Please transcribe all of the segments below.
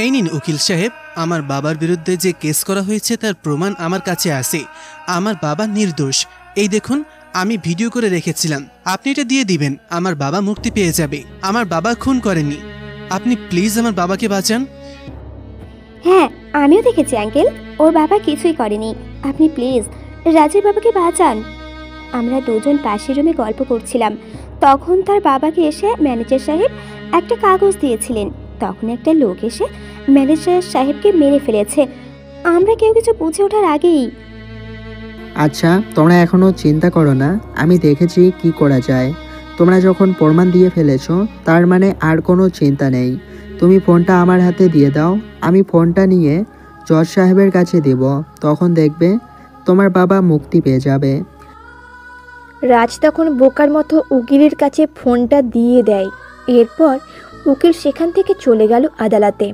এই নিন উকিল সাহেব, আমার বাবার বিরুদ্ধে যে কেস করা হয়েছে তার প্রমাণ আমার কাছে আছে। আমার বাবা নির্দোষ। এই দেখুন, আমি ভিডিও করে রেখেছিলাম, আপনি এটা দিয়ে দিবেন, আমার বাবা মুক্তি পেয়ে যাবে। আমার বাবা খুন করেনি। আপনি প্লিজ আমার বাবাকে বাঁচান। হ্যাঁ, আমিও দেখেছি আঙ্কেল, ওর বাবা কিছুই করেনি। আপনি প্লিজ রাজের বাবাকে বাঁচান। আমরা দুজন পাশের রুমে গল্প করছিলাম, তখন তার বাবাকে এসে ম্যানেজার সাহেব একটা কাগজ দিয়েছিলেন। তখন একটা লোক এসে ম্যানেজার সাহেবকে মেরে ফেলেছে। আমরা কেউ কিছু বুঝে ওঠার আগেই। আচ্ছা, তোমরা এখনো চিন্তা করো না, আমি দেখেছি কি করা যায়। তোমরা যখন প্রমাণ দিয়ে ফেলেছো তার মানে আর কোনো চিন্তা নেই। তুমি ফোনটা আমার হাতে দিয়ে দাও, আমি ফোনটা নিয়ে জজ সাহেবের কাছে দেব। তখন দেখবে তোমার বাবা মুক্তি পেয়ে যাবে। রাজ তখন বোকার মতো উকিলের কাছে ফোনটা দিয়ে দেয়। এরপর উকিল সেখান থেকে চলে গেল আদালতে।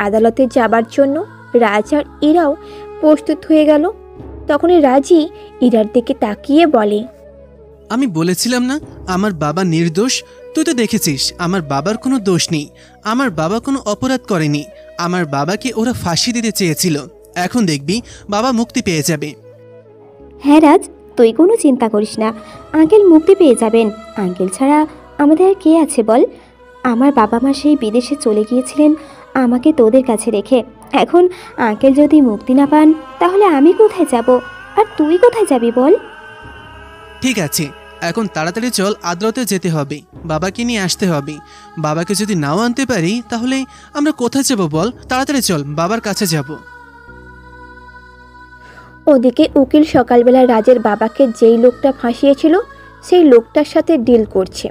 আদালতে যাবার জন্য রাজ আর ইরাও প্রস্তুত হয়ে গেল। তখনই রাজই ইরার দিকে তাকিয়ে বলে, আমি বলেছিলাম না আমার বাবা নির্দোষ? তুই তো দেখেছিস আমার বাবার কোনো দোষ নেই। আমার বাবা কোনো অপরাধ করেনি। আমার বাবাকে ওরা ফাঁসি দিতে চেয়েছিল। এখন দেখবি বাবা মুক্তি পেয়ে যাবে। হ্যাঁ রাজ, তুই কোনো চিন্তা করিস না, আঙ্কেল মুক্তি পেয়ে যাবেন। আঙ্কেল ছাড়া আমাদের আর কে আছে বল? আমার বাবা মা সেই বিদেশে চলে গিয়েছিলেন আমাকে তোদের কাছে রেখে। এখন আঙ্কেল যদি মুক্তি না পান তাহলে আমি কোথায় যাব, আর তুই কোথায় যাবি বল? ঠিক আছে, এখন তাড়াতাড়ি চল, আদালতে যেতে হবে, বাবাকে নিয়ে আসতে হবে। বাবাকে যদি নাও আনতে পারি তাহলে আমরা কোথায় যাব বল? তাড়াতাড়ি চল, বাবার কাছে যাব। ওদিকে উকিল সকালবেলা রাজের বাবাকে যেই লোকটা ফাঁসিয়েছিল সেই লোকটার সাথে ডিল করছে।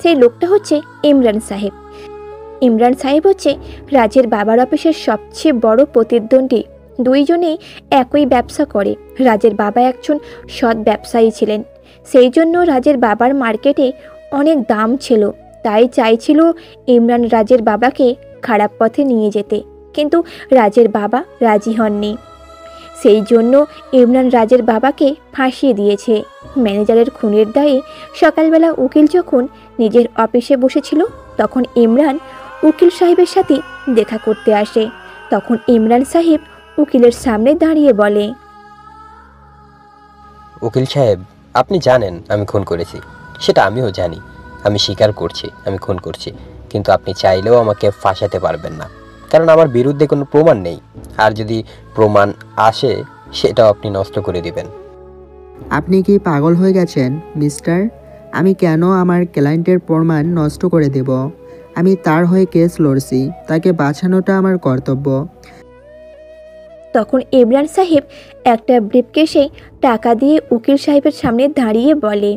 সেই লোকটা হচ্ছে ইমরান সাহেব। ইমরান সাহেব হচ্ছে রাজের বাবার অফিসের সবচেয়ে বড় প্রতিদ্বন্দ্বী। দুইজনেই একই ব্যবসা করে। রাজের বাবা একজন সৎ ব্যবসায়ী ছিলেন, সেই জন্য রাজের বাবার মার্কেটে অনেক দাম ছিল। তাই চাইছিল ইমরান রাজের বাবাকে খারাপ পথে নিয়ে যেতে, কিন্তু রাজের বাবা রাজি হননি। সেই জন্য ইমরান রাজের বাবাকে ফাঁসিয়ে দিয়েছে। ম্যানেজারের খুনের দায়ে সকালবেলা উকিল যখন নিজের অফিসে বসেছিল তখন ইমরান উকিল সাহেবের সাথে দেখা করতে আসে। তখন ইমরান সাহেব উকিলের সামনে দাঁড়িয়ে বলে, উকিল সাহেব, আপনি জানেন আমি খুন করেছি, সেটা আমিও জানি। আমি স্বীকার করছি আমি খুন করছি, কিন্তু আপনি চাইলেও আমাকে ফাঁসাতে পারবেন না, কারণ আমার বিরুদ্ধে কোনো প্রমাণ নেই। আর যদি প্রমাণ আসে সেটাও আপনি নষ্ট করে দিবেন। আপনি কি পাগল হয়ে গেছেন মিস্টার? আমি কেন আমার ক্লায়েন্টের প্রমাণ নষ্ট করে দেব? আমি তার হয়ে কেস লড়ছি, তাকে বাঁচানোটা আমার কর্তব্য। তখন ইমরান সাহেব একটা ব্রিফকেসে টাকা দিয়ে উকিল সাহেবের সামনে দাঁড়িয়ে বলে,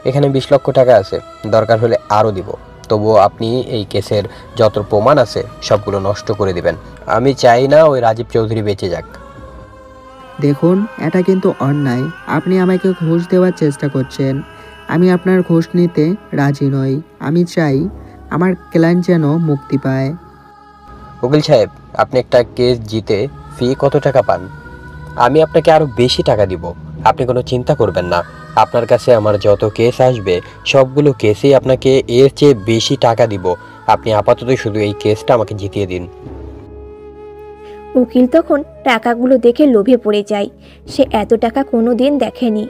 এখানে 20 লক্ষ টাকা আছে, দরকার হলে আরও দিব। তবুও আপনি এই কেসের যত প্রমাণ আছে সবগুলো নষ্ট করে দিবেন। আমি চাই না ওই রাজীব চৌধুরী বেঁচে যাক। দেখুন, এটা কিন্তু অন্যায়। আপনি আমাকে ঘুষ দেওয়ার চেষ্টা করছেন। আমি আপনার ঘুষ নিতে রাজি নই। আমি চাই আমার ক্লায়েন্ট যেন মুক্তি পায়। উকিল সাহেব, আপনি একটা কেস জিতে ফি কত টাকা পান? আমি আপনাকে আরও বেশি টাকা দিব, আপনি কোনো চিন্তা করবেন না। আপনার কাছে আমার যত কেস আসবে সবগুলো কেসেই আপনাকে এর চেয়ে বেশি টাকা দিব। আপনি আপাতত শুধু এই কেসটা আমাকে জিতিয়ে দিন। উকিল তখন টাকাগুলো দেখে লোভে পড়ে যায়। সে এত টাকা কোনো দিন দেখেনি।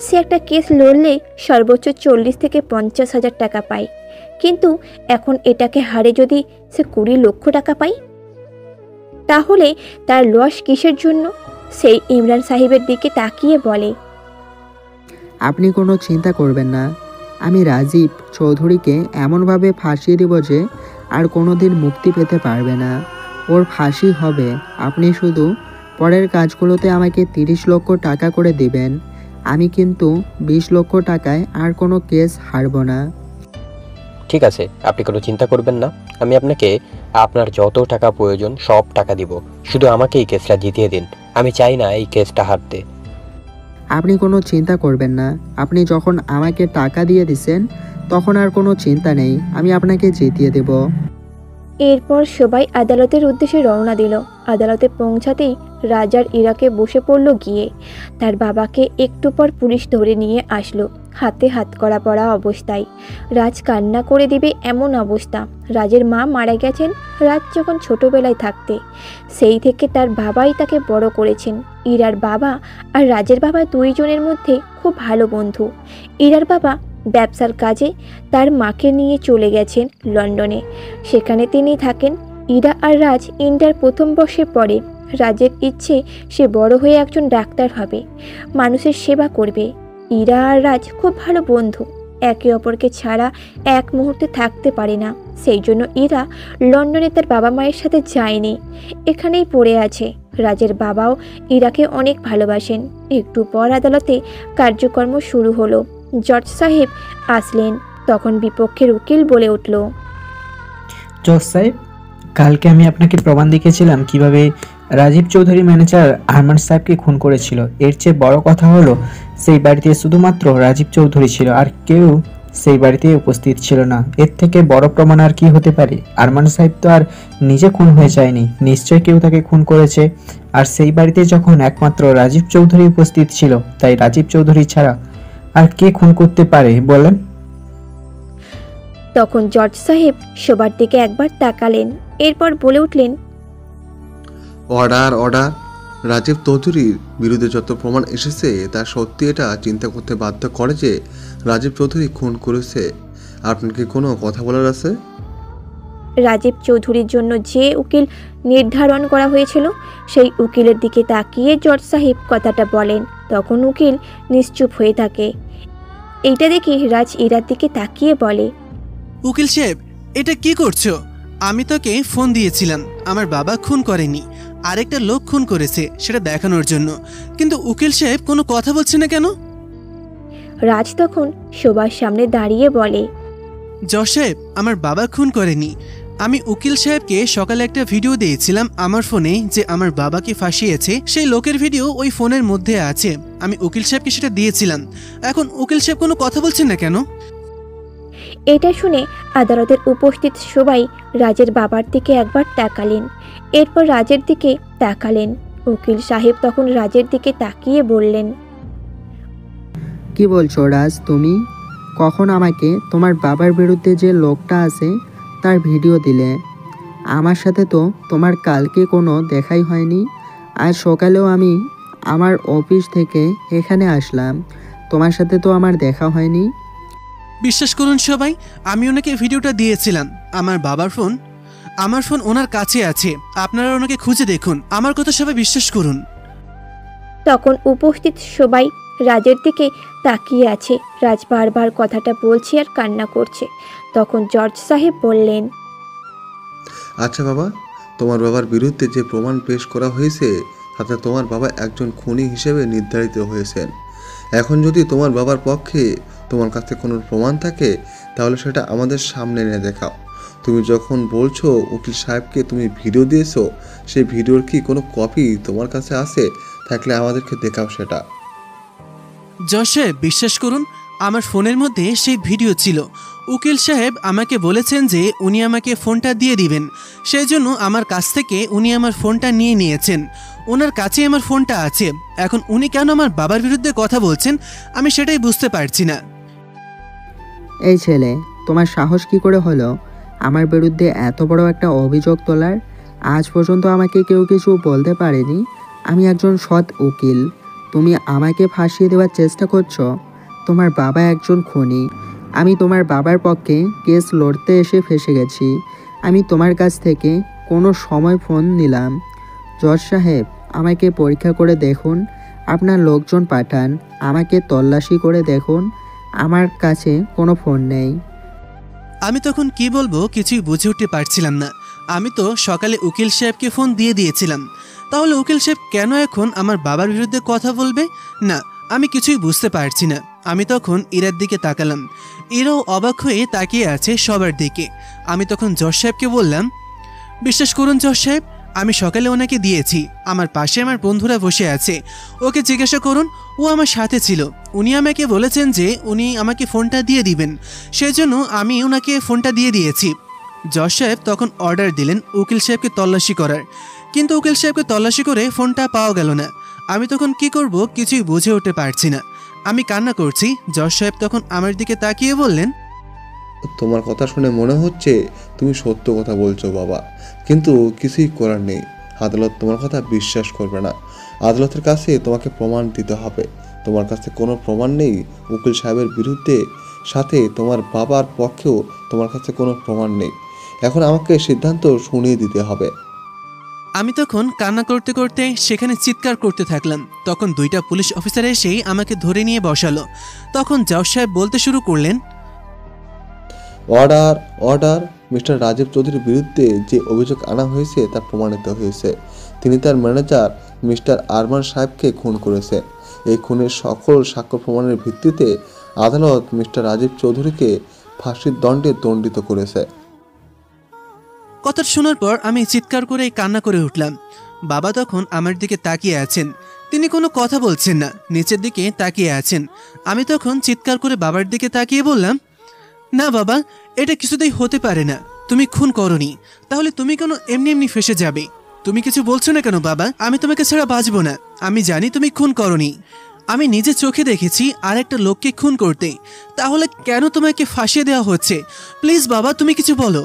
সে একটা কেস লড়লে সর্বোচ্চ 40 থেকে 50,000 টাকা পায়, কিন্তু এখন এটাকে হারে যদি সে 20 লক্ষ টাকা পায় তাহলে তার লস কিসের জন্য? সেই ইমরান সাহেবের দিকে তাকিয়ে বলে, আপনি কোনো চিন্তা করবেন না। আমি রাজীব চৌধুরীকে এমনভাবে ফাঁসিয়ে দেব যে আর কোনো দিন মুক্তি পেতে পারবে না। ওর ফাঁসি হবে। আপনি শুধু পরের কাজগুলোতে আমাকে 30 লক্ষ টাকা করে দিবেন। আমি কিন্তু 20 লক্ষ টাকায় আর কোনো কেস হারব না। ঠিক আছে, আপনি কোনো চিন্তা করবেন না। আমি আপনাকে আপনার যত টাকা প্রয়োজন সব টাকা দিব, শুধু আমাকে এই কেসটা জিতিয়ে দিন। আমি চাই না এই কেসটা হারতে। আপনি কোনো চিন্তা করবেন না। আপনি যখন আমাকে টাকা দিয়ে দিছেন তখন আর কোনো চিন্তা নেই, আমি আপনাকে জিতিয়ে দেব। এরপর সবাই আদালতের উদ্দেশ্যে রওনা দিল। আদালতে পৌঁছাতেই রাজার ইরাকে বসে পড়ল গিয়ে। তার বাবাকে একটু পর পুলিশ ধরে নিয়ে আসলো। হাতে হাতকড়া পরা অবস্থায়। রাজ কান্না করে দিবে এমন অবস্থা। রাজের মা মারা গেছেন রাজ যখন ছোটবেলায় থাকতে। সেই থেকে তার বাবাই তাকে বড় করেছেন। ইরার বাবা আর রাজের বাবা দুইজনের মধ্যে খুব ভালো বন্ধু। ইরার বাবা ব্যবসার কাজে তার মাকে নিয়ে চলে গেছেন লন্ডনে, সেখানে তিনি থাকেন। ইরা আর রাজ ইন্টার প্রথম বর্ষে পড়ে। রাজের ইচ্ছে সে বড় হয়ে একজন ডাক্তার হবে, মানুষের সেবা করবে। ইরা আর রাজ খুব ভালো বন্ধু, একে অপরকে ছাড়া এক মুহূর্তে থাকতে পারে না। সেই জন্য ইরা লন্ডনে তার বাবা মায়ের সাথে যায়নি, এখানেই পড়ে আছে। রাজের বাবাও ইরাকে অনেক ভালোবাসেন। একটু পর আদালতে কার্যক্রম শুরু হলো। জজ সাহেব আসলেন। তখন বিপক্ষের উকিল বলে উঠল, জজ সাহেব, কালকে আমি আপনাকে প্রমাণ দেখিয়েছিলাম কিভাবে রাজীব চৌধুরী ম্যানেজার আরমান সাহেবকে খুন করেছিল। এর চেয়ে বড় কথা হলো সেই বাড়িতে শুধুমাত্র রাজীব চৌধুরী ছিল, আর কেউ সেই বাড়িতে উপস্থিত ছিল না। এর থেকে বড় প্রমাণ আর কি হতে পারে? আরমান সাহেব তো আর নিজে খুন হয়ে যায়নি, নিশ্চয়ই কেউ তাকে খুন করেছে। আর সেই বাড়িতে যখন একমাত্র রাজীব চৌধুরী উপস্থিত ছিল, তাই রাজীব চৌধুরী ছাড়া আর কে খুন করতে পারে বলেন? তখন জজ সাহেব সবার দিকে একবার তাকালেন, এরপর বলে উঠলেন, অর্ডার অর্ডার। রাজীব চৌধুরীর বিরুদ্ধে যত প্রমাণ এসেছে তা সত্যি এটা চিন্তা করতে বাধ্য করে যে রাজীব চৌধুরী খুন করেছে। আপনার কি কোনো কথা বলার আছে? রাজীব চৌধুরীর জন্য যে উকিল নির্ধারণ করা হয়েছিল সেই উকিলের দিকে তাকিয়ে জজ সাহেব কথাটা বলেন। তখন উকিল নিশ্চুপ হয়ে থাকে। এইটা দেখে রাজ ইরার দিকে তাকিয়ে বলে, উকিল সাহেব, এটা কি করছো? আমি তোকে ফোন দিয়েছিলাম, আমার বাবা খুন করেনি, আরেকটা লোক খুন করেছে, সেটা দেখানোর জন্য। কিন্তু উকিল সাহেব কোনো কথা বলছে না কেন? রাজ তখন সবার সামনে দাঁড়িয়ে বলে, জজ সাহেব, আমার বাবা খুন করেনি। আমি উকিল সাহেবকে সকালে একটা ভিডিও দিয়েছিলাম আমার ফোনে, যে আমার বাবাকে ফাঁসিয়েছে সেই লোকের ভিডিও ওই ফোনের মধ্যে আছে। আমি উকিল সাহেবকে সেটা দিয়েছিলাম। এখন উকিল সাহেব কোনো কথা বলছেন না কেন? এটা শুনে আদালতের উপস্থিত সবাই রাজের বাবার দিকে একবার তাকালেন, এরপর রাজের দিকে তাকালেন। উকিল সাহেব তখন রাজের দিকে তাকিয়ে বললেন, কি বলছো রাজ তুমি? কখন আমাকে তোমার বাবার বিরুদ্ধে যে লোকটা আছে তার ভিডিও দিলে? আমার সাথে তো তোমার কালকে কোনো দেখাই হয়নি। আজ সকালেও আমি আমার অফিস থেকে এখানে আসলাম, তোমার সাথে তো আমার দেখা হয়নি। বিশ্বাস করুন সবাই, আমি ওনাকে ভিডিওটা দিয়েছিলাম। আমার ফোন ওনার কাছে আছে, আপনারা ওনাকে খুঁজে দেখুন। আমার কথা সবাই বিশ্বাস করুন। তখন উপস্থিত সবাই রাজের দিকে তাকিয়ে আছে। রাজ বারবার কথাটা বলছে আর কান্না করছে। তখন জজ সাহেব বললেন, আচ্ছা বাবা, তোমার বাবার বিরুদ্ধে যে প্রমাণ পেশ করা হয়েছে তাতে তোমার বাবা একজন খুনি হিসেবে নির্ধারিত হয়েছেন। এখন যদি তোমার বাবার পক্ষে তোমার কাছে কোনো প্রমাণ থাকে তাহলে সেটা আমাদের সামনে এনে দেখাও। তুমি যখন বলছো উকিল সাহেবকে তুমি ভিডিও দিয়েছো, সেই ভিডিওর কি কোনো কপি তোমার কাছে আছে? থাকলে আমাদেরকে দেখাও সেটা। জজ সাহেব, বিশ্বাস করুন, আমার ফোনের মধ্যে সেই ভিডিও ছিল। উকিল সাহেব আমাকে বলেছেন যে উনি আমাকে ফোনটা দিয়ে দিবেন, সেই জন্য আমার কাছ থেকে উনি আমার ফোনটা নিয়ে নিয়েছেন। ওনার কাছে আমার ফোনটা আছে। এখন উনি কেন আমার বাবার বিরুদ্ধে কথা বলছেন আমি সেটাই বুঝতে পারছি না। এই ছেলে, তোমার সাহস কি করে হলো আমার বিরুদ্ধে এত বড় একটা অভিযোগ তোলার? আজ পর্যন্ত আমাকে কেউ কিছু বলতে পারেনি। আমি একজন সৎ উকিল, তুমি আমাকে ফাঁসিয়ে দেওয়ার চেষ্টা করছো। তোমার বাবা একজন খুনি, আমি তোমার বাবার পক্ষে কেস লড়তে এসে ফেঁসে গেছি। আমি তোমার কাছ থেকে কোনো সময় ফোন নিলাম? জজ সাহেব, আমাকে পরীক্ষা করে দেখুন, আপনার লোকজন পাঠান, আমাকে তল্লাশি করে দেখুন, আমার কাছে কোনো ফোন নেই। আমি তখন কি বলবো কিছুই বুঝে উঠতে পারছিলাম না। আমি তো সকালে উকিল সাহেবকে ফোন দিয়ে দিয়েছিলাম, তাহলে উকিল সাহেব কেন এখন আমার বাবার বিরুদ্ধে কথা বলবে? না, আমি কিছুই বুঝতে পারছি না। আমি তখন ইরার দিকে তাকালাম। ইরাও অবাক হয়ে তাকিয়ে আছে সবার দিকে। আমি তখন জজ সাহেবকে বললাম, বিশ্বাস করুন জজ সাহেব, আমি সকালে ওনাকে দিয়েছি। আমার পাশে আমার বন্ধুরা বসে আছে, ওকে জিজ্ঞাসা করুন, ও আমার সাথে ছিল। উনি আমাকে বলেছেন যে উনি আমাকে ফোনটা দিয়ে দিবেন, সেই জন্য আমি ওনাকে ফোনটা দিয়ে দিয়েছি। জজ সাহেব তখন অর্ডার দিলেন উকিল সাহেবকে তল্লাশি করার, কিন্তু উকিল সাহেবকে তল্লাশি করে ফোনটা পাওয়া গেল না। আমি তখন কি করব কিছুই বুঝে উঠতে পারছি না। আমি কান্না করছি। জজ সাহেব তখন আমার দিকে তাকিয়ে বললেন, তোমার কথা শুনে মনে হচ্ছে তুমি সত্য কথা বলছো বাবা, কিন্তু কিছুই করার নেই। আদালত তোমার কথা বিশ্বাস করবে না। আদালতের কাছে তোমাকে প্রমাণ দিতে হবে। তোমার কাছে কোনো প্রমাণ নেই উকিল সাহেবের বিরুদ্ধে, সাথে তোমার বাবার পক্ষেও তোমার কাছে কোনো প্রমাণ নেই। এখন আমাকে সিদ্ধান্ত শুনিয়ে দিতে হবে। আমি তখন কান্না করতে করতে সেখানে চিৎকার করতে থাকলাম। তখন 2টা পুলিশ অফিসার এসেই আমাকে ধরে নিয়ে বসালো। তখন জজ সাহেব বলতে শুরু করলেন, অর্ডার, অর্ডার। মিস্টার রাজীব চৌধুরীর বিরুদ্ধে যে অভিযোগ আনা হয়েছে তা প্রমাণিত হয়েছে। তিনি তার ম্যানেজার মিস্টার আরমান সাহেবকে খুন করেছে। এই খুনের সকল সাক্ষ্য প্রমাণের ভিত্তিতে আদালত মিস্টার রাজীব চৌধুরীকে ফাঁসির দণ্ডে দণ্ডিত করেছে। কথাটা শোনার পর আমি চিৎকার করে কান্না করে উঠলাম। বাবা তখন আমার দিকে তাকিয়ে আছেন। তিনি কোনো কথা বলছেন না, নিচের দিকে তাকিয়ে আছেন। আমি তখন চিৎকার করে বাবার দিকে তাকিয়ে বললাম, না বাবা, এটা কিছুতেই হতে পারে না। তুমি খুন করনি, তাহলে তুমি কেন এমনি এমনি ফেসে যাবে? তুমি কিছু বলছো না কেন বাবা? আমি তোমাকে ছাড়া বাঁচবো না। আমি জানি তুমি খুন করনি। আমি নিজে চোখে দেখেছি আর একটা লোককে খুন করতে। তাহলে কেন তোমাকে ফাঁসিয়ে দেওয়া হচ্ছে? প্লিজ বাবা, তুমি কিছু বলো।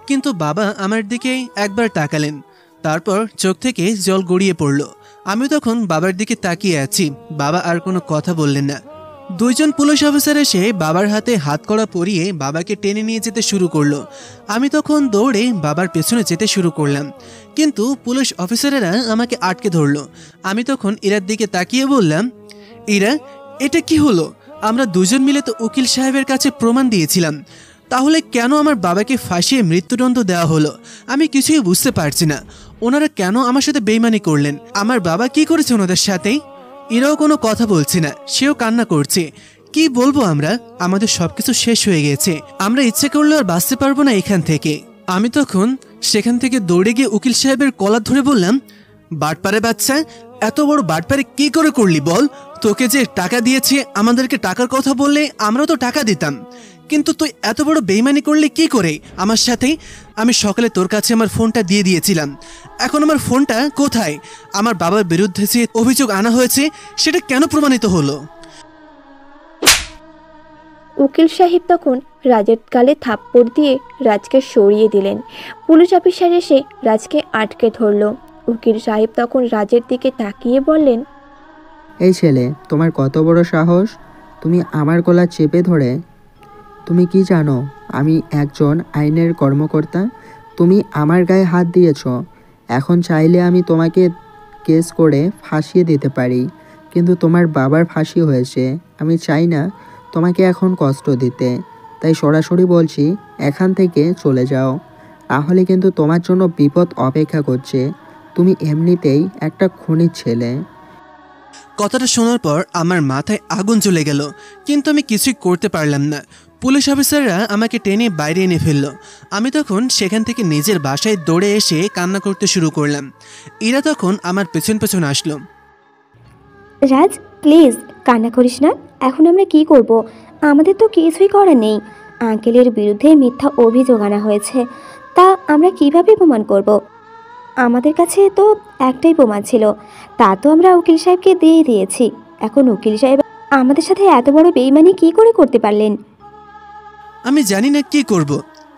কিন্তু বাবা আমার দিকে একবার তাকালেন, তারপর চোখ থেকে জল গড়িয়ে পড়ল। আমি তখন বাবার দিকে তাকিয়ে আছি। বাবা আর কোনো কথা বললেন না। 2জন পুলিশ অফিসার এসে বাবার হাতে হাতকড়া পরিয়ে বাবাকে টেনে নিয়ে যেতে শুরু করলো। আমি তখন দৌড়ে বাবার পেছনে যেতে শুরু করলাম, কিন্তু পুলিশ অফিসারেরা আমাকে আটকে ধরলো। আমি তখন ইরার দিকে তাকিয়ে বললাম, ইরা, এটা কি হলো? আমরা 2জন মিলে তো উকিল সাহেবের কাছে প্রমাণ দিয়েছিলাম, তাহলে কেন আমার বাবাকে ফাঁসিয়ে মৃত্যুদণ্ড দেওয়া হলো? আমি কিছুই বুঝতে পারছি না। ওনারা কেন আমার সাথে বেইমানি করলেন? আমার বাবা কি করেছে ওনাদের সাথেই? এরাও কোনো কথা বলছে না, সেও কান্না করছে। কি বলবো আমরা? আমাদের সবকিছু শেষ হয়ে গেছে। আমরা ইচ্ছে করলে আর বাঁচতে পারবো না এখান থেকে। আমি তখন সেখান থেকে দৌড়ে গিয়ে উকিল সাহেবের কলার ধরে বললাম, বাটপারে বাচ্চা, এত বড় বাটপারে কি করে করলি বল? তোকে যে টাকা দিয়েছে, আমাদেরকে টাকার কথা বললে আমরাও তো টাকা দিতাম, কিন্তু তুই এত বড় বেইমানি করলি কি করে আমার সাথে? আমি সকালে তোর কাছে আমার ফোনটা দিয়ে দিয়েছিলাম, এখন আমার ফোনটা কোথায়? আমার বাবার বিরুদ্ধে যে অভিযোগ আনা হয়েছে সেটা কেন প্রমাণিত হলো? উকিল সাহেব তখন রাজের গালে থাপ্পড় দিয়ে রাজকে সরিয়ে দিলেন। পুলিশ অফিসার এসে রাজকে আটকে ধরল। উকিল সাহেব তখন রাজের দিকে তাকিয়ে বললেন, এই ছেলে, তোমার কত বড় সাহস? তুমি আমার গলা চেপে ধরে, তুমি কি জানো আমি একজন আইনের কর্মকর্তা? তুমি আমার গায়ে হাত দিয়েছ। এখন চাইলে আমি তোমাকে কেস করে ফাঁসিয়ে দিতে পারি, কিন্তু তোমার বাবার ফাঁসি হয়েছে। আমি চাই না তোমাকে এখন কষ্ট দিতে, তাই সরাসরি বলছি এখান থেকে চলে যাও, তাহলে কিন্তু তোমার জন্য বিপদ অপেক্ষা করছে। তুমি এমনিতেই একটা খুনির ছেলে। কথাটা শোনার পর আমার মাথায় আগুন চলে গেল, কিন্তু আমি কিছুই করতে পারলাম না। পুলিশ অফিসাররা আমাকে টেনে বাইরে এনে ফেললো। আমি তখন সেখান থেকে নিজের বাসায় দৌড়ে এসে কান্না করতে শুরু করলাম। এরা তখন আমার পেছন পেছন আসলো। রাজ, প্লিজ কান্না করিস না। এখন আমরা কি করব? আমাদের তো কিছুই করার নেই। আঙ্কেলের বিরুদ্ধে মিথ্যা অভিযোগ আনা হয়েছে, তা আমরা কিভাবে প্রমাণ করব? আমাদের কাছে তো একটাই প্রমাণ ছিল, তা তো আমরা উকিল সাহেবকে দিয়ে দিয়েছি। এখন উকিল সাহেব আমাদের সাথে এত বড় বেইমানি কি করে করতে পারলেন? আমি জানি না কি করব।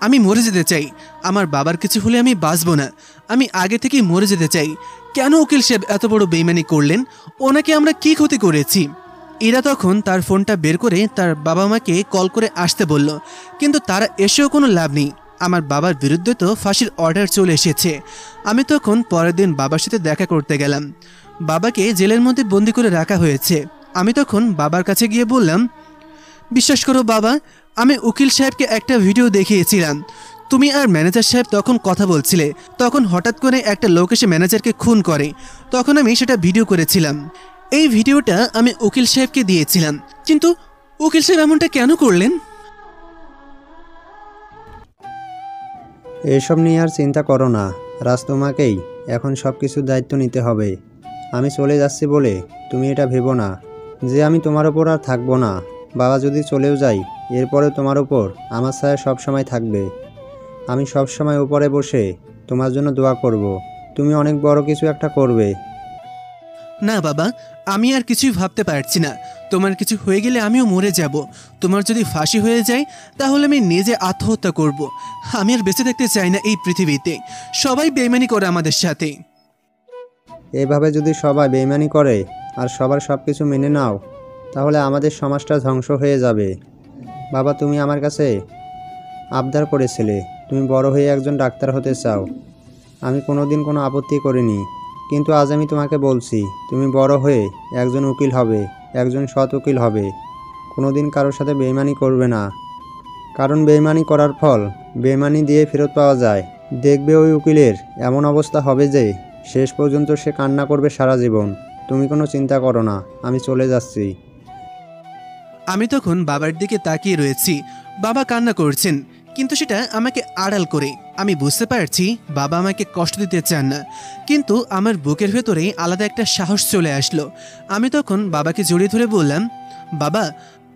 আমি মরে যেতে চাই। আমার বাবার কিছু হলে আমি বাঁচব না। আমি আগে থেকেই মরে যেতে চাই। কেন উকিল সাহেব এত বড় বেইমানি করলেন? ওনাকে আমরা কি ক্ষতি করেছি? এরা তখন তার ফোনটা বের করে তার বাবা মাকে কল করে আসতে বলল, কিন্তু তারা এসেও কোনো লাভ নেই। আমার বাবার বিরুদ্ধে তো ফাঁসির অর্ডার চলে এসেছে। আমি তখন পরের দিন বাবার সাথে দেখা করতে গেলাম। বাবাকে জেলের মধ্যে বন্দি করে রাখা হয়েছে। আমি তখন বাবার কাছে গিয়ে বললাম, বিশ্বাস করো বাবা, আমি উকিল সাহেবকে একটা ভিডিও দেখিয়েছিলাম। তুমি আর ম্যানেজার সাহেব তখন কথা বলছিলে। তখন হঠাৎ করে একটা লোক এসে ম্যানেজারকে খুন করে। তখন আমি সেটা ভিডিও করেছিলাম। এই ভিডিওটা আমি উকিল সাহেবকে দিয়েছিলাম, কিন্তু উকিল সাহেব এমনটা কেন করলেন? এসব নিয়ে আর চিন্তা করো না রাজ, তোমাকেই এখন সব কিছুর দায়িত্ব নিতে হবে। আমি চলে যাচ্ছি বলে তুমি এটা ভেবো না যে আমি তোমার ওপর আর থাকবো না। বাবা যদি চলেও যাই, এরপরে তোমার ওপর আমার ছায়া সবসময় থাকবে। আমি সবসময় উপরে বসে তোমার জন্য দোয়া করব। তুমি অনেক বড় কিছু একটা করবে। না বাবা, আমি আর কিছুই ভাবতে পারছি না। তোমার কিছু হয়ে গেলে আমিও মরে যাব। তোমার যদি ফাঁসি হয়ে যায় তাহলে আমি নিজে আত্মহত্যা করব। আমি আর বেঁচে থাকতে চাই না এই পৃথিবীতে। সবাই বেইমানি করে আমাদের সাথে। এভাবে যদি সবাই বেইমানি করে আর সবার সব কিছু মেনে নাও, তাহলে আমাদের সমাজটা ধ্বংস হয়ে যাবে। বাবা, তুমি আমার কাছে আবদার করেছিলে তুমি বড় হয়ে একজন ডাক্তার হতে চাও। আমি কোনোদিন কোনো আপত্তি করিনি, কিন্তু আজ আমি তোমাকে বলছি তুমি বড় হয়ে একজন উকিল হবে, একজন সৎ উকিল হবে। কোনোদিন কারোর সাথে বেইমানি করবে না, কারণ বেইমানি করার ফল বেইমানি দিয়ে ফেরত পাওয়া যায়। দেখবে ওই উকিলের এমন অবস্থা হবে যে শেষ পর্যন্ত সে কান্না করবে সারা জীবন। তুমি কোনো চিন্তা করো না, আমি চলে যাচ্ছি। আমি তখন বাবার দিকে তাকিয়ে রয়েছি। বাবা কান্না করছেন, কিন্তু সেটা আমাকে আড়াল করে। আমি বুঝতে পারছি বাবা আমাকে কষ্ট দিতে চান না, কিন্তু আমার বুকের ভেতরে আলাদা একটা সাহস চলে আসলো। আমি তখন বাবাকে জড়িয়ে ধরে বললাম, বাবা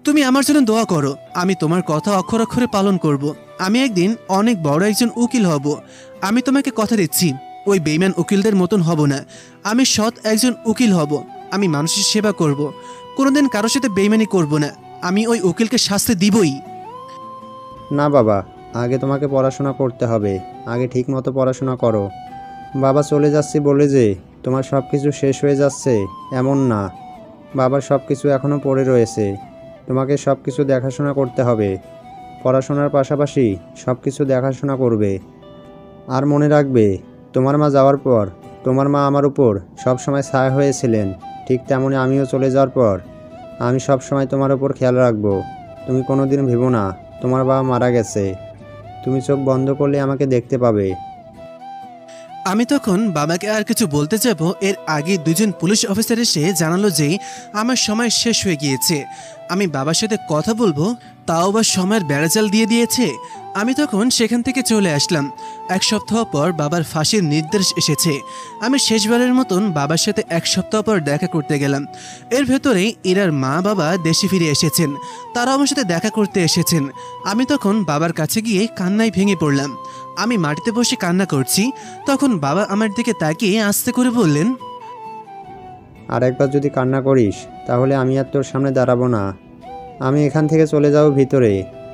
তুমি আমার জন্য দোয়া করো। আমি তোমার কথা অক্ষর অক্ষরে পালন করব। আমি একদিন অনেক বড় একজন উকিল হব। আমি তোমাকে কথা দিচ্ছি, ওই বেইমান উকিলদের মতন হব না। আমি সৎ একজন উকিল হব। আমি মানুষের সেবা করব, কোনোদিন কারোর সাথে বেইমানি করব না। আমি ওই উকিলকে শাস্তি দিবই। না বাবা, আগে তোমাকে পড়াশোনা করতে হবে। আগে ঠিক মতো পড়াশোনা করো। বাবা চলে যাচ্ছি বলে যে তোমার সব কিছু শেষ হয়ে যাচ্ছে এমন না। বাবার সব কিছু এখনও পড়ে রয়েছে। তোমাকে সব কিছু দেখাশোনা করতে হবে। পড়াশোনার পাশাপাশি সব কিছু দেখাশোনা করবে। আর মনে রাখবে, তোমার মা যাওয়ার পর তোমার মা আমার উপর সবসময় ছায়া হয়েছিলেন। ঠিক তেমনই আমিও চলে যাওয়ার পর আমি সব সময় তোমার উপর খেয়াল রাখবো। তুমি কোনো দিন ভেবো না তোমার বাবা মারা গেছে। তুমি চোখ বন্ধ করলে আমাকে দেখতে পাবে। আমি তখন বাবাকে আর কিছু বলতে যাব, এর আগে দুজন পুলিশ অফিসার এসে জানালো যে আমার সময় শেষ হয়ে গিয়েছে। আমি বাবার সাথে কথা বলবো, তাও বা সময়ের বেড়াজাল দিয়ে দিয়েছে। আমি তখন সেখান থেকে চলে আসলাম। এক সপ্তাহ পর বাবার ফাঁসির নির্দেশ এসেছে। আমি শেষবারের মতন বাবার সাথে এক সপ্তাহ পর দেখা করতে গেলাম। এর ভেতরেই ইরার মা বাবা দেশে ফিরে এসেছেন। তারা আমার সাথে দেখা করতে এসেছেন। আমি তখন বাবার কাছে গিয়ে কান্নায় ভেঙে পড়লাম। আমি মাটিতে বসে কান্না করছি। তখন বাবা আমার দিকে তাকিয়ে আস্তে করে বললেন, আর একবার যদি কান্না করিস তাহলে আমি আর তোর সামনে দাঁড়াবো না। আমি এখান থেকে চলে যাব ভিতরে,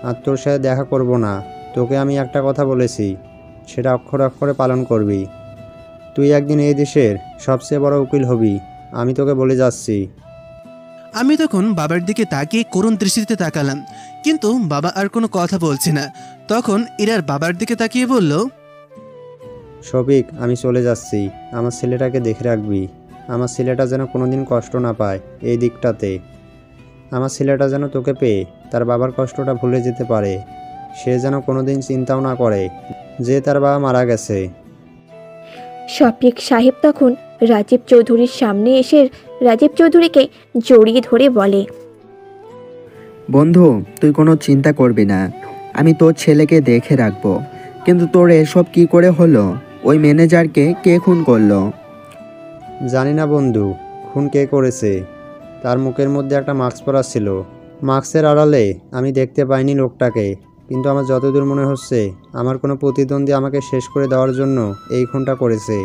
আর তোর সাথে দেখা করব না। তোকে আমি একটা কথা বলেছি, সেটা অক্ষরে অক্ষরে পালন করবি। তুই একদিন এই দেশের সবচেয়ে বড় উকিল হবি, আমি তোকে বলে যাচ্ছি। আমি তখন বাবার দিকে তাকিয়ে করুণ দৃষ্টিতে তাকালাম, কিন্তু বাবা আর কোনো কথা বলছে না। তখন ইরার বাবার দিকে তাকিয়ে বলল, শফিক, আমি চলে যাচ্ছি। আমার ছেলেটাকে দেখে রাখবি। আমার ছেলেটা যেন কোনোদিন কষ্ট না পায় এই দিকটাতে। আমার ছেলেটা যেন তোকে পেয়ে তার বাবার কষ্টটা ভুলে যেতে পারে। সে যেন কোনোদিন চিন্তাও না করে যে তার বাবা মারা গেছে। শফিক সাহেব তখন রাজীব চৌধুরীর সামনে এসে রাজীব চৌধুরীকে জড়িয়ে ধরে বলে, বন্ধু, তুই কোনো চিন্তা করবি না, আমি তোর ছেলেকে দেখে রাখবো। কিন্তু তোর এসব কি করে হলো? ওই ম্যানেজারকে কে খুন করলো? জানি না বন্ধু, খুন কে করেছে। তার মুখের মধ্যে একটা মাস্ক পরা ছিল। মাস্কের আড়ালে আমি দেখতে পাইনি লোকটাকে, কিন্তু আমার যতদূর মনে হচ্ছে আমার কোনো প্রতিদ্বন্দ্বী আমাকে শেষ করে দেওয়ার জন্য এই খুনটা করেছে।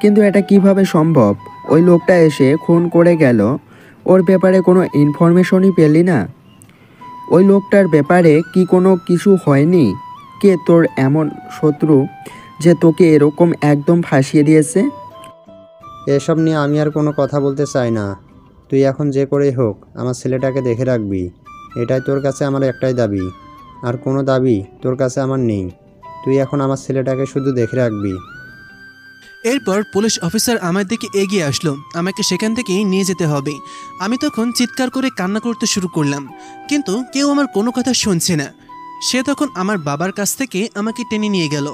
কিন্তু এটা কিভাবে সম্ভব? ওই লোকটা এসে খুন করে গেল, ওর ব্যাপারে কোনো ইনফরমেশনই পেলি না? ওই লোকটার ব্যাপারে কি কোনো কিছু হয়নি? কে তোর এমন শত্রু যে তোকে এরকম একদম ফাঁসিয়ে দিয়েছে? এসব নিয়ে আমি আর কোনো কথা বলতে চাই না। তুই এখন যে করেই হোক আমার ছেলেটাকে দেখে রাখবি, এটাই তোর কাছে আমার একটাই দাবি। আর কোনো দাবি তোর কাছে আমার নেই। তুই এখন আমার ছেলেটাকে শুধু দেখে রাখবি। এরপর পুলিশ অফিসার আমার দিকে এগিয়ে আসলো, আমাকে সেখান থেকে নিয়ে যেতে হবে। আমি তখন চিৎকার করে কান্না করতে শুরু করলাম, কিন্তু কেউ আমার কোনো কথা শুনছে না। সে তখন আমার বাবার কাছ থেকে আমাকে টেনে নিয়ে গেল।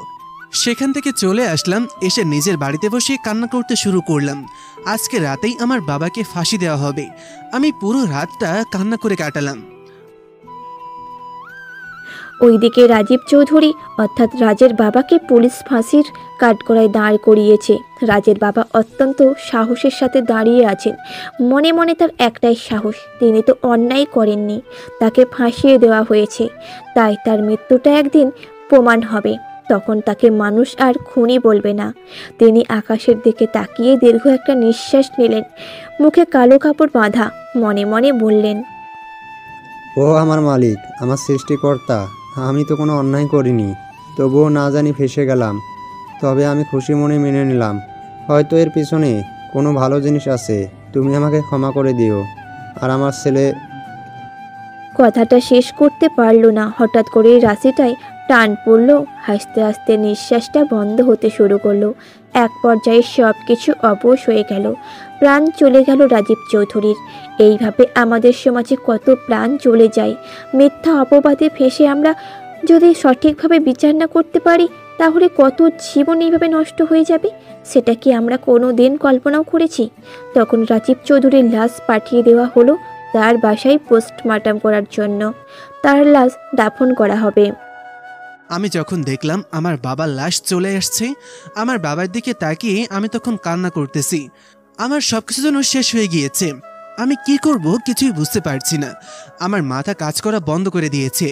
সেখান থেকে চলে আসলাম, এসে নিজের বাড়িতে বসে কান্না করতে শুরু করলাম। আজকে রাতেই আমার বাবাকে ফাঁসি দেওয়া হবে। আমি পুরো রাতটা কান্না করে কাটালাম। ওইদিকে রাজীব চৌধুরী অর্থাৎ রাজের বাবাকে পুলিশ ফাঁসির কাঠগড়ায় দাঁড় করিয়েছে। রাজের বাবা অত্যন্ত সাহসের সাথে দাঁড়িয়ে আছেন। মনে মনে তার একটাই সাহস, তিনি তো অন্যায় করেননি, তাকে ফাঁসিয়ে দেওয়া হয়েছে। তাই তার মৃত্যুটা একদিন প্রমাণ হবে। তখন তাকে মানুষ আর খুনি বলবে না। তিনি আকাশের দিকে তাকিয়ে দীর্ঘ একটা নিঃশ্বাস নিলেন, মুখে কালো কাপড় বাঁধা, মনে মনে বললেন, ও আমার মালিক, আমার সৃষ্টিকর্তা, আমি তো কোনো অন্যায় করিনি, তবুও না জানি ফেঁসে গেলাম। তবে আমি খুশি মনে মেনে নিলাম, হয়তো এর পিছনে কোনো ভালো জিনিস আছে। তুমি আমাকে ক্ষমা করে দিও। আর আমার ছেলে। কথাটা শেষ করতে পারল না। হঠাৎ করে রাশিটায় টান পড়ল, হাসতে হাসতে নিঃশ্বাসটা বন্ধ হতে শুরু করলো। এক পর্যায়ে সব কিছু অবশ হয়ে গেল, প্রাণ চলে গেল রাজীব চৌধুরীর। এইভাবে আমাদের সমাজে কত প্রাণ চলে যায় মিথ্যা অপবাদে ফেঁসে। আমরা যদি সঠিকভাবে বিচার না করতে পারি, তাহলে কত জীবন এইভাবে নষ্ট হয়ে যাবে, সেটা কি আমরা কোনো দিন কল্পনাও করেছি? তখন রাজীব চৌধুরীর লাশ পাঠিয়ে দেওয়া হলো তার বাসায় পোস্টমর্টম করার জন্য। তার লাশ দাফন করা হবে। আমি যখন দেখলাম আমার বাবার লাশ চলে আসছে, আমার বাবার দিকে তাকিয়ে আমি তখন কান্না করতেছি। আমার সবকিছু যেন শেষ হয়ে গিয়েছে। আমি কি করব কিছুই বুঝতে পারছি না। আমার মাথা কাজ করা বন্ধ করে দিয়েছে।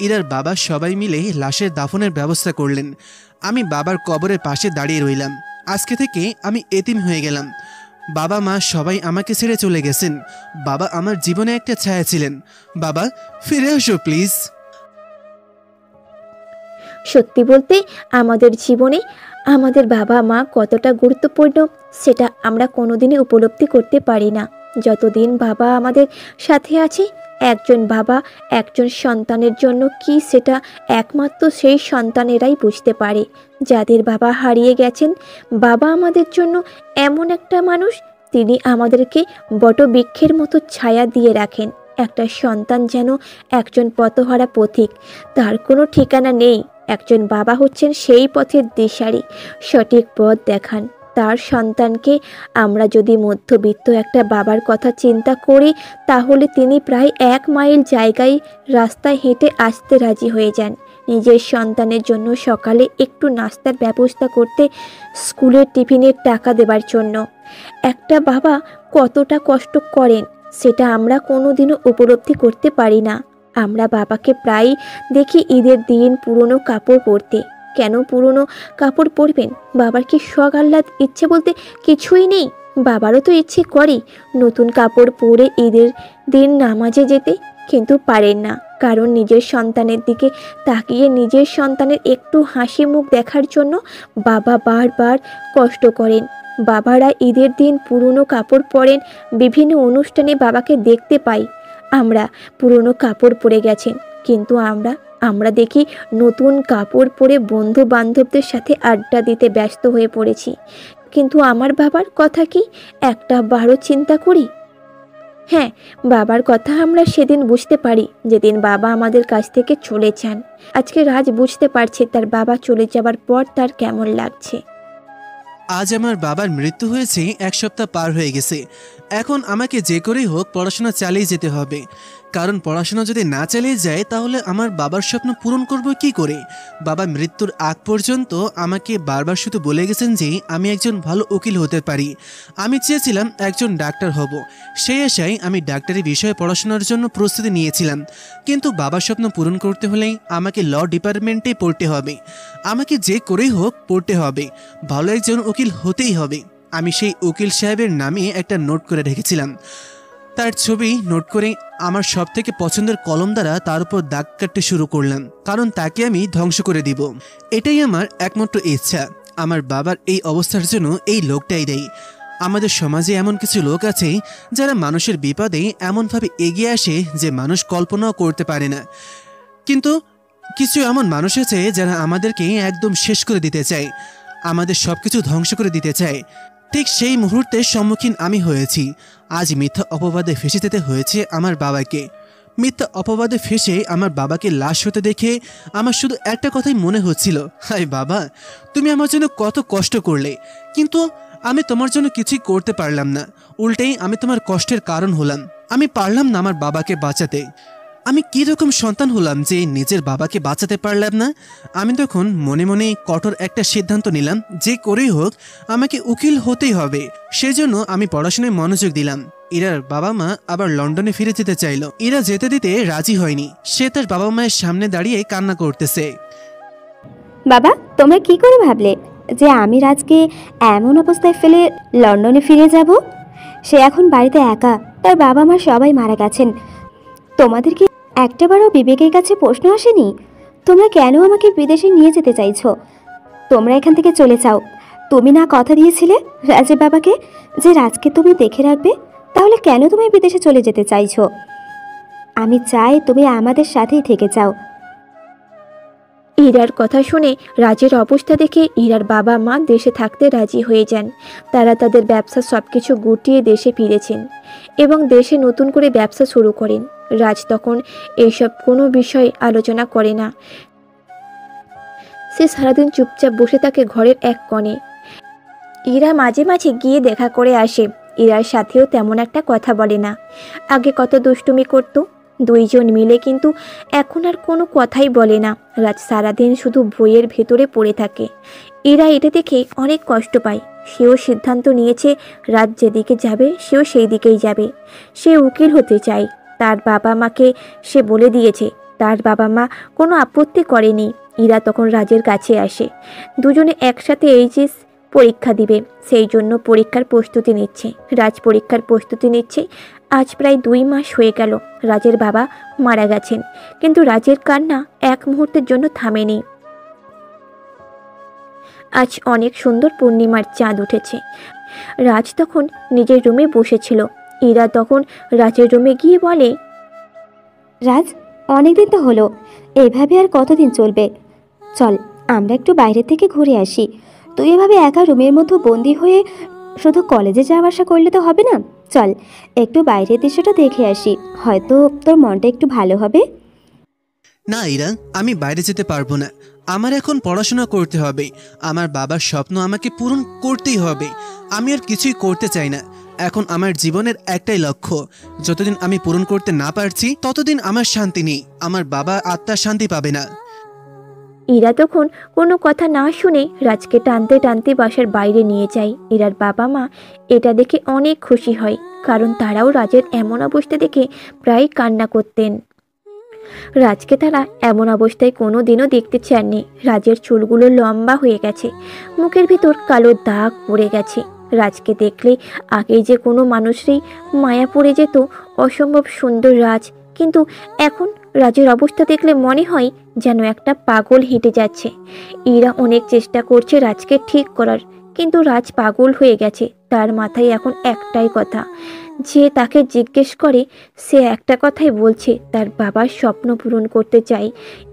ইরার বাবা সবাই মিলে লাশের দাফনের ব্যবস্থা করলেন। আমি বাবার কবরের পাশে দাঁড়িয়ে রইলাম। আজকে থেকে আমি এতিম হয়ে গেলাম। বাবা মা সবাই আমাকে ছেড়ে চলে গেছেন। বাবা আমার জীবনে একটা ছায়া ছিলেন। বাবা, ফিরে আসো প্লিজ। সত্যি বলতে আমাদের জীবনে আমাদের বাবা মা কতটা গুরুত্বপূর্ণ সেটা আমরা কোনোদিনই উপলব্ধি করতে পারি না। যতদিন বাবা আমাদের সাথে আছে, একজন বাবা একজন সন্তানের জন্য কি সেটা একমাত্র সেই সন্তানেরাই বুঝতে পারে। যাদের বাবা হারিয়ে গেছেন, বাবা আমাদের জন্য এমন একটা মানুষ, তিনি আমাদেরকে বটবৃক্ষের মতো ছায়া দিয়ে রাখেন। একটা সন্তান যেন একজন পথহারা পথিক, তার কোনো ঠিকানা নেই। একজন বাবা হচ্ছেন সেই পথের দিশারি, সঠিক পথ দেখান তার সন্তানকে। আমরা যদি মধ্যবিত্ত একটা বাবার কথা চিন্তা করি, তাহলে তিনি প্রায় 1 মাইল জায়গায় রাস্তায় হেঁটে আসতে রাজি হয়ে যান নিজের সন্তানের জন্য সকালে একটু নাস্তার ব্যবস্থা করতে, স্কুলের টিফিনের টাকা দেবার জন্য। একটা বাবা কতটা কষ্ট করেন সেটা আমরা কোনোদিনও উপলব্ধি করতে পারি না। আমরা বাবাকে প্রায় দেখি ঈদের দিন পুরনো কাপড় পরতে। কেন পুরনো কাপড় পরবেন? বাবার কি শখ আহ্লাদ ইচ্ছে বলতে কিছুই নেই? বাবারও তো ইচ্ছে করে নতুন কাপড় পরে ঈদের দিন নামাজে যেতে, কিন্তু পারেন না, কারণ নিজের সন্তানের দিকে তাকিয়ে নিজের সন্তানের একটু হাসি মুখ দেখার জন্য বাবা বারবার কষ্ট করেন। বাবারা ঈদের দিন পুরনো কাপড় পরেন, বিভিন্ন অনুষ্ঠানে বাবাকে দেখতে পাই আমরা পুরনো কাপড় পরে গেছেন, কিন্তু আমরা দেখি নতুন কাপড় পরে বন্ধু বান্ধবদের সাথে আড্ডা দিতে ব্যস্ত হয়ে পড়েছি। কিন্তু আমার বাবার কথা কি একটা বারো চিন্তা করি? হ্যাঁ, বাবার কথা আমরা সেদিন বুঝতে পারি যেদিন বাবা আমাদের কাছ থেকে চলে যান। আজকে রাজ বুঝতে পারছে তার বাবা চলে যাবার পর তার কেমন লাগছে। আজ আমার বাবার মৃত্যু হয়েছে 1 সপ্তাহ পার হয়ে গেছে। এখন আমাকে যে করেই হোক পড়াশোনা চালিয়ে যেতে হবে, কারণ পড়াশোনা যদি না চালিয়ে যায় তাহলে আমার বাবার স্বপ্ন পূরণ করব কি করে। বাবা মৃত্যুর আগ পর্যন্ত আমাকে বারবার শুধু বলে গেছেন যে আমি একজন ভালো উকিল হতে পারি। আমি চেয়েছিলাম একজন ডাক্তার হব। সেই আশায় আমি ডাক্তারি বিষয়ে পড়াশোনার জন্য প্রস্তুতি নিয়েছিলাম। কিন্তু বাবার স্বপ্ন পূরণ করতে হলেই আমাকে ল ডিপার্টমেন্টে পড়তে হবে। আমাকে যে করেই হোক পড়তে হবে, ভালো একজন উকিল হতেই হবে। আমি সেই উকিল সাহেবের নামে একটা নোট করে রেখেছিলাম। তার ছবি নোট করে আমার সব থেকে পছন্দের কলম দ্বারা তার উপর দাগ কাটতে শুরু করলাম, কারণ তাকে আমি ধ্বংস করে দিব। এটাই আমার একমাত্র ইচ্ছা। আমার বাবার এই অবস্থার জন্য এই লোকটাই দেয়। আমাদের সমাজে এমন কিছু লোক আছে যারা মানুষের বিপদে এমনভাবে এগিয়ে আসে যে মানুষ কল্পনাও করতে পারে না। কিন্তু কিছু এমন মানুষ আছে যারা আমাদেরকে একদম শেষ করে দিতে চায়, আমাদের সব কিছু ধ্বংস করে দিতে চায়। ঠিক সেই মুহূর্তের সম্মুখীন আমি হয়েছি। আজ মিথ্যা অপবাদে ফেঁসে যেতে হয়েছে আমার বাবাকে। মিথ্যা অপবাদে ফেঁসে আমার বাবাকে লাশ হতে দেখে আমার শুধু একটা কথাই মনে হচ্ছিল, হায় বাবা, তুমি আমার জন্য কত কষ্ট করলে, কিন্তু আমি তোমার জন্য কিছুই করতে পারলাম না। উল্টেই আমি তোমার কষ্টের কারণ হলাম। আমি পারলাম না আমার বাবাকে বাঁচাতে। আমি কি রকম সন্তান হলাম যে নিজের বাবাকে বাঁচাতে পারলাম না। আমি তখন মনে মনে কঠোর একটা সিদ্ধান্ত নিলাম, যে করেই হোক আমাকে উকিল হতেই হবে। সেজন্য আমি পড়াশোনায় মনোযোগ দিলাম। ইরার বাবা মা আবার লন্ডনে ফিরে যেতে চাইল। ইরা যেতে দিতে রাজি হয়নি। সে তার বাবা মায়ের সামনে দাঁড়িয়ে কান্না করতেছে। বাবা, তোমরা কি করে ভাবলে যে আমি রাজকে এমন অবস্থায় ফেলে লন্ডনে ফিরে যাব? সে এখন বাড়িতে একা, তার বাবা মা সবাই মারা গেছেন। তোমাদের কি একটাবারও বিবেকের কাছে প্রশ্ন আসেনি তোমরা কেন আমাকে বিদেশে নিয়ে যেতে চাইছো? তোমরা এখান থেকে চলে যাও। তুমি না কথা দিয়েছিলে রাজের বাবাকে যে রাজকে তুমি দেখে রাখবে? তাহলে কেন তুমি বিদেশে চলে যেতে চাইছো? আমি চাই তুমি আমাদের সাথেই থেকে যাও। ইরার কথা শুনে রাজের অবস্থা দেখে ইরার বাবা মা দেশে থাকতে রাজি হয়ে যান। তারা তাদের ব্যবসা সবকিছু গুটিয়ে দেশে ফিরেছেন এবং দেশে নতুন করে ব্যবসা শুরু করেন। রাজ তখন এইসব কোনো বিষয় আলোচনা করে না। সে সারাদিন চুপচাপ বসে থাকে ঘরের এক কোণে। ইরা মাঝে মাঝে গিয়ে দেখা করে আসে। ইরার সাথেও তেমন একটা কথা বলে না। আগে কত দুষ্টুমি করতো দুইজন মিলে, কিন্তু এখন আর কোনো কথাই বলে না। রাজ সারাদিন শুধু বইয়ের ভেতরে পড়ে থাকে। ইরা এটা দেখে অনেক কষ্ট পায়। সেও সিদ্ধান্ত নিয়েছে রাজ যেদিকে যাবে সেও সেই দিকেই যাবে। সে উকিল হতে চায়। তার বাবা মাকে সে বলে দিয়েছে। তার বাবা মা কোনো আপত্তি করেনি। ইরা তখন রাজের কাছে আসে। দুজনে একসাথে এইচএস পরীক্ষা দিবে, সেই জন্য পরীক্ষার প্রস্তুতি নিচ্ছে। রাজ পরীক্ষার প্রস্তুতি নিচ্ছে। আজ প্রায় 2 মাস হয়ে গেল রাজের বাবা মারা গেছেন, কিন্তু রাজের কান্না এক মুহূর্তের জন্য থামেনি। আজ অনেক সুন্দর পূর্ণিমার চাঁদ উঠেছে। রাজ তখন নিজের রুমে বসেছিল। ইরা তখন রাজের রুমে গিয়ে বলে, রাজ, অনেকদিন তো হলো, এভাবে আর কতদিন চলবে? চল আমরা একটু বাইরে থেকে ঘুরে আসি। তুই এভাবে একা রুমের মধ্যে বন্দি হয়ে শুধু কলেজে যাওয়া আসা করলে তো হবে না। চল একটু বাইরের দৃশ্যটা দেখে আসি, হয়তো তোর মনটা একটু ভালো হবে। না ইরা, আমি বাইরে যেতে পারবো না। আমার এখন পড়াশোনা করতে হবে। আমার বাবার স্বপ্ন আমাকে পূরণ করতেই হবে। আমি আর কিছুই করতে চাই না। এখন আমার জীবনের একটাই লক্ষ্য, যতদিন আমি পূরণ করতে না পারছি ততদিন আমার শান্তি নেই। আমার বাবা আত্মার শান্তি পাবে না। ইরা তখন কোনো কথা না শুনে রাজকে টানতে টানতে বাসার বাইরে নিয়ে যায়। ইরার বাবা মা এটা দেখে অনেক খুশি হয়, কারণ তারাও রাজের এমন অবস্থা দেখে প্রায় কান্না করতেন। রাজকে তারা এমন অবস্থায় কোনো দিনও দেখতে চাননি। রাজের চুলগুলো লম্বা হয়ে গেছে, মুখের ভিতর কালো দাগ পড়ে গেছে। রাজকে দেখলে আগে যে কোনো মানুষেরই মায়া পড়ে যেত। অসম্ভব সুন্দর রাজ, কিন্তু এখন রাজের অবস্থা দেখলে মনে হয় যেন একটা পাগল হেঁটে যাচ্ছে। ইরা অনেক চেষ্টা করছে রাজকে ঠিক করার, কিন্তু রাজ পাগল হয়ে গেছে। তার মাথায় এখন একটাই কথা, যে তাকে জিজ্ঞেস করে সে একটা কথাই বলছে, তার বাবার স্বপ্ন পূরণ করতে চাই।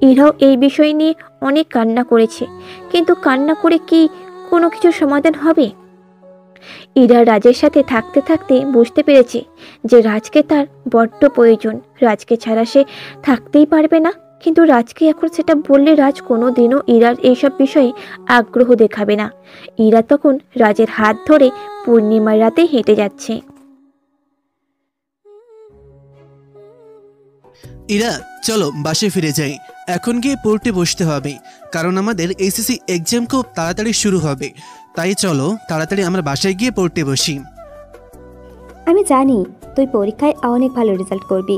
ইরাও এই বিষয় নিয়ে অনেক কান্না করেছে, কিন্তু কান্না করে কি কোনো কিছু সমাধান হবে? ইরা রাজের সাথে থাকতে থাকতে বুঝতে পেরেছে যে রাজকে তার বড্ড প্রয়োজন। রাজকে ছাড়া সে থাকতেই পারবে না, কিন্তু রাজকে এখন সেটা বললে রাজ কোনো দিনও ইরার এইসব বিষয়ে আগ্রহ দেখাবে না। ইরা তখন রাজের হাত ধরে পূর্ণিমার রাতে হেঁটে যাচ্ছে। ইরা, চলো বাসায় ফিরে যাই। এখন গিয়ে পড়তে বসতে হবে, কারণ আমাদের এসএসসি এক্সাম খুব তাড়াতাড়ি শুরু হবে। তাই চলো তাড়াতাড়ি আমরা বাসায় গিয়ে পড়তে বসি। আমি জানি তুই পরীক্ষায় অনেক ভালো রেজাল্ট করবি,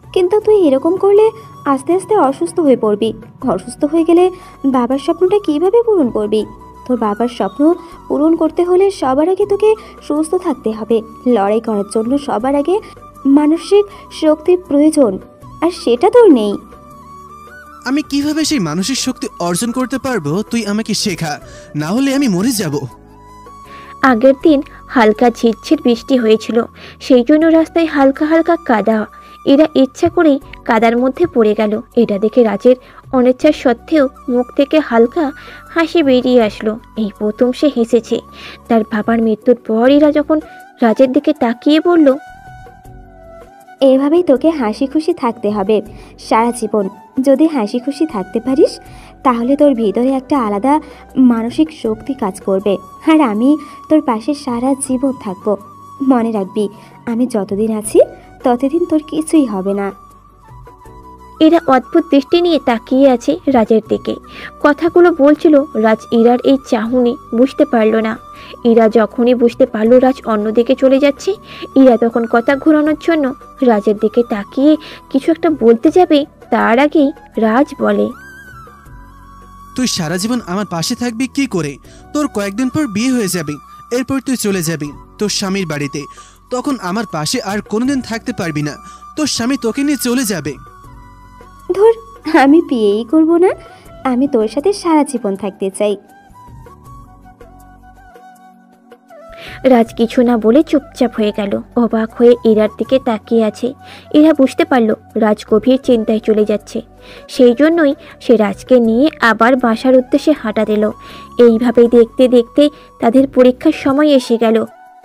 কিন্তু তুই এরকম করলে আস্তে আস্তে অসুস্থ হয়ে পড়বি। অসুস্থ হয়ে গেলে বাবার স্বপ্নটা কিভাবে পূরণ করবি? তোর বাবার স্বপ্ন পূরণ করতে হলে সবার আগে তোকে সুস্থ থাকতে হবে। লড়াই করার জন্য সবার আগে মানসিক শক্তির প্রয়োজন, আর সেটা তোর নেই। আমি কিভাবে সেই মানসিক শক্তি অর্জন করতে পারবো তুই আমাকে শেখা, না হলে আমি মরে যাব। আগের দিন হালকা ঝিরঝির বৃষ্টি হয়েছিল, সেই জন্য রাস্তায় হালকা হালকা কাদা। এরা ইচ্ছা করেই কাদার মধ্যে পড়ে গেল। এটা দেখে রাজের অনিচ্ছা সত্ত্বেও মুখ থেকে হালকা হাসি বেরিয়ে আসলো। এই প্রথম সে হেসেছে। তার বাবার মৃত্যুর পর এরা যখন রাজের দিকে তাকিয়ে বলল, এভাবেই তোকে হাসি খুশি থাকতে হবে সারা জীবন। যদি হাসি খুশি থাকতে পারিস তাহলে তোর ভিতরে একটা আলাদা মানসিক শক্তি কাজ করবে, আর আমি তোর পাশে সারা জীবন থাকবো। মনে রাখবি, আমি যতদিন আছি ততদিন তোর কিছুই হবে না। এরা অদ্ভুত দৃষ্টি নিয়ে তাকিয়ে আছে রাজের দিকে। কথাগুলো বলছিল রাজ ইরার এই চাহনি বুঝতে পারল না। ইরা যখনই বুঝতে পারল রাজ অন্যদিকে চলে যাচ্ছে, ইরা তখন কথা ঘোরানোর জন্য রাজের দিকে তাকিয়ে কিছু একটা বলতে যাবে, তার আগেই রাজ বলে, তুই সারা জীবন আমার পাশে থাকবি কি করে? তোর কয়েকদিন পর বিয়ে হয়ে যাবে, এরপর তুই চলে যাবি তোর স্বামীর বাড়িতে। তখন আমার পাশে আর কোনোদিন থাকতে পারবি না, তোর স্বামী তোকে নিয়ে চলে যাবে। ধুর, আমি বিয়েই করব না, আমি তোর সাথে সারা জীবন থাকতে চাই। রাজ কিছু না বলে চুপচাপ হয়ে গেল। অবাক হয়ে ইরার দিকে তাকিয়ে আছে। ইরা বুঝতে পারল রাজ গভীর চিন্তায় চলে যাচ্ছে। সেই জন্যই সে রাজকে নিয়ে আবার বাসার উদ্দেশ্যে হাঁটা দিল। এইভাবে দেখতে দেখতে তাদের পরীক্ষার সময় এসে গেল।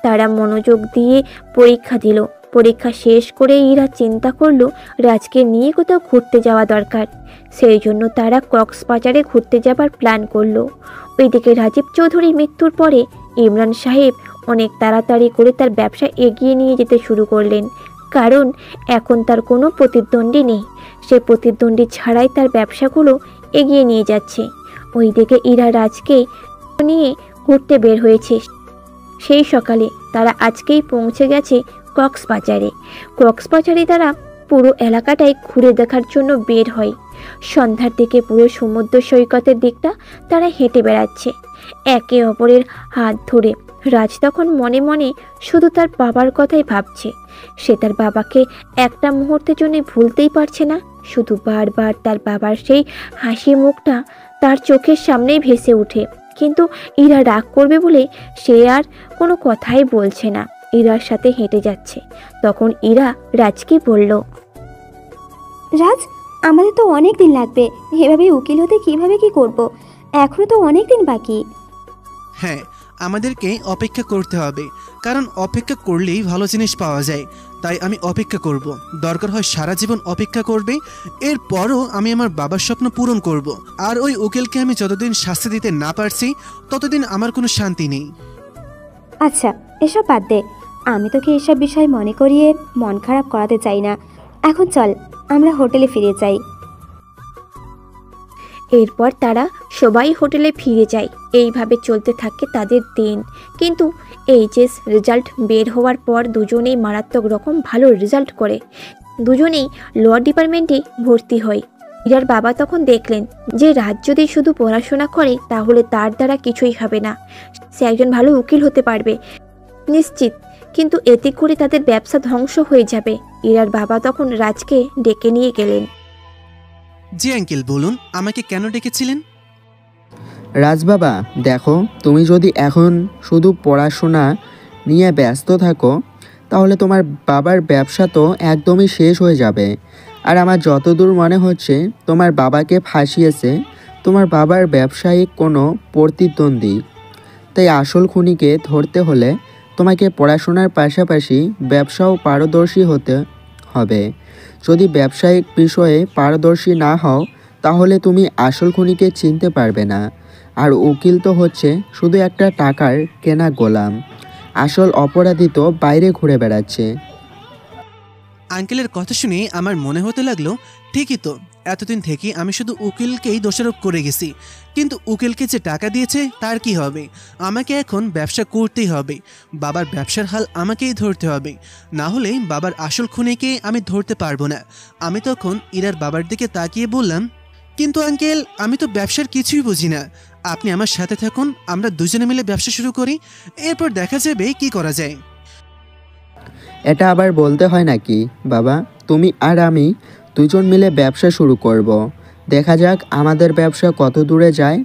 তারা মনোযোগ দিয়ে পরীক্ষা দিল। পরীক্ষা শেষ করে ইরা চিন্তা করলো রাজকে নিয়ে কোথাও ঘুরতে যাওয়া দরকার। সেই জন্য তারা কক্সবাজারে ঘুরতে যাবার প্ল্যান করলো। ওইদিকে রাজীব চৌধুরীর মৃত্যুর পরে ইমরান সাহেব অনেক তাড়াতাড়ি করে তার ব্যবসা এগিয়ে নিয়ে যেতে শুরু করলেন, কারণ এখন তার কোনো প্রতিদ্বন্দ্বী নেই। সে প্রতিদ্বন্দ্বী ছাড়াই তার ব্যবসাগুলো এগিয়ে নিয়ে যাচ্ছে। ওইদিকে ইরা রাজকে নিয়ে ঘুরতে বের হয়েছে। সেই সকালে তারা আজকেই পৌঁছে গেছে কক্সবাজারে। কক্সবাজারে তারা পুরো এলাকাটাই ঘুরে দেখার জন্য বের হয়। সন্ধ্যার দিকে পুরো সমুদ্র সৈকতের দিকটা তারা হেঁটে বেড়াচ্ছে একে অপরের হাত ধরে। রাজ তখন মনে মনে শুধু তার বাবার কথাই ভাবছে। সে তার বাবাকে একটা মুহূর্তের জন্য ভুলতেই পারছে না। শুধু বারবার তার বাবার সেই হাসি মুখটা তার চোখের সামনেই ভেসে ওঠে। কিন্তু ইরা রাগ করবে বলে সে আর কোনো কথাই বলছে না, ইরার সাথে হেঁটে যাচ্ছে। তখন ইরা রাজকে বলল, রাজ, আমাদের তো অনেক দিন লাগবে, এভাবে উকিল হতে কিভাবে কি করব? এখনো তো অনেক দিন বাকি। হ্যাঁ, আমাদেরকে অপেক্ষা করতে হবে, কারণ অপেক্ষা করলেই ভালো জিনিস পাওয়া যায়। তাই আমি অপেক্ষা করব, দরকার হয় সারা জীবন অপেক্ষা করবে। এরপরও আমি আমার বাবার স্বপ্ন পূরণ করব। আর ওই উকিলকে আমি যতদিন শাস্তি দিতে না পারছি ততদিন আমার কোনো শান্তি নেই। আচ্ছা, এসব বাদ দে, আমি তোকে এসব বিষয় মনে করিয়ে মন খারাপ করাতে চাই না। এখন চল, আমরা হোটেলে ফিরে যাই। এরপর তারা সবাই হোটেলে ফিরে যায়। এইভাবে চলতে থাকে তাদের দিন। কিন্তু এইচএস রেজাল্ট বের হওয়ার পর দুজনেই মারাত্মক রকম ভালো রেজাল্ট করে। দুজনেই ল ডিপার্টমেন্টে ভর্তি হয়। ইরার বাবা তখন দেখলেন যে রাজ যদি শুধু পড়াশোনা করে তাহলে তার দ্বারা কিছুই হবে না। সে একজন ভালো উকিল হতে পারবে নিশ্চিত, কিন্তু এতে করে তাদের ব্যবসা ধ্বংস হয়ে যাবে। ইরার বাবা তখন রাজকে ডেকে নিয়ে গেলেন। জি আঙ্কেল, বলুন, আমাকে কেন ডেকেছিলেন? রাজ বাবা, দেখো, তুমি যদি এখন শুধু পড়াশোনা নিয়ে ব্যস্ত থাকো তাহলে তোমার বাবার ব্যবসা তো একদমই শেষ হয়ে যাবে। আর আমার যতদূর মনে হচ্ছে তোমার বাবাকে ফাঁসিয়েছে তোমার বাবার ব্যবসায়িক কোনো প্রতিদ্বন্দ্বী। তাই আসল খুনিকে ধরতে হলে তোমাকে পড়াশোনার পাশাপাশি ব্যবসাও পারদর্শী হতে হবে। যদি ব্যবসায়িক বিষয়ে পারদর্শী না হও তাহলে তুমি আসল খুনিকে চিনতে পারবে না। আর উকিল তো হচ্ছে শুধু একটা টাকার কেনা গোলাম। আসল অপরাধী তো বাইরে ঘুরে বেড়াচ্ছে। আঙ্কেলের কথা শুনে আমার মনে হতে লাগলো ঠিকই তো, এতদিন থেকে আমি শুধু উকিলকেই দোষারোপ করে গেছি। কিন্তু উকিলকে যে টাকা দিয়েছে তার কি হবে? আমাকে এখন ব্যবসা করতেই হবে। বাবার ব্যবসার হাল আমাকেই ধরতে হবে, না হলে বাবার আসল খুনিকে আমি ধরতে পারবো না। আমি তখন ইরার বাবার দিকে তাকিয়ে বললাম, কিন্তু আঙ্কেল, আমি তো ব্যবসার কিছুই বুঝি না। আপনি আমার সাথে থাকুন, আমরা দুজনে মিলে ব্যবসা শুরু করি, এরপর দেখা যাবে কি করা যায়। এটা আবার বলতে হয় নাকি বাবা? তুমি আর আমি দুজন মিলে ব্যবসা শুরু করব। দেখা যাক আমাদের ব্যবসা কত দূরে যায়।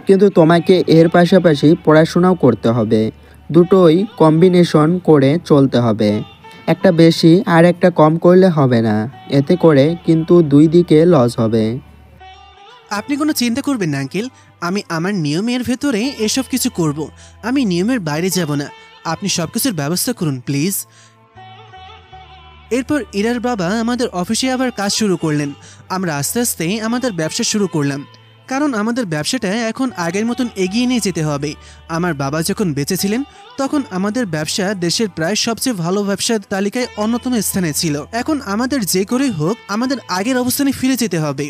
কিন্তু তোমাকে এর পাশাপাশি পড়াশোনাও করতে হবে। দুটোই কম্বিনেশন করে চলতে হবে। একটা বেশি আর একটা কম করলে হবে না। এতে করে কিন্তু দুই দিকে লস হবে। আপনি কোনো চিন্তা করবেন না আঙ্কেল, আমি আমার নিয়মের ভেতরে এসব কিছু করব। আমি নিয়মের বাইরে যাব না। আপনি সব কিছুর ব্যবস্থা করুন প্লিজ। এরপর ইরার বাবা আমাদের অফিসে আবার কাজ শুরু করলেন। আমরা আস্তে আস্তে আমাদের ব্যবসা শুরু করলাম, কারণ আমাদের ব্যবসাটা এখন আগের মতন এগিয়ে নিয়ে যেতে হবে। আমার বাবা যখন বেঁচে ছিলেন তখন আমাদের ব্যবসা দেশের প্রায় সবচেয়ে ভালো ব্যবসার তালিকায় অন্যতম স্থানে ছিল। এখন আমাদের যে করেই হোক আমাদের আগের অবস্থানে ফিরে যেতে হবে।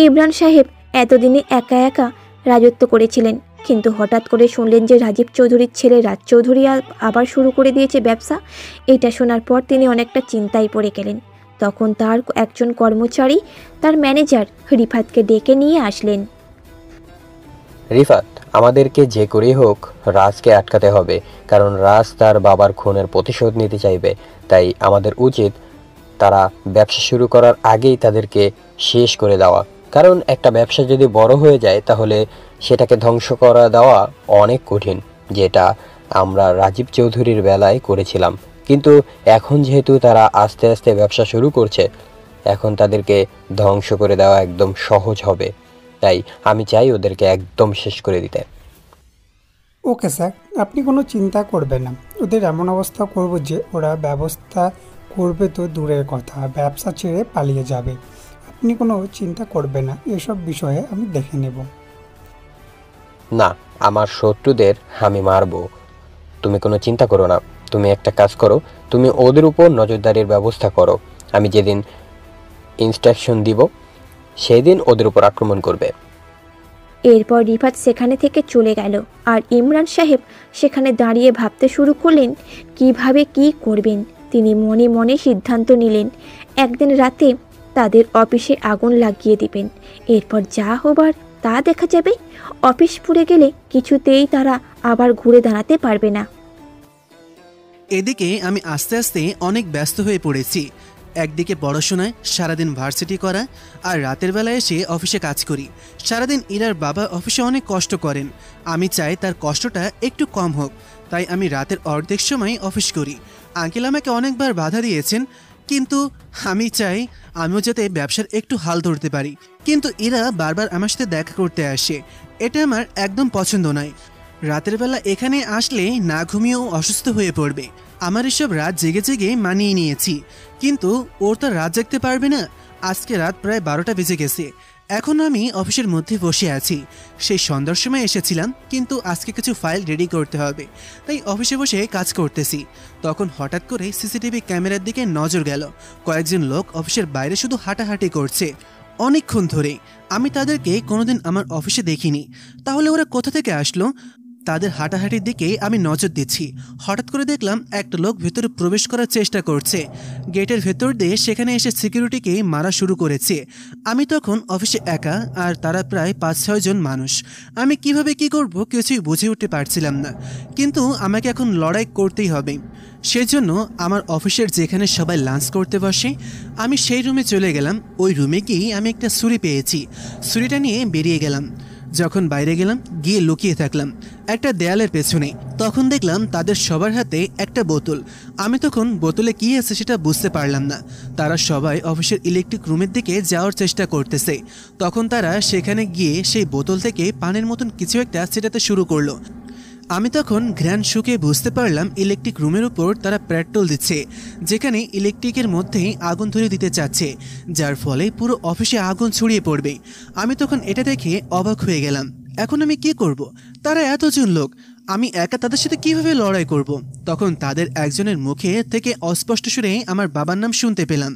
ইমরান সাহেব এতদিনে একা একা রাজত্ব করেছিলেন, কিন্তু হঠাৎ করে শুনলেন যে রাজীব চৌধুরীর ছেলে রাজ চৌধুরী আবার শুরু করে দিয়েছে ব্যবসা। এটা শোনার পর তিনি অনেকটা চিন্তায় পড়ে গেলেন। তখন তার একজন কর্মচারী তার ম্যানেজার রিফাতকে ডেকে নিয়ে আসলেন। রিফাত, আমাদেরকে যে করেই হোক রাজকে আটকাতে হবে, কারণ রাজ তার বাবার খুনের প্রতিশোধ নিতে চাইবে। তাই আমাদের উচিত তারা ব্যবসা শুরু করার আগেই তাদেরকে শেষ করে দেওয়া, কারণ একটা ব্যবসা যদি বড় হয়ে যায় তাহলে সেটাকে ধ্বংস করা দেওয়া অনেক কঠিন, যেটা আমরা রাজীব চৌধুরীর বেলায় করেছিলাম। কিন্তু এখন যেহেতু তারা আস্তে আস্তে ব্যবসা শুরু করছে, এখন তাদেরকে ধ্বংস করে দেওয়া একদম সহজ হবে। তাই আমি চাই ওদেরকে একদম শেষ করে দিতে। ওকে স্যার, আপনি কোনো চিন্তা করবেন না। ওদের এমন অবস্থা করব যে ওরা ব্যবস্থা করবে তো দূরের কথা, ব্যবসা ছেড়ে পালিয়ে যাবে। আপনি কোনো চিন্তা করবেন না, এসব বিষয়ে আমি দেখে নেব। না, আমার শত্রুদের আমি মারবো, তুমি কোনো চিন্তা করো না। তুমি একটা কাজ করো, তুমি ওদের উপর নজরদারির ব্যবস্থা করো। আমি যেদিন ইনস্ট্রাকশন দিব সেদিন ওদের উপর আক্রমণ করবে। এরপর রিফাত সেখানে থেকে চলে গেল, আর ইমরান সাহেব সেখানে দাঁড়িয়ে ভাবতে শুরু করলেন কিভাবে কি করবেন। তিনি মনে মনে সিদ্ধান্ত নিলেন একদিন রাতে তাদের অফিসে আগুন লাগিয়ে দিবেন। এরপর যা হবার তা দেখা যাবে। অফিস পুড়ে গেলে কিছুতেই তারা আবার ঘুরে দাঁড়াতে পারবে না। এদিকে আমি আস্তে আস্তে অনেক ব্যস্ত হয়ে পড়েছি। একদিকে পড়াশোনায় সারাদিন ভার্সিটি করা, আর রাতের বেলায় এসে অফিসে কাজ করি। সারাদিন ইরার বাবা অফিসে অনেক কষ্ট করেন, আমি চাই তার কষ্টটা একটু কম হোক, তাই আমি রাতের অর্ধেক সময় অফিস করি। আঙ্কেল আমাকে অনেকবার বাধা দিয়েছেন, কিন্তু আমি চাই আমিও যাতে ব্যবসার একটু হাল ধরতে পারি। কিন্তু এরা বারবার আমার সাথে দেখা করতে আসে, এটা আমার একদম পছন্দ নয়। রাতের বেলা এখানে আসলে না ঘুমিয়েও অসুস্থ হয়ে পড়বে। আমার এসব রাত জেগে জেগে মানিয়ে নিয়েছি, কিন্তু ওর তো রাত জাগতে পারবে না। আজকে রাত প্রায় 12টা বেজে গেছে, এখন আমি অফিসের মধ্যে বসে আছি। সেই সন্ধ্যার সময় এসেছিলাম, কিন্তু আজকে কিছু ফাইল রেডি করতে হবে, তাই অফিসে বসে কাজ করতেছি। তখন হঠাৎ করে সিসিটিভি ক্যামেরার দিকে নজর গেল। কয়েকজন লোক অফিসের বাইরে শুধু হাঁটাহাঁটি করছে অনেকক্ষণ ধরে। আমি তাদেরকে কোনোদিন আমার অফিসে দেখিনি, তাহলে ওরা কোথা থেকে আসলো? তাদের হাঁটাহাঁটির দিকে আমি নজর দিচ্ছি। হঠাৎ করে দেখলাম একটা লোক ভেতরে প্রবেশ করার চেষ্টা করছে। গেটের ভেতর দিয়ে সেখানে এসে সিকিউরিটিকে মারা শুরু করেছে। আমি তখন অফিসে একা, আর তারা প্রায় 5-6 জন মানুষ। আমি কিভাবে কি করব কিছুই বুঝে উঠতে পারছিলাম না, কিন্তু আমাকে এখন লড়াই করতেই হবে। সেজন্য আমার অফিসের যেখানে সবাই লাঞ্চ করতে বসে, আমি সেই রুমে চলে গেলাম। ওই রুমে গিয়ে আমি একটা ছুরি পেয়েছি, ছুরিটা নিয়ে বেরিয়ে গেলাম। যখন বাইরে গেলাম, গিয়ে লুকিয়ে থাকলাম একটা দেয়ালের পেছনে। তখন দেখলাম তাদের সবার হাতে একটা বোতল। আমি তখন বোতলে কী আছে সেটা বুঝতে পারলাম না। তারা সবাই অফিসের ইলেকট্রিক রুমের দিকে যাওয়ার চেষ্টা করতেছে। তখন তারা সেখানে গিয়ে সেই বোতল থেকে পানির মতন কিছু একটা ছেটাতে শুরু করলো। আমি তখন ঘ্রাণ শুকে বুঝতে পারলাম ইলেকট্রিক রুমের উপর তারা পেট্রোল দিচ্ছে, যেখানে ইলেকট্রিকের মধ্যেই আগুন ধরিয়ে দিতে চাচ্ছে, যার ফলে পুরো অফিসে আগুন ছড়িয়ে পড়বে। আমি তখন এটা দেখে অবাক হয়ে গেলাম। এখন আমি কি করব? তারা এতজন লোক, আমি একা তাদের সাথে কিভাবে লড়াই করব? তখন তাদের একজনের মুখে থেকে অস্পষ্ট সুরে আমার বাবার নাম শুনতে পেলাম।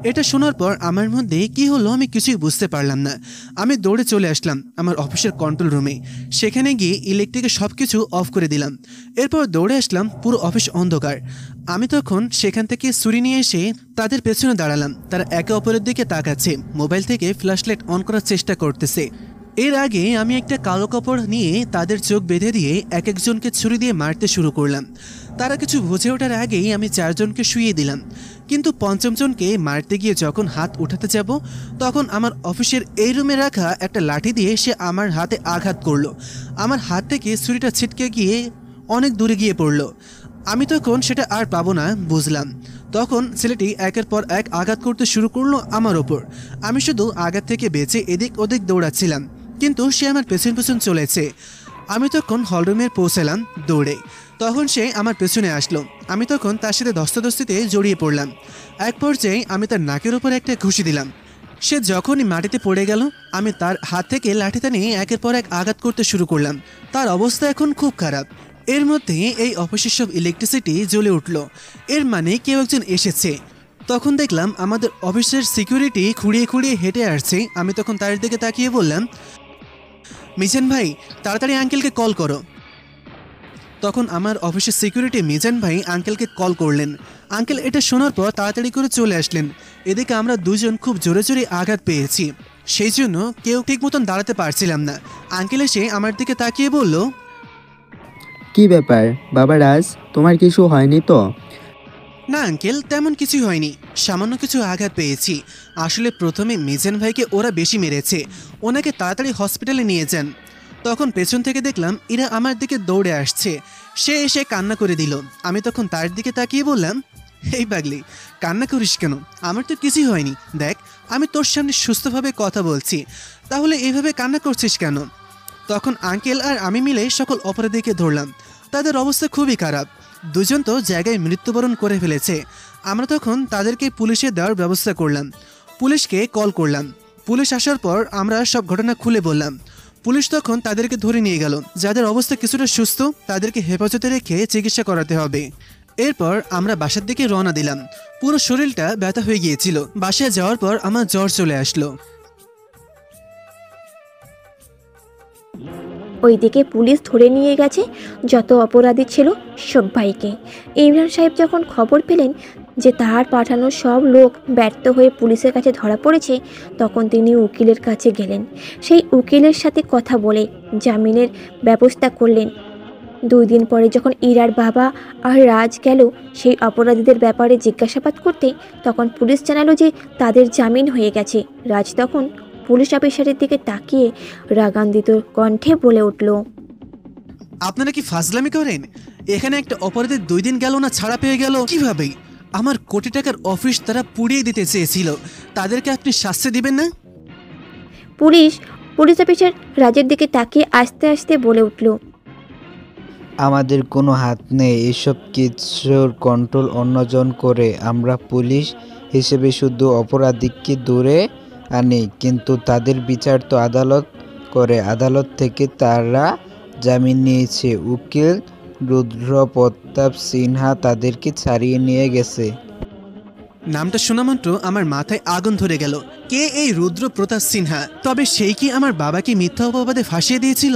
এটা শোনার পর আমার মধ্যে কি হলো আমি কিছুই বুঝতে পারলাম না। আমি দৌড়ে চলে আসলাম আমার অফিসের কন্ট্রোল রুমে। সেখানে গিয়ে ইলেকট্রিকের সব কিছু অফ করে দিলাম। এরপর দৌড়ে আসলাম, পুরো অফিস অন্ধকার। আমি তখন সেখান থেকে ছুরি নিয়ে এসে তাদের পেছনে দাঁড়ালাম। তারা একে অপরের দিকে তাকাচ্ছে, মোবাইল থেকে ফ্ল্যাশলাইট অন করার চেষ্টা করতেছে। এর আগে আমি একটা কালো কাপড় নিয়ে তাদের চোখ বেঁধে দিয়ে এক একজনকে ছুরি দিয়ে মারতে শুরু করলাম। তারা কিছু বুঝে ওঠার আগেই আমি 4 জনকে শুইয়ে দিলাম, কিন্তু 5ম জনকে মারতে গিয়ে যখন হাত উঠাতে যাব, তখন আমার অফিসের এই রুমে রাখা একটা লাঠি দিয়ে সে আমার হাতে আঘাত করলো। আমার হাত থেকে ছুরিটা ছিটকে গিয়ে অনেক দূরে গিয়ে পড়লো। আমি তখন সেটা আর পাবো না বুঝলাম। তখন ছেলেটি একের পর এক আঘাত করতে শুরু করলো আমার ওপর। আমি শুধু আঘাত থেকে বেঁচে এদিক ওদিক দৌড়াচ্ছিলাম, কিন্তু সে আমার পেছন পেছন চলেছে। আমি তখন হলরুমে পৌঁছালাম দৌড়ে। তখন সে আমার পেছনে আসলো। আমি তখন তার সাথে ধস্তাধস্তিতে জড়িয়ে পড়লাম। এক পর্যায়ে আমি তার নাকের উপর একটা ঘুষি দিলাম। সে যখনই মাটিতে পড়ে গেল, আমি তার হাত থেকে লাঠিটা নিয়ে একের পর এক আঘাত করতে শুরু করলাম। তার অবস্থা এখন খুব খারাপ। এর মধ্যে এই অফিসের সব ইলেকট্রিসিটি জ্বলে উঠল, এর মানে কেউ একজন এসেছে। তখন দেখলাম আমাদের অফিসের সিকিউরিটি খুঁড়িয়ে খুঁড়িয়ে হেঁটে আসছে। আমি তখন তার দিকে তাকিয়ে বললাম, মিজান ভাই, তাড়াতাড়ি আঙ্কেলকে কল করো। তখন আমার অফিসের সিকিউরিটি মিজান ভাই আঙ্কেলকে কল করলেন। আঙ্কেল এটা শোনার পর তাড়াতাড়ি করে চলে আসলেন। এদিকে আমরা দুজন খুব জোরে জোরে আঘাত পেয়েছি, সেই জন্য কেউ ঠিক মতন দাঁড়াতে পারছিলাম না। আঙ্কেল এসে আমার দিকে তাকিয়ে বলল, কি ব্যাপার বাবা রাজ, তোমার কিছু হয়নি তো? না আঙ্কেল, তেমন কিছু হয়নি, সামান্য কিছু আঘাত পেয়েছি। আসলে প্রথমে মিজান ভাইকে ওরা বেশি মেরেছে, ওনাকে তাড়াতাড়ি হসপিটালে নিয়ে যান। তখন পেছন থেকে দেখলাম এরা আমার দিকে দৌড়ে আসছে। সে এসে কান্না করে দিল। আমি তখন তার দিকে তাকিয়ে বললাম, এই পাগলি, কান্না করিস কেন? আমার তো কিছুই হয়নি, দেখ আমি তোর সামনে সুস্থভাবে কথা বলছি, তাহলে এইভাবে কান্না করছিস কেন? তখন আঙ্কেল আর আমি মিলে সকল অপরাধীকে ধরলাম। তাদের অবস্থা খুবই খারাপ, দুজন তো জায়গায় মৃত্যুবরণ করে ফেলেছে। আমরা তখন তাদেরকে পুলিশে দেওয়ার ব্যবস্থা করলাম, পুলিশকে কল করলাম। পুলিশ আসার পর আমরা সব ঘটনা খুলে বললাম। পুলিশ তখন তাদেরকে ধরে নিয়ে গেল। যাদের অবস্থা কিছুটা সুস্থ তাদেরকে হেফাজতে রেখে চিকিৎসা করাতে হবে। এরপর আমরা বাসার দিকে রওনা দিলাম। পুরো শরীরটা ব্যথা হয়ে গিয়েছিল। বাসায় যাওয়ার পর আমার জ্বর চলে আসলো। ওইদিকে পুলিশ ধরে নিয়ে গেছে যত অপরাধী ছিল সবাইকে। ইমরান সাহেব যখন খবর পেলেন যে তার পাঠানো সব লোক ব্যর্থ হয়ে পুলিশের কাছে ধরা পড়েছে, তখন তিনি উকিলের কাছে গেলেন। সেই উকিলের সাথে কথা বলে জামিনের ব্যবস্থা করলেন। 2 দিন পরে যখন ইরার বাবা আর রাজ গেল সেই অপরাধীদের ব্যাপারে জিজ্ঞাসাবাদ করতে, তখন পুলিশ জানালো যে তাদের জামিন হয়ে গেছে। রাজ তখন পুলিশ অফিসারের দিকে তাকিয়ে রাগান্বিত কণ্ঠে বলে উঠল, আপনারা কি ফাজলামি করেন? এখানে একটা অপরাধীর 2 দিন গেল না, ছাড়া পেয়ে গেল কিভাবে? আমার কোটি টাকার অফিস তারা পুড়িয়ে দিতে চেয়েছিল, তাদেরকে আপনি শাস্তি দিবেন না? পুলিশ অফিসার রাজের দিকে তাকিয়ে আস্তে আস্তে বলে উঠল, আমাদের কোনো হাত নেই এসব কিছুর কন্ট্রোল অন্যজন করে। আমরা পুলিশ হিসেবে শুধু অপরাধীকে দূরে আনি, কিন্তু তাদের বিচার তো আদালত করে। আদালত থেকে তারা জামিন নিয়েছে। উকিল রুদ্র প্রতাপ সিনহা তাদেরকে ছাড়িয়ে নিয়ে গেছে। নামটা শোনা মাত্র আমার মাথায় আগুন ধরে গেল। কে এই রুদ্র প্রতাপ সিনহা? তবে সেই কি আমার বাবাকে মিথ্যা অপবাদে ফাঁসিয়ে দিয়েছিল?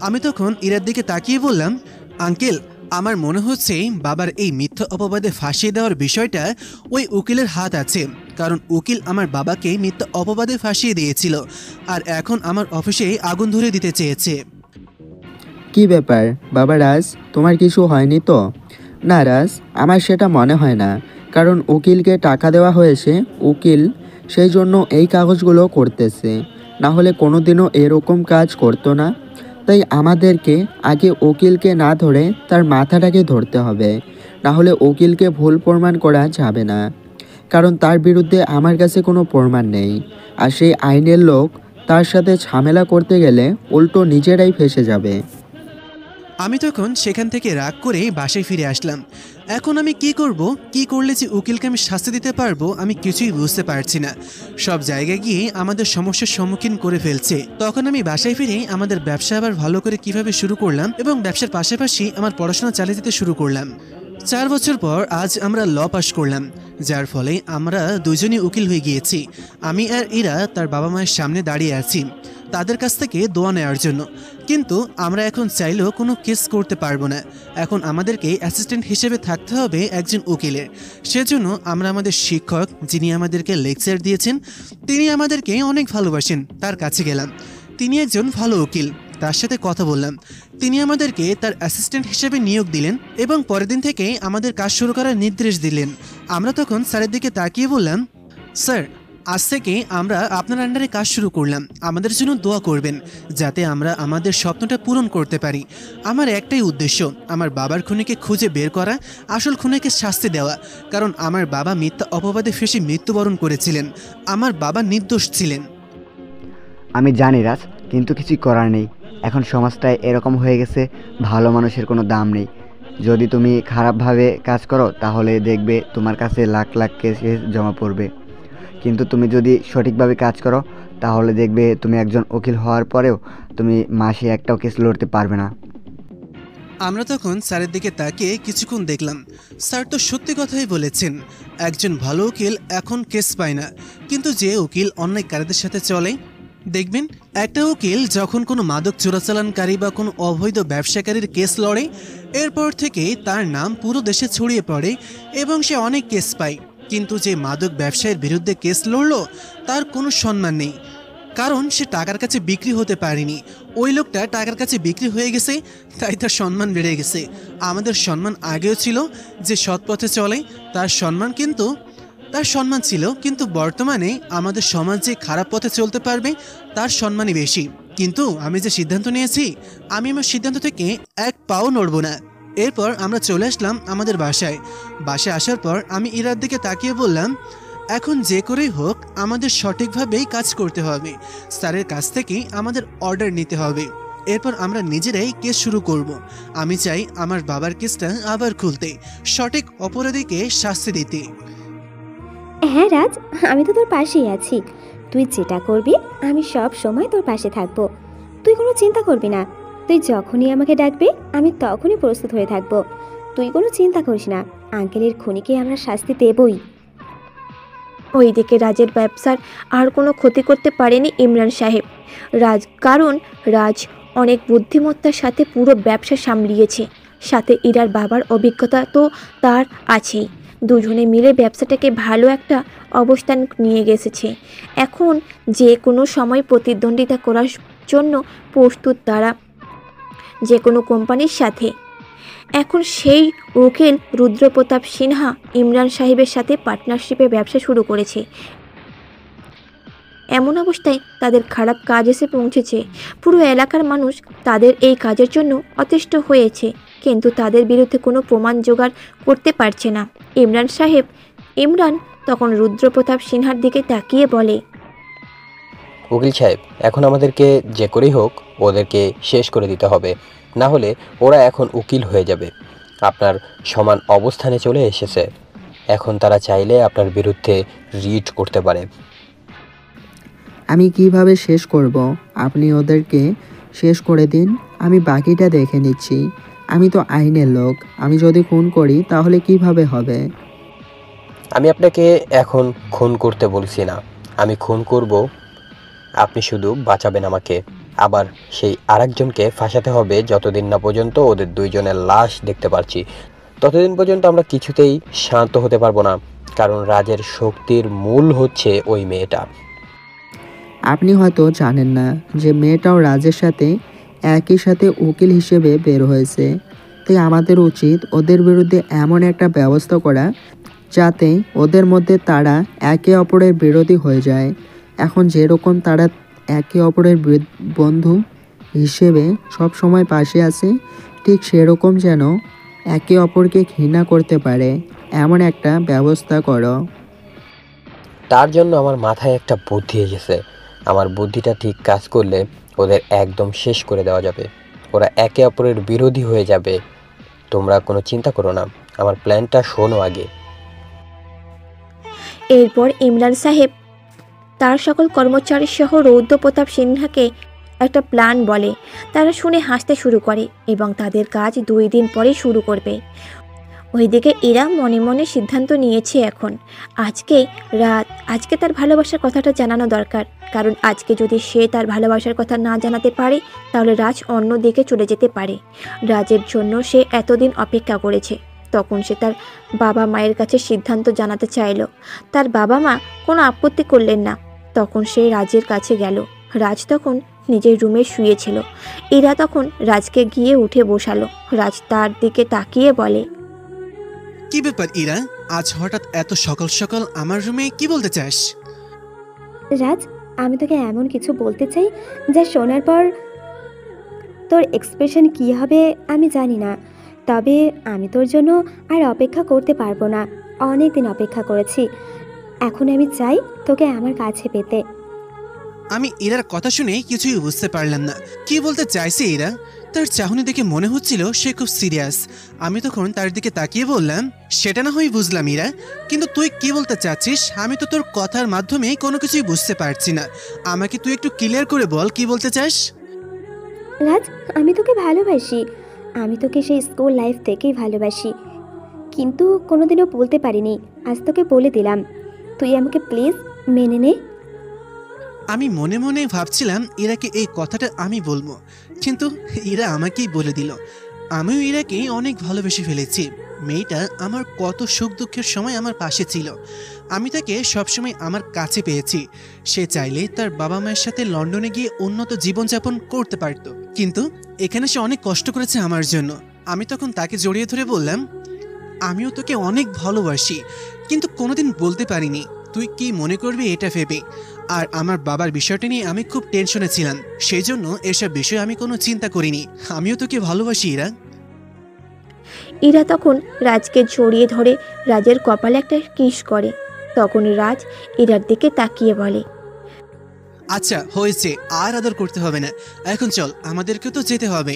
আমি তখন ইরার দিকে তাকিয়ে বললাম, আঙ্কেল আমার মনে হচ্ছে বাবার এই মিথ্যা অপবাদে ফাঁসিয়ে দেওয়ার বিষয়টা ওই উকিলের হাত আছে, কারণ উকিল আমার বাবাকে মিথ্যা অপবাদে ফাঁসিয়ে দিয়েছিল আর এখন আমার অফিসে আগুন ধরে দিতে চেয়েছে। কি ব্যাপার বাবা রাজ, তোমার কিছু হয়নি তো? না রাজ, আমার সেটা মনে হয় না, কারণ উকিলকে টাকা দেওয়া হয়েছে, উকিল সেই জন্য এই কাগজগুলো করতেছে, না হলে কোনোদিনও এরকম কাজ করতো না। তাই আমাদেরকে আগে উকিলকে না ধরে তার মাথাটাকে ধরতে হবে, না হলে উকিলকে ভুল প্রমাণ করা যাবে না, কারণ তার বিরুদ্ধে আমার কাছে কোনো প্রমাণ নেই। আর সেই আইনের লোক, তার সাথে ঝামেলা করতে গেলে উল্টো নিজেরাই ফেঁসে যাবে। আমি তখন সেখান থেকে রাগ করে বাসায় ফিরে আসলাম। এখন আমি কি করব, কি করলে যে উকিলকে আমি শাস্তি দিতে পারবো আমি কিছুই বুঝতে পারছি না। সব জায়গায় গিয়ে আমাদের সমস্যার সম্মুখীন করে ফেলছে। তখন আমি বাসায় ফিরে আমাদের ব্যবসা আবার ভালো করে কিভাবে শুরু করলাম এবং ব্যবসার পাশাপাশি আমার পড়াশোনা চালিয়ে যেতে শুরু করলাম। 4 বছর পর আজ আমরা ল পাস করলাম, যার ফলে আমরা দুজনই উকিল হয়ে গিয়েছি। আমি আর ইরা তার বাবা মায়ের সামনে দাঁড়িয়ে আছি তাদের কাছ থেকে দোয়া নেওয়ার জন্য। কিন্তু আমরা এখন চাইলেও কোনো কেস করতে পারবো না। এখন আমাদেরকে অ্যাসিস্ট্যান্ট হিসেবে থাকতে হবে একজন উকিলের। সেজন্য আমরা আমাদের শিক্ষক, যিনি আমাদেরকে লেকচার দিয়েছেন, তিনি আমাদেরকে অনেক ভালোবাসেন, তার কাছে গেলাম। তিনি একজন ভালো উকিল, তার সাথে কথা বললাম। তিনি আমাদেরকে তার অ্যাসিস্ট্যান্ট হিসেবে নিয়োগ দিলেন এবং পরের দিন থেকে আমাদের কাজ শুরু করার নির্দেশ দিলেন। আমরা তখন স্যারের দিকে তাকিয়ে বললাম, স্যার আজ থেকে আমরা আপনার আন্ডারে কাজ শুরু করলাম, আমাদের জন্য দোয়া করবেন যাতে আমরা আমাদের স্বপ্নটা পূরণ করতে পারি। আমার একটাই উদ্দেশ্য, আমার বাবার খুনিকে খুঁজে বের করা, আসল খুনিকে শাস্তি দেওয়া, কারণ আমার বাবা মিথ্যা অপবাদে ফেঁসে মৃত্যুবরণ করেছিলেন। আমার বাবা নির্দোষ ছিলেন। আমি জানি রাজ, কিন্তু কিছুই করার নেই। এখন সমাজটায় এরকম হয়ে গেছে, ভালো মানুষের কোনো দাম নেই। যদি তুমি খারাপভাবে কাজ করো তাহলে দেখবে তোমার কাছে লাখ লাখ কেস জমা পড়বে, কিন্তু তুমি যদি সঠিকভাবে কাজ করো তাহলে দেখবে তুমি একজন উকিল হওয়ার পরেও তুমি মাসে একটাও কেস লড়তে পারবে না। আমরা তখন স্যারের দিকে তাকিয়ে কিছুক্ষণ দেখলাম। স্যার তো সত্যি কথাই বলেছেন, একজন ভালো উকিল এখন কেস পায় না, কিন্তু যে উকিল অন্যায়কারীদের সাথে চলে দেখবেন একটা উকিল যখন কোনো মাদক চোরাচালানকারী বা কোনো অবৈধ ব্যবসাকারীর কেস লড়ে, এরপর থেকে তার নাম পুরো দেশে ছড়িয়ে পড়ে এবং সে অনেক কেস পায়। কিন্তু যে মাদক ব্যবসায়ীর বিরুদ্ধে কেস লড়ল তার কোনো সম্মান নেই, কারণ সে টাকার কাছে বিক্রি হতে পারেনি। ওই লোকটা টাকার কাছে বিক্রি হয়ে গেছে, তাই তার সম্মান বেড়ে গেছে। আমাদের সম্মান আগেও ছিল, যে সৎ পথে চলে তার সম্মান ছিল, কিন্তু বর্তমানে আমাদের সমাজ যে খারাপ পথে চলতে পারবে তার সম্মানই বেশি। কিন্তু আমি যে সিদ্ধান্ত নিয়েছি, আমি আমার সিদ্ধান্ত থেকে এক পাও নড়ব না। এরপর আমরা চলে আসলাম আমাদের বাসায় আসার পর আমি ইরার দিকে তাকিয়ে বললাম, এখন যে করেই হোক আমাদের সঠিকভাবেই কাজ করতে হবে, স্যারের কাছ থেকেই আমাদের অর্ডার নিতে হবে। এরপর আমরা নিজেরাই কেস শুরু করব। আমি চাই আমার বাবার কেসটা আবার খুলতে, সঠিক অপরাধীকে শাস্তি দিতে। হ্যাঁ রাজ, আমি তো তোর পাশেই আছি। তুই যেটা করবি আমি সব সময় তোর পাশে থাকবো। তুই কোনো চিন্তা করবি না। তুই যখনই আমাকে ডাকবি আমি তখনই প্রস্তুত হয়ে থাকবো। তুই কোনো চিন্তা করিস না, আঙ্কেলের খুনিকে আমরা শাস্তি দেবই। ওইদিকে রাজের ব্যবসার আর কোনো ক্ষতি করতে পারেনি ইমরান সাহেব। কারণ রাজ অনেক বুদ্ধিমত্তার সাথে পুরো ব্যবসা সামলিয়েছে, সাথে ইরার বাবার অভিজ্ঞতা তো তার আছেই। দুজনে মিলে ব্যবসাটাকে ভালো একটা অবস্থান নিয়ে গেছে। এখন যে কোনো সময় প্রতিদ্বন্দ্বিতা করার জন্য প্রস্তুত তারা, যে কোনো কোম্পানির সাথে। এখন সেই উকিল রুদ্রপ্রতাপ সিনহা ইমরান সাহেবের সাথে পার্টনারশিপে ব্যবসা শুরু করেছে। এমন অবস্থায় তাদের খারাপ কাজ এসে পৌঁছেছে। পুরো এলাকার মানুষ তাদের এই কাজের জন্য অতিষ্ঠ হয়েছে, কিন্তু তাদের বিরুদ্ধে কোনো প্রমাণ জোগাড় করতে পারছে না। ইমরান তখন রুদ্রপ্রতাপ সিনহার দিকে তাকিয়ে বলে, উকিল সাহেব, এখন আমাদেরকে যে করেই হোক ওদেরকে শেষ করে দিতে হবে, না হলে ওরা এখন উকিল হয়ে যাবে। আপনার সমান অবস্থানে চলে এসেছে, এখন তারা চাইলে আপনার বিরুদ্ধে রিট করতে পারে। আমি কিভাবে শেষ করব? আপনি ওদেরকে শেষ করে দিন, আমি বাকিটা দেখে নিচ্ছি। আমি তো আইনের লোক, আমি যদি খুন করি তাহলে কিভাবে হবে? আমি আপনাকে এখন খুন করতে বলছি না, আমি খুন করব, আপনি শুধু বাঁচাবেন আমাকে। আবার সেই আরেকজনকে ফাঁসাতে হবে যতদিন না পর্যন্ত ওদের দুইজনের লাশ দেখতে পাচ্ছি, ততদিন পর্যন্ত আমরা কিছুতেই শান্ত হতে পারবো না। কারণ রাজের শক্তির মূল হচ্ছে ওই মেয়েটা। আপনি হয়তো জানেন না যে মেয়েটাও রাজের সাথে একই সাথে উকিল হিসেবে বের হয়েছে। তাই আমাদের উচিত ওদের বিরুদ্ধে এমন একটা ব্যবস্থা করা যাতে ওদের মধ্যে তারা একে অপরের বিরোধী হয়ে যায়। এখন যেরকম তারা একে অপরের বন্ধু হিসেবে সব সময় পাশে আছে, ঠিক সেরকম যেন একে অপরকে ঘৃণা করতে পারে, এমন একটা ব্যবস্থা করো। তার জন্য আমার মাথায় একটা বুদ্ধি এসেছে। আমার বুদ্ধিটা ঠিক কাজ করলে ওদের একদম শেষ করে দেওয়া যাবে, ওরা একে অপরের বিরোধী হয়ে যাবে। তোমরা কোনো চিন্তা করো না, আমার প্ল্যানটা শোনো আগে। এরপর ইমরান সাহেব তার সকল কর্মচারী সহ রৌদ্রপ্রতাপ সিনহাকে একটা প্ল্যান বলে। তারা শুনে হাসতে শুরু করে এবং তাদের কাজ 2 দিন পরেই শুরু করবে। ওইদিকে ইরা মনে মনে সিদ্ধান্ত নিয়েছে এখন আজকে তার ভালোবাসার কথাটা জানানো দরকার। কারণ আজকে যদি সে তার ভালোবাসার কথা না জানাতে পারে তাহলে রাজ অন্য দিকে চলে যেতে পারে। রাজের জন্য সে এতদিন অপেক্ষা করেছে। তখন সে তার বাবা মায়ের কাছে সিদ্ধান্ত জানাতে চাইল। তার বাবা মা কোনো আপত্তি করলেন না। তখন সে রাজের কাছে গেল। রাজ তখন নিজের রুমে শুয়েছিল। ইরা তখন রাজকে গিয়ে উঠে বসালো। রাজ তার দিকে তাকিয়ে বলে, কি ব্যাপার ইরা, আজ হঠাৎ এত সকাল সকাল আমার রুমে কি বলতে চাস? রাজ, আমি তোকে এমন কিছু বলতে চাই যা শোনার পর তোর এক্সপ্রেশন কী হবে আমি জানি না। তবে আমি তোর জন্য আর অপেক্ষা করতে পারবো না। অনেক দিন অপেক্ষা করেছি। এখন আমি চাই তোকে আমার কাছে পেতে। আমি ইরার কথা শুনে কিছুই বুঝতে পারলাম না কি বলতে চাইছে ইরা। তার চাহনি দেখে মনে হচ্ছিল সে খুব সিরিয়াস। আমি তখন তার দিকে তাকিয়ে বললাম, সেটা না হয় বুঝলাম ইরা, কিন্তু তুই কি বলতে চাচ্ছিস? আমি তো তোর কথার মাধ্যমে কোনো কিছুই বুঝতে পারছি না। আমাকে তুই একটু ক্লিয়ার করে বল কি বলতে চাস। রাজ, আমি তোকে ভালোবাসি। আমি তোকে সেই স্কুল লাইফ থেকেই ভালোবাসি, কিন্তু কোনোদিনও বলতে পারিনি। আজ তোকে বলে দিলাম, তুই আমাকে প্লিজ মেনে নে। আমি মনে মনে ভাবছিলাম ইরাকে এই কথাটা আমি বলবো, কিন্তু ইরা আমাকেই বলে দিল। আমিও ইরাকে অনেক ভালোবেসে ফেলেছি। মেয়েটা আমার কত সুখ দুঃখের সময় আমার পাশে ছিল। আমি তাকে সবসময় আমার কাছে পেয়েছি। সে চাইলে তার বাবা মায়ের সাথে লন্ডনে গিয়ে উন্নত জীবনযাপন করতে পারত, কিন্তু এখানে সে অনেক কষ্ট করেছে আমার জন্য। আমি তখন তাকে জড়িয়ে ধরে বললাম, আমিও তোকে অনেক ভালোবাসি, কিন্তু কোনোদিন বলতে পারিনি তুই কি মনে করবি এটা ভেবে। আর আমার বাবার বিষয়টা নিয়ে আমি খুব টেনশনে ছিলাম, সেই জন্য এসব বিষয়ে আমি কোনো চিন্তা করিনি। আমিও তোকে ভালোবাসি ইরা। ইরা তখন রাজকে জড়িয়ে ধরে রাজের কপালে একটা কিস করে। তখন রাজ ইরার দিকে তাকিয়ে বলে, আচ্ছা হয়েছে, আর আদর করতে হবে না, এখন চল, আমাদেরকে তো যেতে হবে,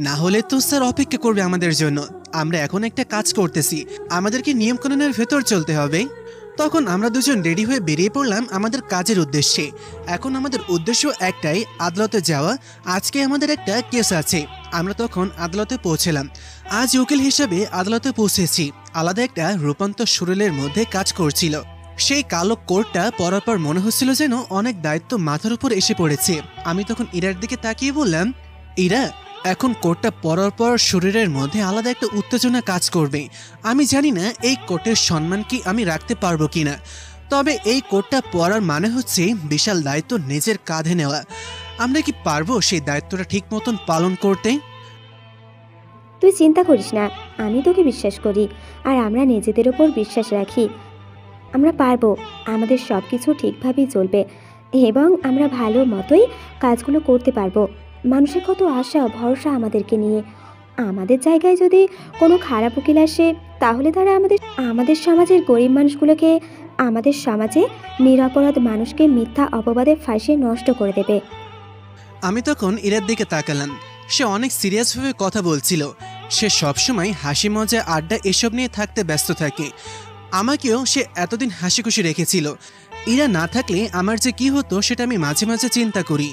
না হলে তো স্যার অপেক্ষা করবে আমাদের জন্য। আমরা এখন একটা কাজ করতেছি, আমাদেরকে নিয়মকানুনের ভেতর চলতে হবে। তখন আমরা দুজন রেডি হয়ে বেরিয়ে পড়লাম আমাদের কাজের উদ্দেশ্যে। এখন আমাদের উদ্দেশ্য একটাই, আদালতে যাওয়া। আজকে আমাদের একটা কেস আছে। আমরা তখন আদালতে পৌঁছলাম। আজ উকিল হিসেবে আদালতে পৌঁছেছি। আলাদা একটা রূপান্তর শরীরের মধ্যে কাজ করছিল। সেই কালো কোটটা পরার পর মনে হচ্ছিল যেন অনেক দায়িত্ব মাথার উপর এসে পড়েছে। আমি তখন ইরার দিকে তাকিয়ে বললাম, ইরা, এখন কোটটা পরার পর শরীরের মধ্যে আলাদা একটা উত্তেজনা কাজ করবে। আমি জানি না এই কোটের সম্মান কি আমি রাখতে পারবো কিনা, তবে এই কোটটা পরার মানে হচ্ছে বিশাল দায়িত্ব নিজের কাঁধে নেওয়া। আমরা কি পারবো সেই দায়িত্বটা ঠিক মতন পালন করতে? তুই চিন্তা করিস না, আমি তোকে বিশ্বাস করি, আর আমরা নিজেদের ওপর বিশ্বাস রাখি। আমরা পারবো, আমাদের সব কিছু ঠিকভাবেই চলবে এবং আমরা ভালো মতোই কাজগুলো করতে পারবো। মানুষের কত আশা ভরসা আমাদেরকে নিয়ে। আমাদের জায়গায় যদি কোনো খারাপ উকিল আসে, তাহলে তারা আমাদের সমাজের গরিব মানুষগুলোকে, আমাদের সমাজে নিরপরাধ মানুষকে মিথ্যা অপবাদে ফাঁসিয়ে নষ্ট করে দেবে। আমি তখন ইরার দিকে তাকালাম। সে অনেক সিরিয়াসভাবে কথা বলছিল। সে সবসময় হাসি মজা আড্ডা এসব নিয়ে থাকতে ব্যস্ত থাকে। আমাকেও সে এতদিন হাসি খুশি রেখেছিল। ইরা না থাকলে আমার যে কি হতো সেটা আমি মাঝে মাঝে চিন্তা করি।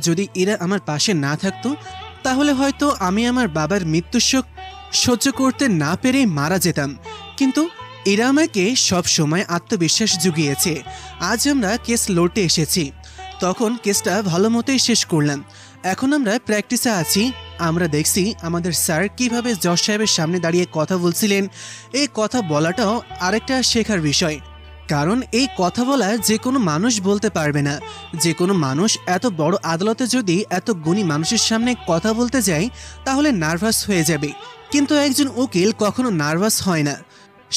যদি ইরা আমার পাশে না থাকতো, তাহলে হয়তো আমি আমার বাবার মৃত্যুর শোক সহ্য করতে না পেরে মারা যেতাম। কিন্তু ইরা আমাকে সব সময় আত্মবিশ্বাস জুগিয়েছে। আজ আমরা কেস লড়তে এসেছি, তখন কেসটা ভালো মতোই শেষ করলাম। এখন আমরা প্র্যাকটিসে আছি। আমরা দেখছি আমাদের স্যার কিভাবে জজ সাহেবের সামনে দাঁড়িয়ে কথা বলছিলেন। এই কথা বলাটাও আরেকটা শেখার বিষয়, কারণ এই কথা বলা যে কোনো মানুষ বলতে পারবে না। যে কোনো মানুষ এত বড় আদালতে যদি এত গুণী মানুষের সামনে কথা বলতে যায়, তাহলে নার্ভাস হয়ে যাবে। কিন্তু একজন উকিল কখনো নার্ভাস হয় না।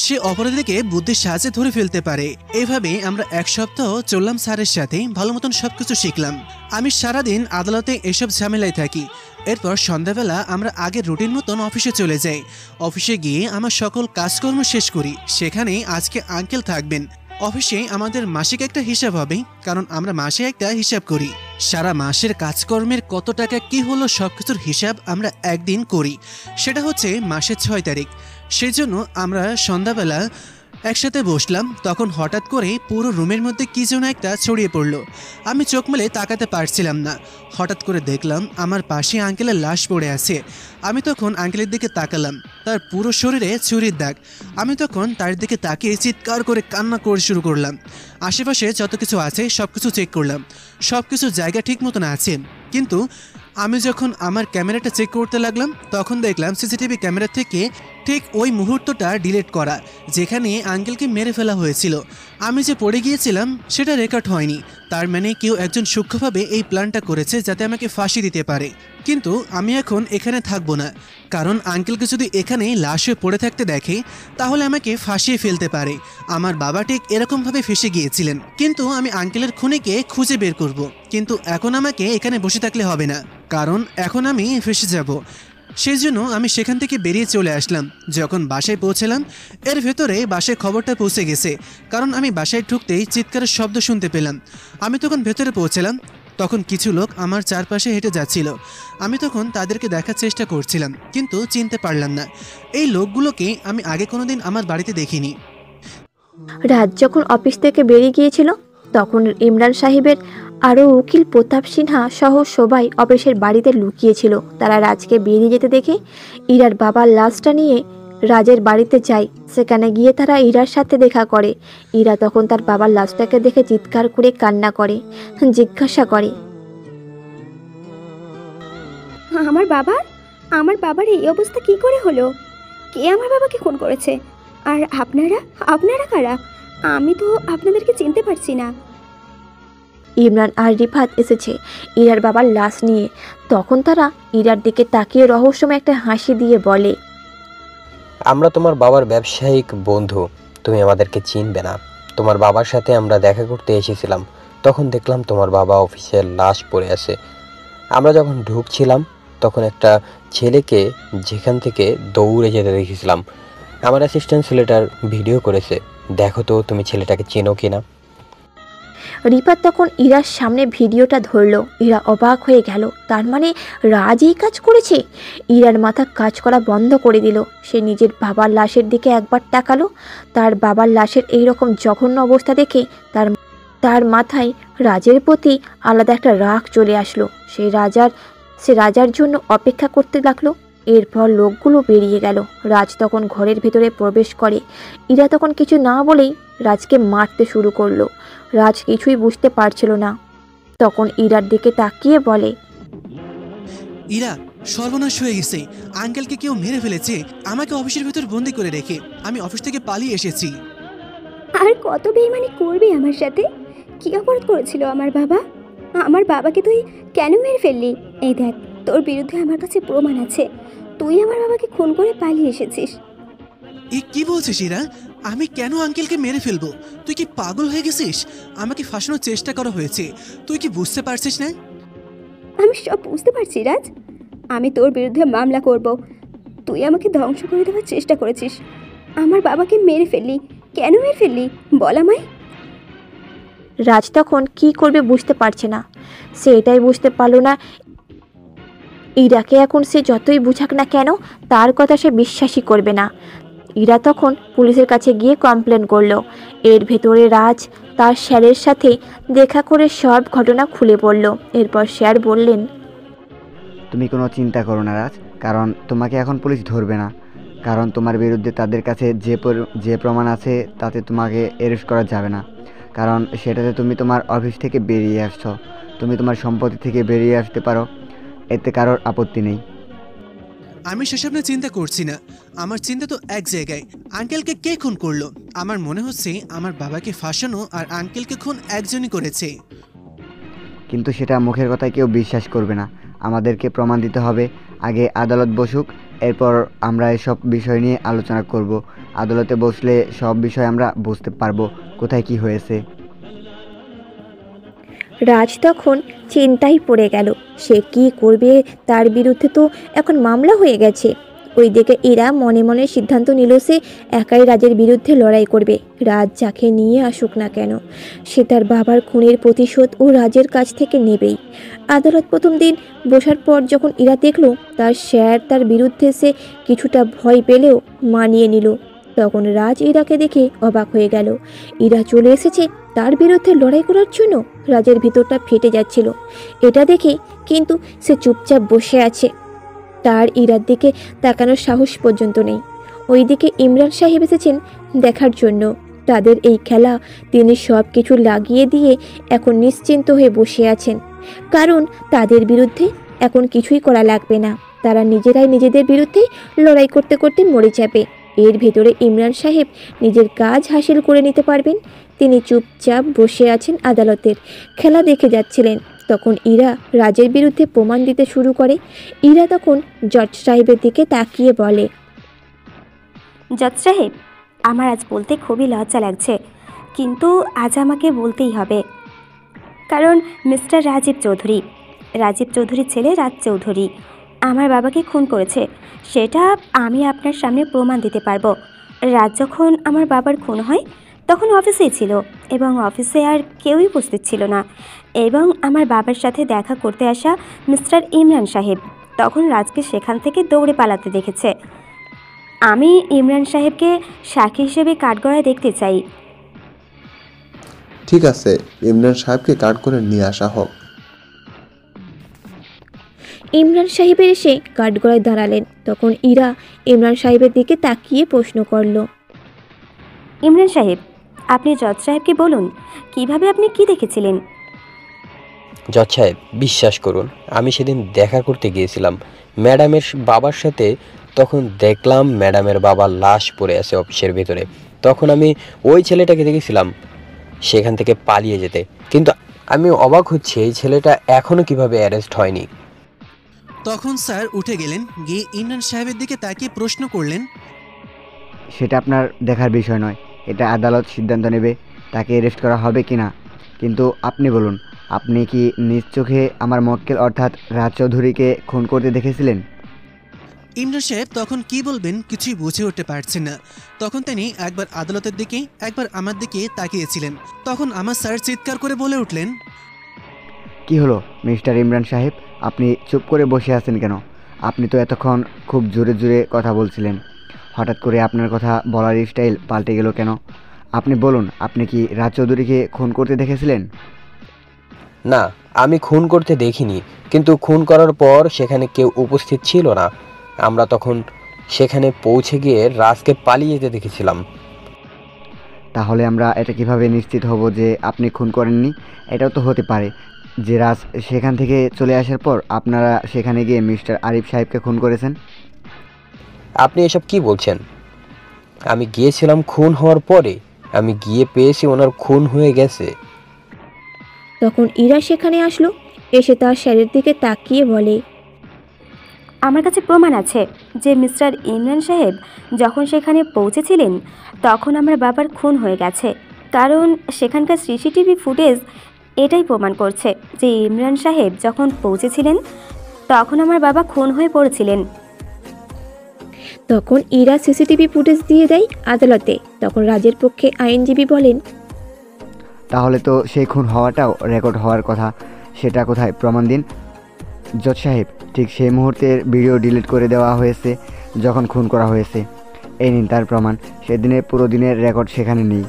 সে অপরাধীকে বুদ্ধির সাহায্যে ধরে ফেলতে পারে। এভাবে আমরা এক সপ্তাহ চললাম স্যারের সাথে, ভালো মতন সবকিছু শিখলাম। আমি সারাদিন আদালতে এসব ঝামেলায় থাকি। এরপর সন্ধ্যাবেলা আমরা আগের রুটিন মতন অফিসে চলে যাই। অফিসে গিয়ে আমার সকল কাজকর্ম শেষ করি। সেখানে আজকে আঙ্কেল থাকবেন। অফিসে আমাদের মাসিক একটা হিসাব হবে, কারণ আমরা মাসে একটা হিসাব করি। সারা মাসের কাজকর্মের কত টাকা কি হলো সবকিছুর হিসাব আমরা একদিন করি। সেটা হচ্ছে মাসের 6 তারিখ। সেই জন্য আমরা সন্ধ্যাবেলা একসাথে বসলাম। তখন হঠাৎ করে পুরো রুমের মধ্যে কি যেন একটা ছড়িয়ে পড়লো। আমি চোখ মেলে তাকাতে পারছিলাম না। হঠাৎ করে দেখলাম আমার পাশে আঙ্কেলের লাশ পড়ে আছে। আমি তখন আঙ্কেলের দিকে তাকালাম। তার পুরো শরীরে ছুরির দাগ। আমি তখন তার দিকে তাকিয়ে চিৎকার করে কান্না করে শুরু করলাম। আশেপাশে যত কিছু আছে সব কিছু চেক করলাম। সব কিছু জায়গা ঠিক মতন আছে, কিন্তু আমি যখন আমার ক্যামেরাটা চেক করতে লাগলাম, তখন দেখলাম সিসিটিভি ক্যামেরা থেকে ঠিক ওই মুহূর্তটা ডিলিট করা, যেখানে আঙ্কেলকে মেরে ফেলা হয়েছিল। আমি যে পড়ে গিয়েছিলাম সেটা রেকর্ড হয়নি। তার মানে কেউ একজন সূক্ষ্মভাবে এই প্ল্যানটা করেছে যাতে আমাকে ফাঁসি দিতে পারে। কিন্তু আমি এখন এখানে থাকবো না, কারণ আঙ্কেলকে যদি এখানে লাশ হয়ে পড়ে থাকতে দেখে, তাহলে আমাকে ফাঁসিয়ে ফেলতে পারে। আমার বাবা ঠিক এরকমভাবে ফেসে গিয়েছিলেন। কিন্তু আমি আঙ্কেলের খুনিকে খুঁজে বের করব। কিন্তু এখন আমাকে এখানে বসে থাকলে হবে না, কারণ এখন আমি ফেসে যাব। সেই জন্য আমি সেখান থেকে বেরিয়ে চলে আসলাম। যখন বাসায় পৌঁছলাম, এর ভেতরে বাসায় খবরটা পৌঁছে গেছে, কারণ আমি বাসায় ঢুকতেই চিৎকারের শব্দ শুনতে পেলাম। আমি তখন ভেতরে পৌঁছলাম, তখন কিছু লোক আমার চারপাশে হেঁটে যাচ্ছিল। আমি তখন তাদেরকে দেখার চেষ্টা করছিলাম, কিন্তু চিনতে পারলাম না। এই লোকগুলোকে আমি আগে কোনোদিন আমার বাড়িতে দেখিনি। রাত যখন অফিস থেকে বেরিয়ে গিয়েছিল, তখন ইমরান সাহেবের আরও উকিল প্রতাপ সিনহা সহ সবাই অফিসের বাড়িতে লুকিয়েছিল। তারা রাজকে বেরিয়ে যেতে দেখে ইরার বাবার লাশটা নিয়ে রাজের বাড়িতে যায়। সেখানে গিয়ে তারা ইরার সাথে দেখা করে। ইরা তখন তার বাবার লাশটাকে দেখে চিৎকার করে কান্না করে, জিজ্ঞাসা করে, আমার বাবার এই অবস্থা কি করে হলো? কে আমার বাবাকে খুন করেছে? আর আপনারা কারা? আমি তো আপনাদেরকে চিনতে পারছি না। ইমরান আর রিফাত এসেছে ইরার বাবার লাশ নিয়ে। তখন তারা ইরার দিকে তাকিয়ে রহস্যময় একটা হাসি দিয়ে বলে, আমরা তোমার বাবার ব্যবসায়িক বন্ধু, তুমি আমাদেরকে চিনবে না। তোমার বাবার সাথে আমরা দেখা করতে এসেছিলাম, তখন দেখলাম তোমার বাবা অফিসের লাশ পড়ে আছে। আমরা যখন ঢুকছিলাম তখন একটা ছেলেকে যেখান থেকে দৌড়ে যেতে দেখেছিলাম। আমার অ্যাসিস্ট্যান্ট ছেলেটার ভিডিও করেছে, দেখো তো তুমি ছেলেটাকে চেনো কিনা। রিফাত তখন ইরার সামনে ভিডিওটা ধরলো। ইরা অবাক হয়ে গেল, তার মানে রাজ এই কাজ করেছে। ইরার মাথা কাজ করা বন্ধ করে দিল। সে নিজের বাবার লাশের দিকে একবার তাকালো। তার বাবার লাশের এইরকম জঘন্য অবস্থা দেখে তার মাথায় রাজের প্রতি আলাদা একটা রাগ চলে আসলো। সে রাজার জন্য অপেক্ষা করতে লাগলো। এরপর লোকগুলো বেরিয়ে গেল। রাজ তখন ঘরের ভেতরে প্রবেশ করে। ইরা তখন কিছু না বলেই রাজকে মারতে শুরু করলো। রাজ কিছুই বুঝতে পারছিল না। তখন ইরার দিকে তাকিয়ে বলে, ইরা, সর্বনাশ হয়ে গেছে। আঙ্কেলকে কেউ মেরে ফেলেছে। আমাকে অফিসের ভেতর বন্দি করে রেখে আমি অফিস থেকে পালিয়ে এসেছি। আর কত বেইমানি করবি আমার সাথে? কি অপরাধ করেছিল আমার বাবা? আমার বাবাকে তুই কেন মেরে ফেললি? এই দেখ, তোর বিরুদ্ধে আমার কাছে প্রমাণ আছে। তুই আমার বাবাকে খুন করে পালিয়ে এসেছিস। এ কি বলছিস ইরা? আমি কেন আঙ্কেলকে মেরে ফেলবো? তুই কি পাগল হয়ে গেছিস? আমাকে ফাঁসানোর চেষ্টা করা হয়েছে, তুই কি বুঝতে পারছিস না? আমি সব বুঝতে পারছি রাজ। আমি তোর বিরুদ্ধে মামলা করব। তুই আমাকে ধ্বংস করে দেওয়ার চেষ্টা করেছিস। আমার বাবাকে মেরে ফেললি। কেন মেরে ফেললি বল আমায়। রাজ তখন কি করবে বুঝতে পারছে না। সে এটাই বুঝতে পারলো না, ইরাকে এখন সে যতই বুঝাক না কেন তার কথা সে বিশ্বাসই করবে না। ইরা তখন পুলিশের কাছে গিয়ে কমপ্লেন করলো। এর ভেতরে রাজ তার স্যারের সাথে দেখা করে সব ঘটনা খুলে পড়ল। এরপর স্যার বললেন, তুমি কোনো চিন্তা করো না রাজ, কারণ তোমাকে এখন পুলিশ ধরবে না। কারণ তোমার বিরুদ্ধে তাদের কাছে যে প্রমাণ আছে তাতে তোমাকে অ্যারেস্ট করা যাবে না। কারণ সেটাতে তুমি তোমার অফিস থেকে বেরিয়ে আসছো, তুমি তোমার সম্পত্তি থেকে বেরিয়ে আসতে পারো, এতে কারোর আপত্তি নেই। আমি সেসব নিয়ে চিন্তা করছি না। আমার চিন্তা তো এক জায়গায়, আঙ্কেলকে কে খুন করলো? আমার মনে হচ্ছে আমার বাবাকে ফাঁসানো আর আঙ্কেলকে খুন একজনই করেছে। কিন্তু সেটা মুখের কথায় কেউ বিশ্বাস করবে না। আমাদেরকে প্রমাণ দিতে হবে। আগে আদালত বসুক, এরপর আমরা এসব বিষয় নিয়ে আলোচনা করব। আদালতে বসলে সব বিষয় আমরা বুঝতে পারবো কোথায় কি হয়েছে। রাজ তখন চিন্তায় পড়ে গেল। সে কি করবে? তার বিরুদ্ধে তো এখন মামলা হয়ে গেছে। ওইদিকে ইরা মনে মনে সিদ্ধান্ত নিল সে একাই রাজের বিরুদ্ধে লড়াই করবে। রাজ যাকে নিয়ে আসুক না কেন, সে তার বাবার খুনের প্রতিশোধ ও রাজের কাছ থেকে নেবেই। আদালত প্রথম দিন বসার পর যখন ইরা দেখল তার স্যার তার বিরুদ্ধে, সে কিছুটা ভয় পেলেও মানিয়ে নিল। তখন রাজ ইরাকে দেখে অবাক হয়ে গেল। ইরা চলে এসেছে তার বিরুদ্ধে লড়াই করার জন্য। রাজের ভিতরটা ফেটে যাচ্ছিল এটা দেখে, কিন্তু সে চুপচাপ বসে আছে। তার ইরার দিকে তাকানোর সাহস পর্যন্ত নেই। ওইদিকে ইমরান সাহেব এসেছেন দেখার জন্য তাদের এই খেলা। তিনি সব কিছু লাগিয়ে দিয়ে এখন নিশ্চিন্ত হয়ে বসে আছেন, কারণ তাদের বিরুদ্ধে এখন কিছুই করা লাগবে না। তারা নিজেরাই নিজেদের বিরুদ্ধে লড়াই করতে করতে মরে যাবে। এর ভেতরে ইমরান সাহেব নিজের কাজ হাসিল করে নিতে পারবেন। তিনি চুপচাপ বসে আছেন, আদালতের খেলা দেখে যাচ্ছিলেন। তখন ইরা রাজের বিরুদ্ধে প্রমাণ দিতে শুরু করে। ইরা তখন জজ সাহেবের দিকে তাকিয়ে বলে, জজ সাহেব, আমার আজ বলতে খুবই লজ্জা লাগছে, কিন্তু আজ আমাকে বলতেই হবে। কারণ মিস্টার রাজীব চৌধুরীর ছেলে রাজ চৌধুরী আমার বাবাকে খুন করেছে। সেটা আমি আপনার সামনে প্রমাণ দিতে পারবো। রাজ যখন আমার বাবার খুন হয় তখন অফিসেই ছিল এবং অফিসে আর কেউই উপস্থিত ছিল না। এবং আমার বাবার সাথে দেখা করতে আসা মিস্টার ইমরান সাহেব তখন রাজকে সেখান থেকে দৌড়ে পালাতে দেখেছে। আমি ইমরান সাহেবকে সাক্ষী হিসেবে কাঠগড়ায় দেখতে চাই। ঠিক আছে, ইমরান সাহেবকে কাঠ করে নিয়ে আসা হোক। ইমরান সাহেবের এসে কাঠগড়ায় দাঁড়ালেন। তখন ইরা ইমরান সাহেবের দিকে তাকিয়ে প্রশ্ন করল, ইমরান সাহেব, আপনি জজ সাহেবকে বলুন কিভাবে আপনি কি দেখেছিলেন। জজ সাহেব, বিশ্বাস করুন, আমি সেদিন দেখা করতে গিয়েছিলাম ম্যাডামের বাবার সাথে। তখন দেখলাম ম্যাডামের বাবার লাশ পড়ে আছে অফিসের ভেতরে। তখন আমি ওই ছেলেটাকে দেখেছিলাম সেখান থেকে পালিয়ে যেতে। কিন্তু আমি অবাক হচ্ছি এই ছেলেটা এখনো কিভাবে অ্যারেস্ট হয়নি। তখন স্যার উঠে গেলেন, গিয়ে ইমরান সাহেবের দিকে তাকিয়ে প্রশ্ন করলেন, সেটা আপনার দেখার বিষয় নয়, এটা আদালত সিদ্ধান্ত নেবে তাকে অ্যারেস্ট করা হবে কি না। কিন্তু আপনি বলুন, আপনি কি নিজ চোখে আমার মক্কেল অর্থাৎ রাজ চৌধুরীকে খুন করতে দেখেছিলেন? ইমরান সাহেব তখন কি বলবেন কিছুই বুঝে উঠতে পারছেন না। তখন তিনি একবার আদালতের দিকে একবার আমার দিকে তাকিয়েছিলেন। তখন আমার স্যার চিৎকার করে বলে উঠলেন, কি হলো মিস্টার ইমরান সাহেব, আপনি চুপ করে বসে আছেন কেন? আপনি তো এতক্ষণ খুব জোরে জোরে কথা বলছিলেন, হঠাৎ করে আপনার কথা বলার স্টাইল পাল্টে গেল কেন? আপনি বলুন, আপনি কি রাজ চৌধুরীকে খুন করতে দেখেছিলেন? না, আমি খুন করতে দেখিনি, কিন্তু খুন করার পর সেখানে কেউ উপস্থিত ছিল না। আমরা তখন সেখানে পৌঁছে গিয়ে রাজকে পালিয়ে যেতে দেখেছিলাম। তাহলে আমরা এটা কিভাবে নিশ্চিত হব যে আপনি খুন করেননি? এটাও তো হতে পারে যে রাজ সেখান থেকে চলে আসার পর আপনারা সেখানে গিয়ে মিস্টার আরিফ সাহেবকে খুন করেছেন। আপনি এসব কি বলছেন? আমি গিয়েছিলাম খুন হওয়ার পরে, আমি গিয়ে পেয়েছি ওনার খুন হয়ে গেছে। তখন ইরা সেখানে আসলো, এসে তার স্যারের দিকে তাকিয়ে বলে, আমার কাছে প্রমাণ আছে যে মিস্টার ইমরান সাহেব যখন সেখানে পৌঁছেছিলেন তখন আমার বাবার খুন হয়ে গেছে। কারণ সেখানকার সিসিটিভি ফুটেজ এটাই প্রমাণ করছে যে ইমরান সাহেব যখন পৌঁছেছিলেন তখন আমার বাবা খুন হয়ে পড়েছিলেন। তখন ইরা সিসিটিভি ফুটেজ দিয়ে দেয় আদালতে। তখন রাজের পক্ষে আইনজীবী বলেন, তাহলে তো সেই খুন হওয়াটাও রেকর্ড হওয়ার কথা, সেটা কোথায়? প্রমাণ দিন। জজ সাহেব, ঠিক সেই মুহূর্তের ভিডিও ডিলিট করে দেওয়া হয়েছে যখন খুন করা হয়েছে। এই নিন তার প্রমাণ, সেদিনের পুরো দিনের রেকর্ড সেখানে নেই।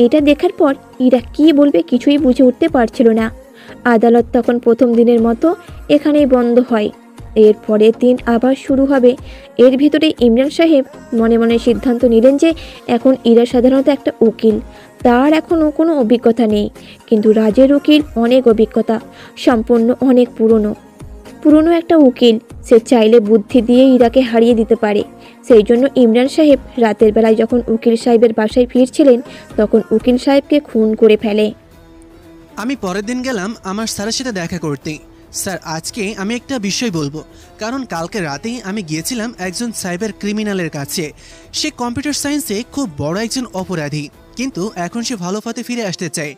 এটা দেখার পর ইরা কি বলবে কিছুই বুঝে উঠতে পারছিল না। আদালত তখন প্রথম দিনের মতো এখানেই বন্ধ হয়। এর পরের দিন আবার শুরু হবে। এর ভিতরে ইমরান সাহেব মনে মনে সিদ্ধান্ত নিলেন যে এখন ইরা সাধারণত একটা উকিল, তার এখনও কোনো অভিজ্ঞতা নেই। কিন্তু রাজের উকিল অনেক অভিজ্ঞতা সম্পন্ন, অনেক পুরনো একটা উকিল। সে চাইলে বুদ্ধি দিয়ে ইরাকে হারিয়ে দিতে পারে। সেই জন্য ইমরান সাহেব রাতের বেলায় যখন উকিল সাহেবের বাসায় ফিরছিলেন তখন উকিল সাহেবকে খুন করে ফেলে। আমি পরের দিন গেলাম আমার স্যারের সাথে দেখা করতে। স্যার, আজকে আমি একটা বিষয় বলবো, কারণ কালকে রাতেই আমি গিয়েছিলাম একজন সাইবার ক্রিমিনালের কাছে। সে কম্পিউটার সায়েন্সে খুব বড় একজন অপরাধী, কিন্তু এখন সে ভালো পথে ফিরে আসতে চায়।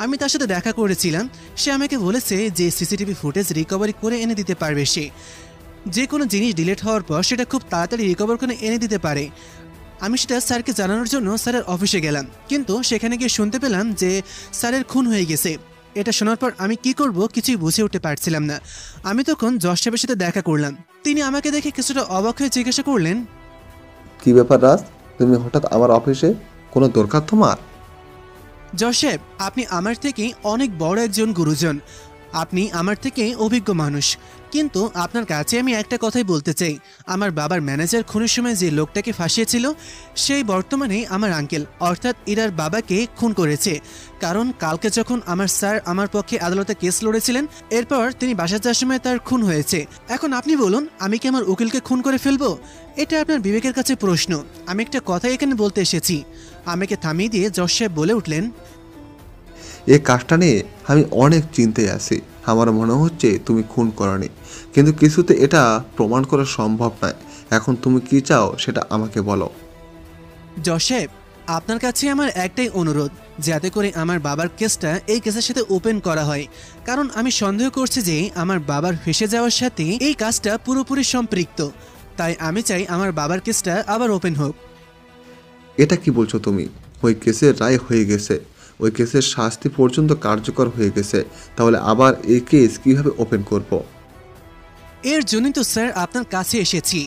আমি তার সাথে দেখা করেছিলাম। সে আমাকে বলেছে যে সিসিটিভি ফুটেজ রিকভারি করে এনে দিতে পারবে সে। যে কোনো জিনিস ডিলিট হওয়ার পর সেটা খুব তাড়াতাড়ি রিকভার করে এনে দিতে পারে। আমি সেটা স্যারকে জানানোর জন্য স্যারের অফিসে গেলাম, কিন্তু সেখানে গিয়ে শুনতে পেলাম যে স্যারের খুন হয়ে গেছে। এটা শোনার পর আমি কি করব কিছুই বুঝে উঠতে পারছিলাম না। আমি তখন জজ সাহেবের সাথে দেখা করলাম। তিনি আমাকে দেখে কিছুটা অবাক হয়ে জিজ্ঞাসা করলেন, কি ব্যাপার রাজ, তুমি হঠাৎ আমার অফিসে? কোনো দরকার তোমার? জজ সাহেব, আপনি আমার থেকে অনেক বড় একজন গুরুজন, আপনি আমার থেকে অভিজ্ঞ মানুষ, কিন্তু আপনার কাছে আমি একটা কথাই বলতে চাই। আমার বাবার ম্যানেজার খুনের সময় যে লোকটাকে ফাঁসিয়েছিল সেই বর্তমানে আমার আঙ্কেল অর্থাৎ ইরার বাবাকে খুন করেছে। কারণ কালকে যখন আমার স্যার আমার পক্ষে আদালতে কেস লড়েছিলেন, এরপর তিনি বাসা যাওয়ার সময় তার খুন হয়েছে। এখন আপনি বলুন, আমি কি আমার উকিলকে খুন করে ফেলবো? এটা আপনার বিবেকের কাছে প্রশ্ন। আমি একটা কথা এখানে বলতে এসেছি। আমাকে থামিয়ে দিয়ে জজ সাহেব বলে উঠলেন, এই কাজটা নিয়ে আমি অনেক চিন্তায় আছি। আমার মনে হচ্ছে তুমি খুন করনি, কিন্তু কিছুতে এটা প্রমাণ করা সম্ভব নয়। এখন তুমি কি চাও সেটা আমাকে বলো। জজ সাহেব, আপনার কাছে আমার একটাই অনুরোধ, যাতে করে আমার বাবার কেসটা এই কেসের সাথে ওপেন করা হয়। কারণ আমি সন্দেহ করছি যে আমার বাবার ফেসে যাওয়ার সাথে এই কাজটা পুরোপুরি সম্পৃক্ত। তাই আমি চাই আমার বাবার কেসটা আবার ওপেন হোক। এটা কি বলছো তুমি? ওই কেসের রায় হয়ে গেছে, ওই কেসের শাস্তি পর্যন্ত কার্যকর হয়ে গেছে, তাহলে আবার এই কেস কিভাবে ওপেন করব? এর জন্যই তো স্যার আপনার কাছে এসেছি।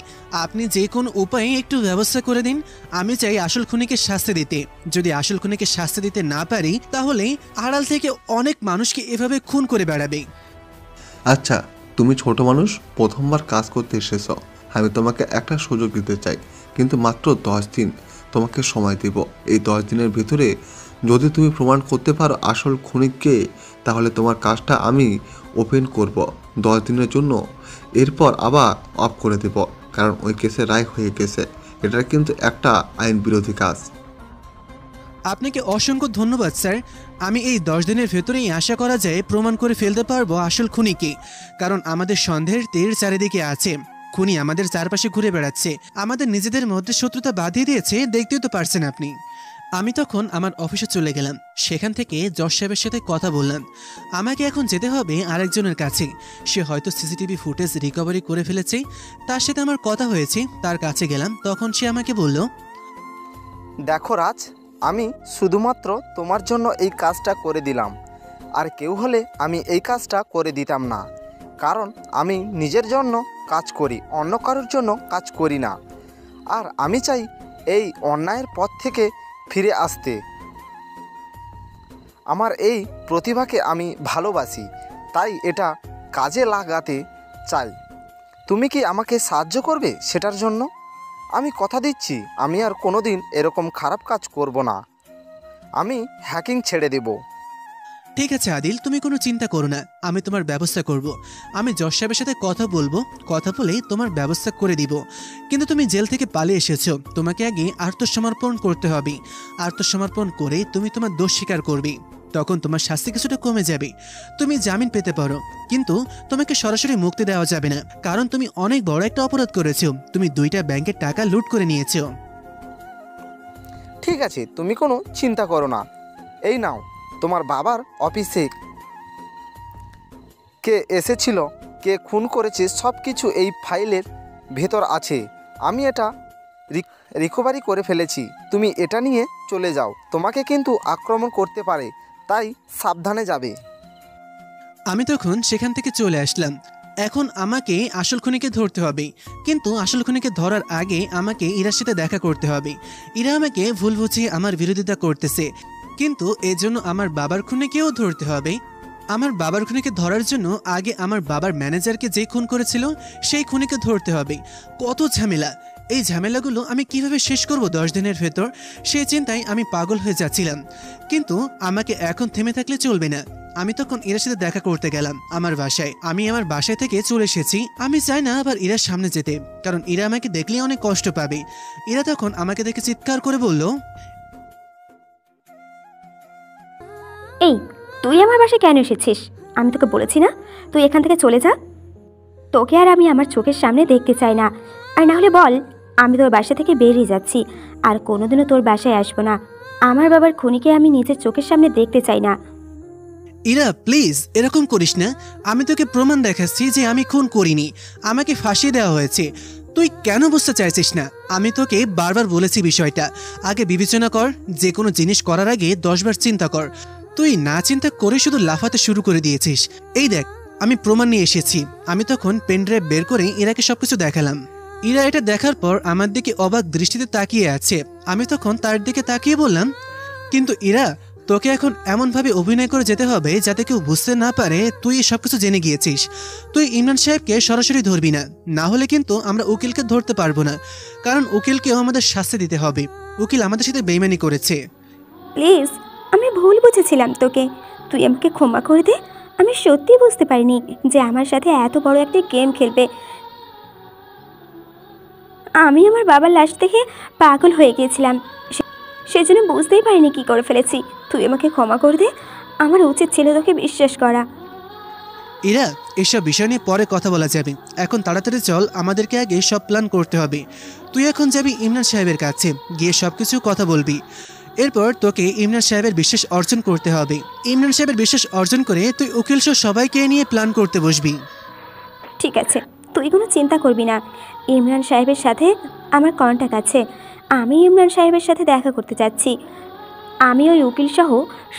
আপনি যে কোনো উপায়ে একটু ব্যবস্থা করে দিন। আমি চাই আসল খুনিকে শাস্তি দিতে। যদি আসল খুনিকে শাস্তি দিতে না পারি, তাহলে আড়াল থেকে অনেক মানুষকে এভাবে খুন করে বেড়াবে। আচ্ছা, তুমি ছোট মানুষ, প্রথমবার কাজ করতে এসেছ। আমি তোমাকে একটা সুযোগ দিতে চাই, কিন্তু মাত্র 10 দিন তোমাকে সময় দেব। এই 10 দিনের ভিতরে যদি তুমি প্রমাণ করতে পারো আসল খুনিকে, তাহলে তোমার কাজটা আমি ওপেন করব 10 দিনের জন্য, এরপর আবার অফ করে দেব, কারণ ওই কেসে রায় হয়ে গেছে। এটা কিন্তু একটা আইন বিরোধী কাজ। আপনাকে অসংখ্য ধন্যবাদ স্যার। আমি এই 10 দিনের ভেতরেই আশা করা যায় প্রমাণ করে ফেলতে পারবো আসল খুনিকে, কারণ আমাদের সন্দেহের তীর চারিদিকে আছে। খুনি আমাদের চারপাশে ঘুরে বেড়াচ্ছে, আমাদের নিজেদের মধ্যে শত্রুতা বাঁধিয়ে দিয়েছে, দেখতেই তো পারছেন আপনি। আমি তখন আমার অফিসে চলে গেলাম। সেখান থেকে জজ সাহেবের সাথে কথা বললাম। আমাকে এখন যেতে হবে আরেকজনের কাছে। সে হয়তো সিসিটিভি ফুটেজ রিকভারি করে ফেলেছে। তার সাথে আমার কথা হয়েছে, তার কাছে গেলাম। তখন সে আমাকে বলল, দেখো রাজ, আমি শুধুমাত্র তোমার জন্য এই কাজটা করে দিলাম। আর কেউ হলে আমি এই কাজটা করে দিতাম না, কারণ আমি নিজের জন্য কাজ করি, অন্য কারোর জন্য কাজ করি না। আর আমি চাই এই অন্যায়ের পথ থেকে ফিরে আসতে। আমার এই প্রতিভাকে আমি ভালোবাসি, তাই এটা কাজে লাগাতে চাই। তুমি কি আমাকে সাহায্য করবে সেটার জন্য? আমি কথা দিচ্ছি আমি আর কোনোদিন এরকম খারাপ কাজ করব না। আমি হ্যাকিং ছেড়ে দেব। ঠিক আছে আদিল, তুমি কোনো চিন্তা করো না, আমি তোমার ব্যবস্থা করব। আমি জজ সাহেবের সাথে কথা বলবো, কথা বলে তোমার ব্যবস্থা করে দিব। কিন্তু তুমি জেল থেকে পালিয়ে এসেছো, তোমাকে আগে আত্মসমর্পণ করতে হবে। আত্মসমর্পণ করে তুমি তোমার দোষ স্বীকার করবে, তখন তোমার শাস্তি কিছুটা কমে যাবে। তুমি জামিন পেতে পারো, কিন্তু তোমাকে সরাসরি মুক্তি দেওয়া যাবে না, কারণ তুমি অনেক বড় একটা অপরাধ করেছো। তুমি 2টা ব্যাংকের টাকা লুট করে নিয়েছো। ঠিক আছে, তুমি কোনো চিন্তা করো না। এই নাও, তোমার বাবার অফিসে কে এসেছিল, কে খুন করেছে, সব কিছু এই ফাইলের ভেতর আছে। আমি এটা রিকভারি করে ফেলেছি। তুমি এটা নিয়ে চলে যাও। তোমাকে কিন্তু আক্রমণ করতে পারে, তাই সাবধানে যাবে। আমি তখন সেখান থেকে চলে আসলাম। এখন আমাকে আসল খুনিকে ধরতে হবে, কিন্তু আসল খুনিকে ধরার আগে আমাকে ইরার সাথে দেখা করতে হবে। ইরা আমাকে ভুল বুঝিয়ে আমার বিরোধিতা করতেছে, কিন্তু এর জন্য আমার বাবার খুনিকেও ধরতে হবে। আমার বাবার খুনিকে ধরার জন্য আগে আমার বাবার ম্যানেজারকে যে খুন করেছিল সেই খুনিকে ধরতে হবে। কত ঝামেলা! এই ঝামেলাগুলো আমি কিভাবে শেষ করব 10 দিনের ভেতর, সেই চিন্তায় আমি পাগল হয়ে যাচ্ছিলাম। কিন্তু আমাকে এখন থেমে থাকলে চলবে না। আমি তখন ইরার সাথে দেখা করতে গেলাম আমার বাসায়। আমি আমার বাসায় থেকে চলে এসেছি। আমি চাই না আবার ইরার সামনে যেতে, কারণ ইরা আমাকে দেখলে অনেক কষ্ট পাবে। ইরা তখন আমাকে দেখে চিৎকার করে বলল, এই, তুই আমার বাসায় কেন এসেছিস? আমি তোকে বলেছি না তুই এখান থেকে চলে যা। তোকে আর আমি আমার চোখের সামনে দেখতে চাই না। আর না হলে বল, আমি তোর বাসা থেকে বেরিয়ে যাচ্ছি, আর কোনোদিনও তোর বাসায় আসবো না। আমার বাবার খুনিকে আমি নিজের চোখের সামনে দেখতে চাই না। ইরা প্লিজ এরকম করিস না। আমি তোকে প্রমাণ দেখাচ্ছি যে আমি খুন করিনি, আমাকে ফাঁসিয়ে দেওয়া হয়েছে। তুই কেন বুঝতে চাইছিস না? আমি তোকে বারবার বলেছি বিষয়টা। আগে বিবেচনা কর, যে কোনো জিনিস করার আগে 10 বার চিন্তা কর। তুই না চিন্তা করে শুধু লাফাতে শুরু করে দিয়েছিস। এই দেখ, আমি প্রমাণ নিয়ে এসেছি। আমি তখন পেনড্রাইভ বের করে ইরাকে সবকিছু দেখালাম। ইরা এটা দেখার পর আমার দিকে অবাক দৃষ্টিতে তাকিয়ে আছে। আমি তখন তার দিকে তাকিয়ে বললাম, কিন্তু ইরা, তোকে এখন এমনভাবে অভিনয় করে যেতে হবে যাতে কেউ বুঝতে না পারে তুই সবকিছু জেনে গিয়েছিস। তুই ইমরান সাহেবকে সরাসরি ধরবি না, না হলে কিন্তু আমরা উকিলকে ধরতে পারবো না, কারণ উকিলকেও আমাদের শাস্তি দিতে হবে। উকিল আমাদের সাথে বেইমানি করেছে। প্লিজ, আমি ভুল বুঝেছিলাম তোকে, তুই আমাকে ক্ষমা করে দে। আমি সত্যি বুঝতে পারিনি যে আমার সাথে এত বড় একটা গেম খেলবে। আমি আমার বাবার লাশ দেখে পাগল হয়ে গিয়েছিলাম, সেজন্য বুঝতেই পারিনি কি করে ফেলেছি। তুই আমাকে ক্ষমা করে দে, আমার উচিত ছিল তোকে বিশ্বাস করা। ইরা, এসব বিষয় নিয়ে পরে কথা বলা যাবে। এখন তাড়াতাড়ি চল, আমাদেরকে আগে সব প্ল্যান করতে হবে। তুই এখন যাবি ইমরান সাহেবের কাছে, গিয়ে সবকিছু কথা বলবি। এরপর তোকে ইমরান সাহেবের বিশ্বাস অর্জন করতে হবে। ইমরান সাহেবের বিশ্বাস অর্জন করে তুই উকিল সহ সবাইকে নিয়ে প্ল্যান করতে বসবি। ঠিক আছে, তুই কোনো চিন্তা করবি না। ইমরান সাহেবের সাথে আমার কন্ট্যাক্ট আছে। আমি ইমরান সাহেবের সাথে দেখা করতে যাচ্ছি। আমি ওই উকিল সহ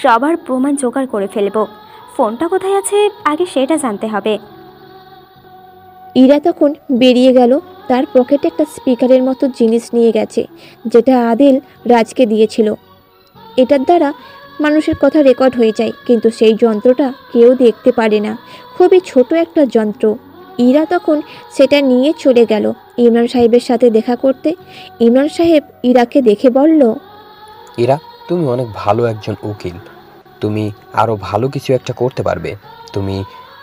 সবার প্রমাণ জোগাড় করে ফেলব। ফোনটা কোথায় আছে আগে সেটা জানতে হবে। ইরা তখন বেরিয়ে গেল। তার পকেটে একটা স্পিকারের মতো জিনিস নিয়ে গেছে, যেটা আদিল রাজকে দিয়েছিল। এটার দ্বারা মানুষের কথা রেকর্ড হয়ে যায়, কিন্তু সেই যন্ত্রটা কেউ দেখতে পারে না। খুবই ছোট একটা যন্ত্র। ইরা তখন সেটা নিয়ে চলে গেল ইমরান সাহেবের সাথে দেখা করতে। ইমরান সাহেব ইরাকে দেখে বলল, ইরা, তুমি অনেক ভালো একজন উকিল, তুমি আরও ভালো কিছু একটা করতে পারবে। তুমি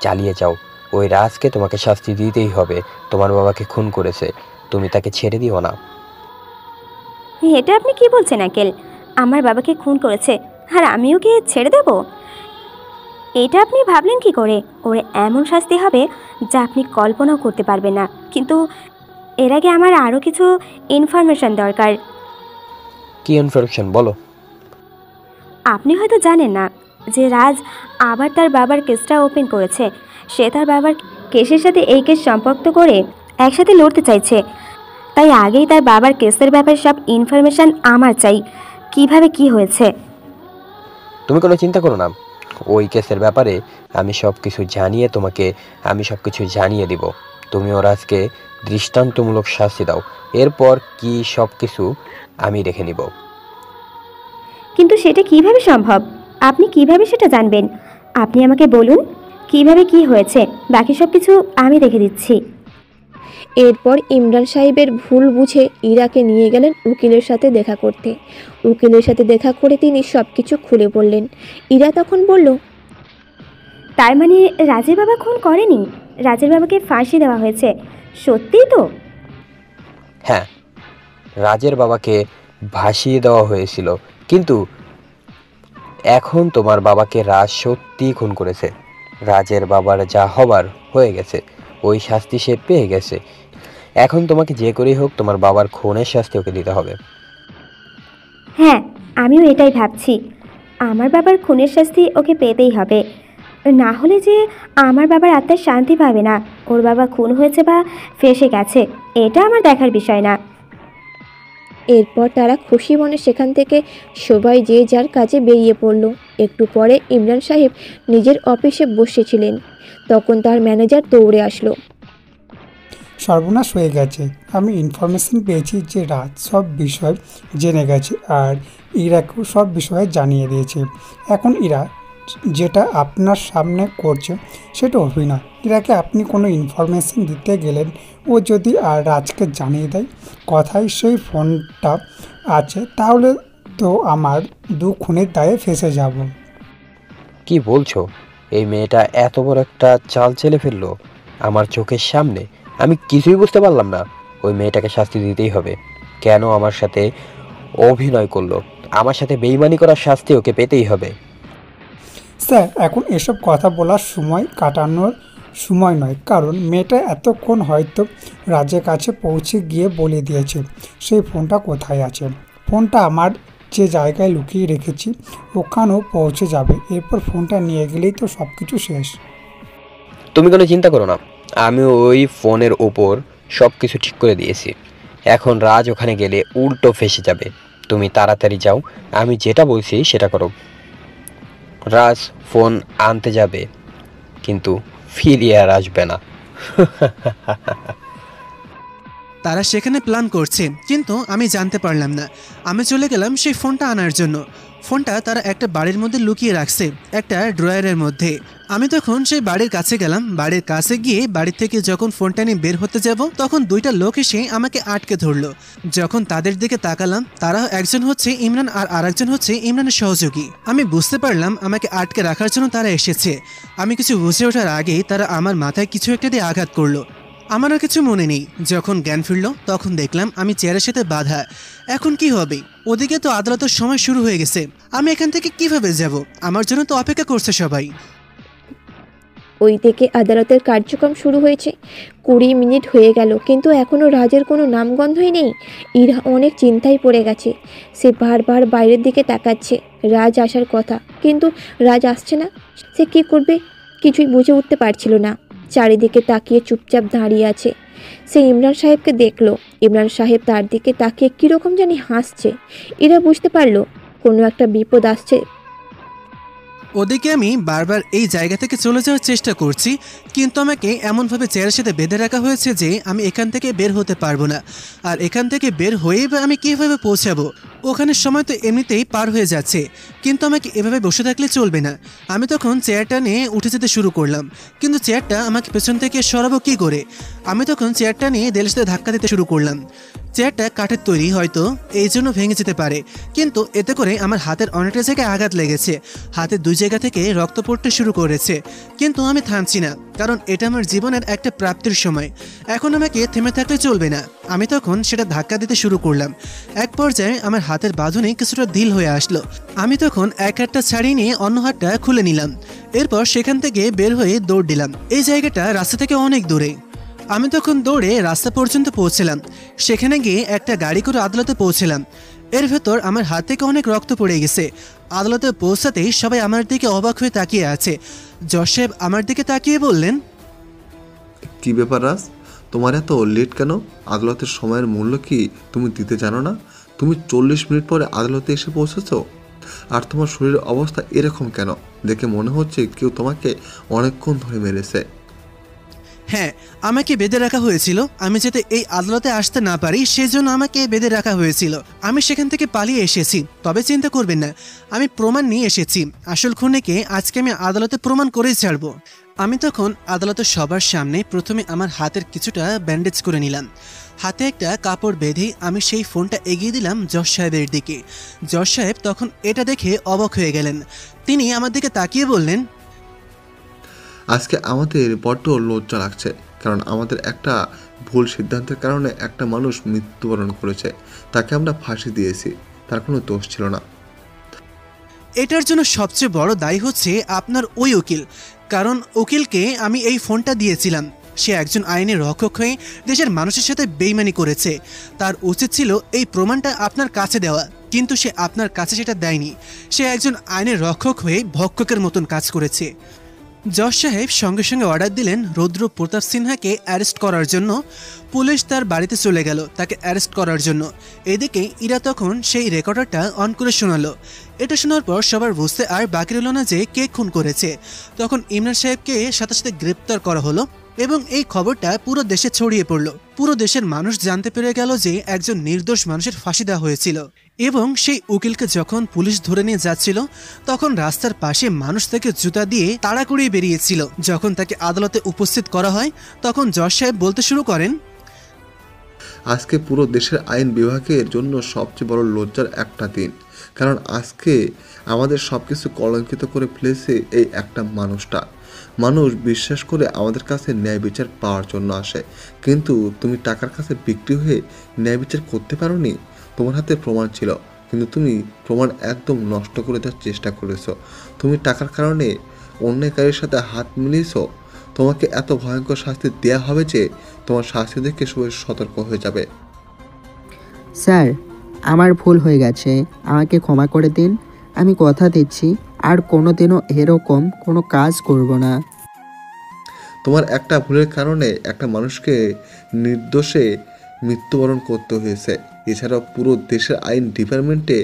চালিয়ে যাও, ওই রাজকে তোমাকে শাস্তি দিতেই হবে। তোমার বাবাকে খুন করেছে, তুমি তাকে ছেড়ে দিও না। এটা আপনি কি বলছেন আঙ্কেল? আমার বাবাকে খুন করেছে আর আমি ওকে ছেড়ে দেব? এটা আপনি ভাবলেন কি করে? ওর এমন শাস্তি হবে যা আপনি কল্পনাও করতে পারবেন না। কিন্তু এর আগে আমার আরও কিছু ইনফরমেশন দরকার। কি ইনফরমেশন বলো? আপনি হয়তো জানেন না যে রাজ আবার তার বাবার কেসটা ওপেন করেছে। সে তার বাবার কেসের সাথে এই কেস সম্পর্ক করে একসাথে লড়তে চাইছে। তাই আগেই তার বাবার কেসের ব্যাপারে সব ইনফরমেশন আমার চাই, কিভাবে কি হয়েছে। তুমি কোনো চিন্তা করো না, ওই কেসের ব্যাপারে আমি সব কিছু জানিয়ে দিব। তুমি ওর আজকে দৃষ্টান্তমূলক শাস্তি দাও, এরপর কি সব কিছু আমি রেখে নিব। কিন্তু সেটা কিভাবে সম্ভব? আপনি কিভাবে সেটা জানবেন? আপনি আমাকে বলুন কিভাবে কি হয়েছে, বাকি সব কিছু আমি রেখে দিচ্ছি। এরপর ইমরান সাহেবের ভুল বুঝে ইরাকে নিয়ে গেলেন উকিলের সাথে দেখা করতে। উকিলের সাথে দেখা করে তিনি সব কিছু খুলে বললেন। ইরা তখন বলল, তার মানে রাজের বাবা খুন করেনি, রাজের বাবাকে ফাঁসি দেওয়া হয়েছে, সত্যিই তো? হ্যাঁ, রাজের বাবাকে ভাসিয়ে দেওয়া হয়েছিল, কিন্তু এখন তোমার বাবাকে রাজ সত্যিই খুন করেছে। রাজের বাবার যা হবার হয়ে গেছে, ওই শাস্তি সে পেয়ে গেছে। এখন তোমাকে যে করেই হোক তোমার বাবার খুনের শাস্তি ওকে দিতে হবে। হ্যাঁ, আমিও এটাই ভাবছি। আমার বাবার খুনের শাস্তি ওকে পেতেই হবে, না হলে যে আমার বাবার আত্মার শান্তি পাবে না। ওর বাবা খুন হয়েছে বা ফেঁসে গেছে এটা আমার দেখার বিষয় না। এরপর তারা খুশি মনে সেখান থেকে সবাই যে যার কাজে বেরিয়ে পড়ল। একটু পরে ইমরান সাহেব নিজের অফিসে বসেছিলেন, তখন তার ম্যানেজার দৌড়ে আসলো। সর্বনাশ হয়ে গেছে। আমি ইনফরমেশন পেয়েছি যে রাত সব বিষয় জেনে গেছে আর ইরাকেও সব বিষয়ে জানিয়ে দিয়েছে। এখন ইরা যেটা আপনার সামনে করছে সেটা অভিনয়। ইরাকে আপনি কোনো ইনফরমেশন দিতে গেলেন, ও যদি আর রাজকে জানিয়ে দেয় কথায় সেই ফোনটা আছে, তাহলে তো আমার 2 খুনের দায়ে ফেঁসে যাব। কি বলছো? এই মেয়েটা এত বড় একটা চাল চেলে ফেললো আমার চোখের সামনে। আমি কিছুই বুঝতে পারলাম না। ওই মেয়েটাকে শাস্তি দিতেই হবে। কেন আমার সাথে অভিনয় করলো? আমার সাথে বেইমানি করার শাস্তি ওকে পেতেই হবে। স্যার, এখন এসব কথা বলার সময় কাটানোর সময় নয়, কারণ মেয়েটা এতক্ষণ হয়তো রাজের কাছে পৌঁছে গিয়ে বলে দিয়েছে সেই ফোনটা কোথায় আছে। ফোনটা আমার যে জায়গায় লুকিয়ে রেখেছি ওখানেও পৌঁছে যাবে। এরপর ফোনটা নিয়ে গেলেই তো সব কিছু শেষ। তুমি কোনো চিন্তা করো না, আমি ওই ফোনের ওপর সব কিছু ঠিক করে দিয়েছি। এখন রাজ ওখানে গেলে উল্টো ফেঁসে যাবে। তুমি তাড়াতাড়ি যাও, আমি যেটা বলছি সেটা করো। রাজ ফোন আনতে যাবে, কিন্তু ফিরিয়ে আর আসবে না। তারা সেখানে প্ল্যান করছে, কিন্তু আমি জানতে পারলাম না। আমি চলে গেলাম সেই ফোনটা আনার জন্য। ফোনটা তারা একটা বাড়ির মধ্যে লুকিয়ে রাখছে, একটা ড্রয়ারের মধ্যে। আমি তখন সেই বাড়ির কাছে গেলাম। বাড়ির কাছে গিয়ে বাড়ি থেকে যখন ফোনটা নিয়ে বের হতে যাব, তখন 2টা লোক এসে আমাকে আটকে ধরলো। যখন তাদের দিকে তাকালাম, তারা একজন হচ্ছে ইমরান আর আরেকজন হচ্ছে ইমরানের সহযোগী। আমি বুঝতে পারলাম আমাকে আটকে রাখার জন্য তারা এসেছে। আমি কিছু বুঝে ওঠার আগেই তারা আমার মাথায় কিছু একটা দিয়ে আঘাত করলো। আমার আর কিছু মনে নেই। যখন জ্ঞান ফিরল তখন দেখলাম আমি চেয়ারের সাথে বাঁধা। এখন কি হবে? ওদিকে তো আদালতের সময় শুরু হয়ে গেছে। আমি এখান থেকে কিভাবে যাব? আমার জন্য তো অপেক্ষা করছে সবাই। ওই থেকে আদালতের কার্যক্রম শুরু হয়েছে। 20 মিনিট হয়ে গেল, কিন্তু এখনও রাজের কোনো নামগন্ধই নেই। ইরা অনেক চিন্তায় পড়ে গেছে। সে বারবার বাইরের দিকে তাকাচ্ছে। রাজ আসার কথা, কিন্তু রাজ আসছে না। সে কী করবে কিছুই বুঝে উঠতে পারছিল না। চারিদিকে তাকিয়ে চুপচাপ দাঁড়িয়ে আছে। সে ইমরান সাহেবকে দেখলো। ইমরান সাহেব তার দিকে তাকিয়ে কীরকম জানি হাসছে। ইরা বুঝতে পারলো কোনো একটা বিপদ আসছে। ওদিকে আমি বারবার এই জায়গা থেকে চলে যাওয়ার চেষ্টা করছি, কিন্তু আমাকে এমনভাবে চেয়ারের সাথে বেঁধে রাখা হয়েছে যে আমি এখান থেকে বের হতে পারবো না। আর এখান থেকে বের হয়েই বা আমি কীভাবে পৌঁছাবো? ওখানের সময় তো এমনিতেই পার হয়ে যাচ্ছে, কিন্তু আমাকে এভাবে বসে থাকলে চলবে না। আমি তখন চেয়ারটা নিয়ে উঠে যেতে শুরু করলাম, কিন্তু চেয়ারটা আমাকে পেছন থেকে সরাবো কী করে? আমি তখন চেয়ারটা নিয়ে দেলের সাথে ধাক্কা দিতে শুরু করলাম। চেয়ারটা কাঠের তৈরি, হয়তো এই জন্য ভেঙে যেতে পারে, কিন্তু এতে করে আমার হাতের অনেকটা জায়গায় আঘাত লেগেছে। হাতের 2 জায়গা থেকে রক্ত পড়তে শুরু করেছে, কিন্তু আমি থামছি না, কারণ এটা আমার জীবনের একটা প্রাপ্তির সময়। এখন আমাকে থেমে থাকলে চলবে না। আমি তখন সেটা ধাক্কা দিতে শুরু করলাম। এক পর্যায়ে আমার হাতের বাঁধনে কিছুটা ঢিল হয়ে আসলো। আমি তখন এক হাতটা ছাড়িয়ে নিয়ে অন্য হাতটা খুলে নিলাম। এরপর সেখান থেকে বের হয়ে দৌড় দিলাম। এই জায়গাটা রাস্তা থেকে অনেক দূরে। আমি তখন দৌড়ে রাস্তা পর্যন্ত পৌঁছলাম। সেখানে গিয়ে একটা গাড়ি করে আদালতে পৌঁছলাম। এর ভেতর আমার হাত থেকে অনেক রক্ত পড়ে গেছে। আদালতে পৌঁছাতেই সবাই আমার দিকে অবাক হয়ে তাকিয়ে আছে। জজ সাহেব আমার দিকে তাকিয়ে বললেন, কি ব্যাপার রাজ, তোমার এত লেট কেন? আদালতের সময়ের মূল্য কি তুমি দিতে জানো না? তুমি 40 মিনিট পরে আদালতে এসে পৌঁছেছো, আর তোমার শরীরের অবস্থা এরকম কেন? দেখে মনে হচ্ছে কেউ তোমাকে অনেকক্ষণ ধরে মেরেছে। হ্যাঁ, আমাকে বেঁধে রাখা হয়েছিল। আমি যাতে এই আদালতে আসতে না পারি সেজন্য আমাকে বেঁধে রাখা হয়েছিল। আমি সেখান থেকে পালিয়ে এসেছি। তবে চিন্তা করবেন না, আমি প্রমাণ নিয়ে এসেছি। আসল খুনিকে আজকে আমি আদালতে প্রমাণ করেই ছাড়ব। আমি তখন আদালতের সবার সামনে প্রথমে আমার হাতের কিছুটা ব্যান্ডেজ করে নিলাম। হাতে একটা কাপড় বেঁধে আমি সেই ফোনটা এগিয়ে দিলাম জজ সাহেবের দিকে। জজ সাহেব তখন এটা দেখে অবাক হয়ে গেলেন। তিনি আমার দিকে তাকিয়ে বললেন, আজকে আমাদের বড্ড লজ্জা লাগছে, কারণ আমাদের একটা ভুল সিদ্ধান্তের কারণে একটা মানুষ মৃত্যুবরণ করেছে। তাকে আমরা ফাঁসি দিয়েছি, তার কোনো দোষ ছিল না। এটার জন্য সবচেয়ে বড় দায়ী হচ্ছে আপনার ওই উকিল, কারণ উকিলকে আমি এই ফোনটা দিয়েছিলাম। সে একজন আইনের রক্ষক হয়ে দেশের মানুষের সাথে বেইমানি করেছে। তার উচিত ছিল এই প্রমাণটা আপনার কাছে দেওয়া, কিন্তু সে আপনার কাছে সেটা দেয়নি। সে একজন আইনের রক্ষক হয়ে ভক্ষকের মতন কাজ করেছে। জজ সাহেব সঙ্গে সঙ্গে অর্ডার দিলেন রুদ্র প্রতাপ সিনহাকে অ্যারেস্ট করার জন্য। পুলিশ তার বাড়িতে চলে গেল তাকে অ্যারেস্ট করার জন্য। এদিকে ইরা তখন সেই রেকর্ডারটা অন করে শোনালো। এটা শোনার পর সবার বুঝতে আর বাকি রইল না যে কে খুন করেছে। তখন ইমরান সাহেবকে সাথে সাথে গ্রেপ্তার করা হলো এবং এই খবরটা পুরো দেশে ছড়িয়ে পড়ল। পুরো দেশের মানুষ জানতে পেরে গেল যে একজন নির্দোষ মানুষের ফাঁসি দেওয়া হয়েছিল। এবং সেই উকিলকে যখন পুলিশ ধরে নিয়ে যাচ্ছিল তখন রাস্তার পাশে মানুষ তাকে জুতা দিয়ে তাড়া করিয়ে বেরিয়েছিল। যখন তাকে আদালতে উপস্থিত করা হয় তখন জজ সাহেব বলতে শুরু করেন, আজকে পুরো দেশের আইন বিভাগের জন্য সবচেয়ে বড় লজ্জার একটা দিন, কারণ আজকে আমাদের সব কিছু কলঙ্কিত করে ফেলেছে এই একটা মানুষটা। মানুষ বিশ্বাস করে আমাদের কাছে ন্যায় বিচার পাওয়ার জন্য আসে, কিন্তু তুমি টাকার কাছে বিক্রি হয়ে ন্যায় বিচার করতে পারোনি। তোমার হাতে প্রমাণ ছিল, কিন্তু তুমি প্রমাণ একদম নষ্ট করে দেওয়ার চেষ্টা করেছো। তুমি টাকার কারণে অন্যায়কারীর সাথে হাত মিলিয়েছো। তোমাকে এত ভয়ঙ্কর শাস্তি দেওয়া হবে যে তোমার শাস্তি দেখে সবাই সতর্ক হয়ে যাবে। স্যার, আমার ভুল হয়ে গেছে, আমাকে ক্ষমা করে দিন। আমি কথা দিচ্ছি আর কোনোদিনও এরকম কোনো কাজ করব না। তোমার একটা ভুলের কারণে একটা মানুষকে নির্দোষে মৃত্যুবরণ করতে হয়েছে। এছাড়াও পুরো দেশের আইন ডিপার্টমেন্টে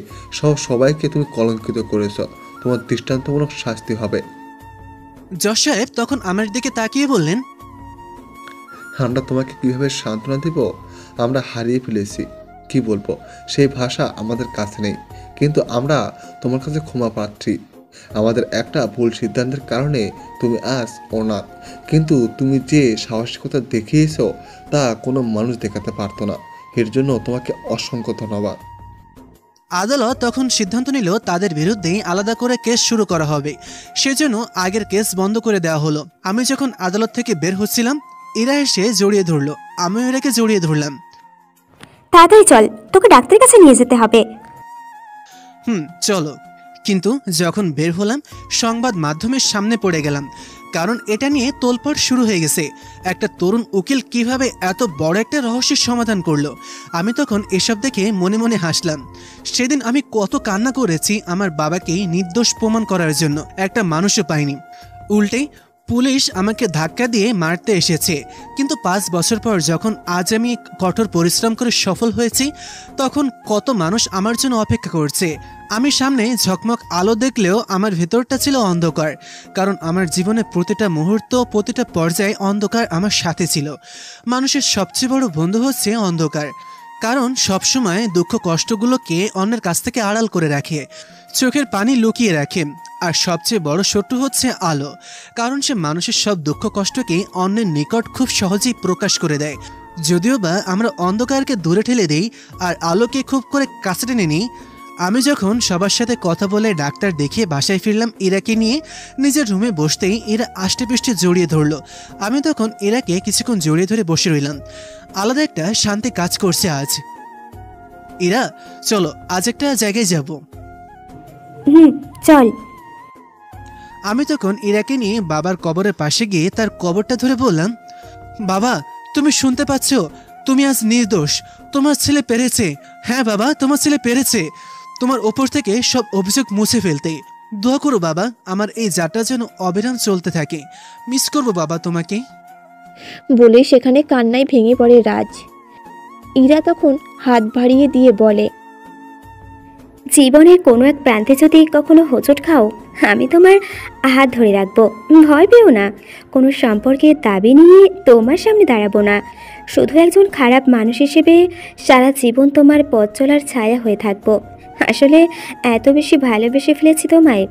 সবাইকে তুমি কলঙ্কিত করেছ। তোমার দৃষ্টান্তমূলক শাস্তি হবে। জজ সাহেব তখন আমার দিকে তাকিয়ে বললেন, আমরা তোমাকে কিভাবে সান্ত্বনা দেব? আমরা হারিয়ে ফেলেছি, কি বলবো, সেই ভাষা আমাদের কাছে নেই। কিন্তু আমরা তোমার কাছে ক্ষমা প্রার্থী। আমাদের একটা ভুল সিদ্ধান্তের কারণে তুমি আজ অনাথ, কিন্তু তুমি যে সাহসিকতা দেখিয়েছ তা কোনো মানুষ দেখাতে পারতো না। এর জন্য তোমাকে অসংখ্য ধন্যবাদ। আদালত তখন সিদ্ধান্ত নিল তাদের বিরুদ্ধে আলাদা করে কেস শুরু করা হবে। সেজন্য আগের কেস বন্ধ করে দেওয়া হলো। আমি যখন আদালত থেকে বের হচ্ছিলাম এরা এসে জড়িয়ে ধরলো, আমিও এরাকে জড়িয়ে ধরলাম। তাড়াতাড়ি চল, তোকে ডাক্তারের কাছে নিয়ে যেতে হবে। চলো। কিন্তু যখন বের হলাম সংবাদ মাধ্যমের সামনে পড়ে গেলাম, কারণ এটা নিয়ে তোলপাড় শুরু হয়ে গেছে। একটা তরুণ উকিল কিভাবে এত বড় একটা রহস্যের সমাধান করলো। আমি তখন এসব দেখে মনে মনে হাসলাম। সেদিন আমি কত কান্না করেছি আমার বাবাকে নির্দোষ প্রমাণ করার জন্য। একটা মানুষও পাইনি, উল্টে পুলিশ আমাকে ধাক্কা দিয়ে মারতে এসেছে। কিন্তু 5 বছর পর যখন আজ আমি কঠোর পরিশ্রম করে সফল হয়েছি তখন কত মানুষ আমার জন্য অপেক্ষা করছে। আমি সামনে ঝকমক আলো দেখলেও আমার ভেতরটা ছিল অন্ধকার, কারণ আমার জীবনে প্রতিটা মুহূর্ত প্রতিটা পর্যায়ে অন্ধকার আমার সাথে ছিল। মানুষের সবচেয়ে বড় বন্ধু হচ্ছে অন্ধকার। কারণ সবসময় দুঃখ কষ্টগুলোকে অন্যের কাছ থেকে আড়াল করে রাখে, চোখের পানি লুকিয়ে রাখে। আর সবচেয়ে বড় শত্রু হচ্ছে আলো, কারণ সে মানুষের সব দুঃখ কষ্টকে অন্যের নিকট খুব সহজেই প্রকাশ করে দেয়। যদিও বা আমরা অন্ধকারকে দূরে ঠেলে দিই আর আলোকে খুব করে কাছে টেনে নিই। আমি যখন সবার সাথে কথা বলে ডাক্তার দেখিয়ে বাসায় ফিরলাম ইরাকে নিয়ে, নিজের রুমে বসতেই এরা আষ্টেপৃষ্টে জড়িয়ে ধরলো। আমি তখন এরাকে কিছুক্ষণ জড়িয়ে ধরে বসে রইলাম। আলাদা একটা শান্তি কাজ করছে আজ। ইরা, চলো আজ একটা জায়গায় যাব। চল। আমি তখন ইরাকে নিয়ে বাবার কবরের পাশে গিয়ে তার কবরটা ধরে বললাম, বাবা তুমি শুনতে পাচ্ছ? তুমি আজ নির্দোষ। তোমার ছেলে পেরেছে। হ্যাঁ বাবা, তোমার ছেলে পেরেছে তোমার ওপর থেকে সব অভিযোগ মুছে ফেলতে। দোয়া করো বাবা, আমার এই যাত্রা যেন অবিরাম চলতে থাকে। মিস করবো বাবা তোমাকে। বলে সেখানে কান্নায় ভেঙে পড়ে রাজ। ইরা তখন হাত বাড়িয়ে দিয়ে বলে, জীবনের কোনো এক প্রান্তে যদি কখনো হোঁচট খাও, আমি তোমার হাত ধরে রাখবো। ভয় পেও না, কোনো সম্পর্কের দাবি নিয়ে তোমার সামনে দাঁড়াবো না। শুধু একজন খারাপ মানুষ হিসেবে সারা জীবন তোমার পথ চলার ছায়া হয়ে থাকবো। আসলে এত বেশি ভালোবেসে ফেলেছি তোমায়,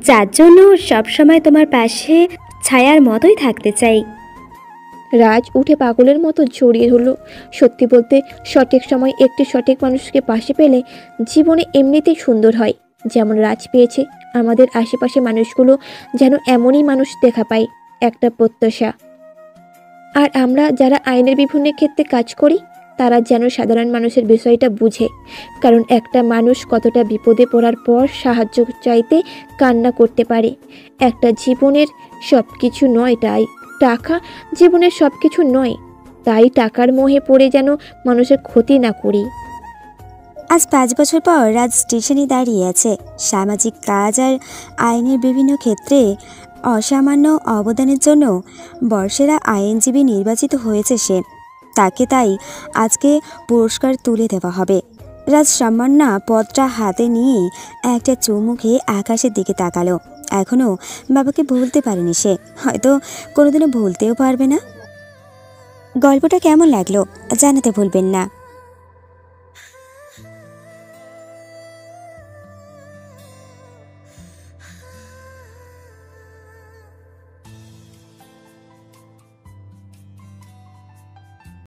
যার জন্য সবসময় তোমার পাশে ছায়ার মতোই থাকতে চাই। রাজ উঠে পাগলের মতো জড়িয়ে ধরল। সত্যি বলতে সঠিক সময় একটি সঠিক মানুষকে পাশে পেলে জীবনে এমনিতেই সুন্দর হয়। যেমন রাজ পেয়েছে, আমাদের আশেপাশে মানুষগুলো যেন এমনই মানুষ দেখা পায়, একটা প্রত্যাশা। আর আমরা যারা আইনের বিভিন্ন ক্ষেত্রে কাজ করি, তারা যেন সাধারণ মানুষের বিষয়টা বুঝে। কারণ একটা মানুষ কতটা বিপদে পড়ার পর সাহায্য চাইতে কান্না করতে পারে। একটা জীবনের সব কিছু নয়, তাই টাকা জীবনের সব কিছু নয়, তাই টাকার মোহে পড়ে যেন মানুষের ক্ষতি না করি। আজ 5 বছর পর রাজ স্টেশনে দাঁড়িয়ে আছে। সামাজিক কাজ আর আইনের বিভিন্ন ক্ষেত্রে অসামান্য অবদানের জন্য বর্ষেরা আইনজীবী নির্বাচিত হয়েছে সে। তাকে তাই আজকে পুরস্কার তুলে দেওয়া হবে। রাজ সম্মাননা পদটা হাতে নিয়েই একটা চুমু খেয়ে আকাশের দিকে তাকালো। এখনও বাবাকে ভুলতে পারেনি সে, হয়তো কোনোদিনও ভুলতেও পারবে না। গল্পটা কেমন লাগলো জানাতে ভুলবেন না।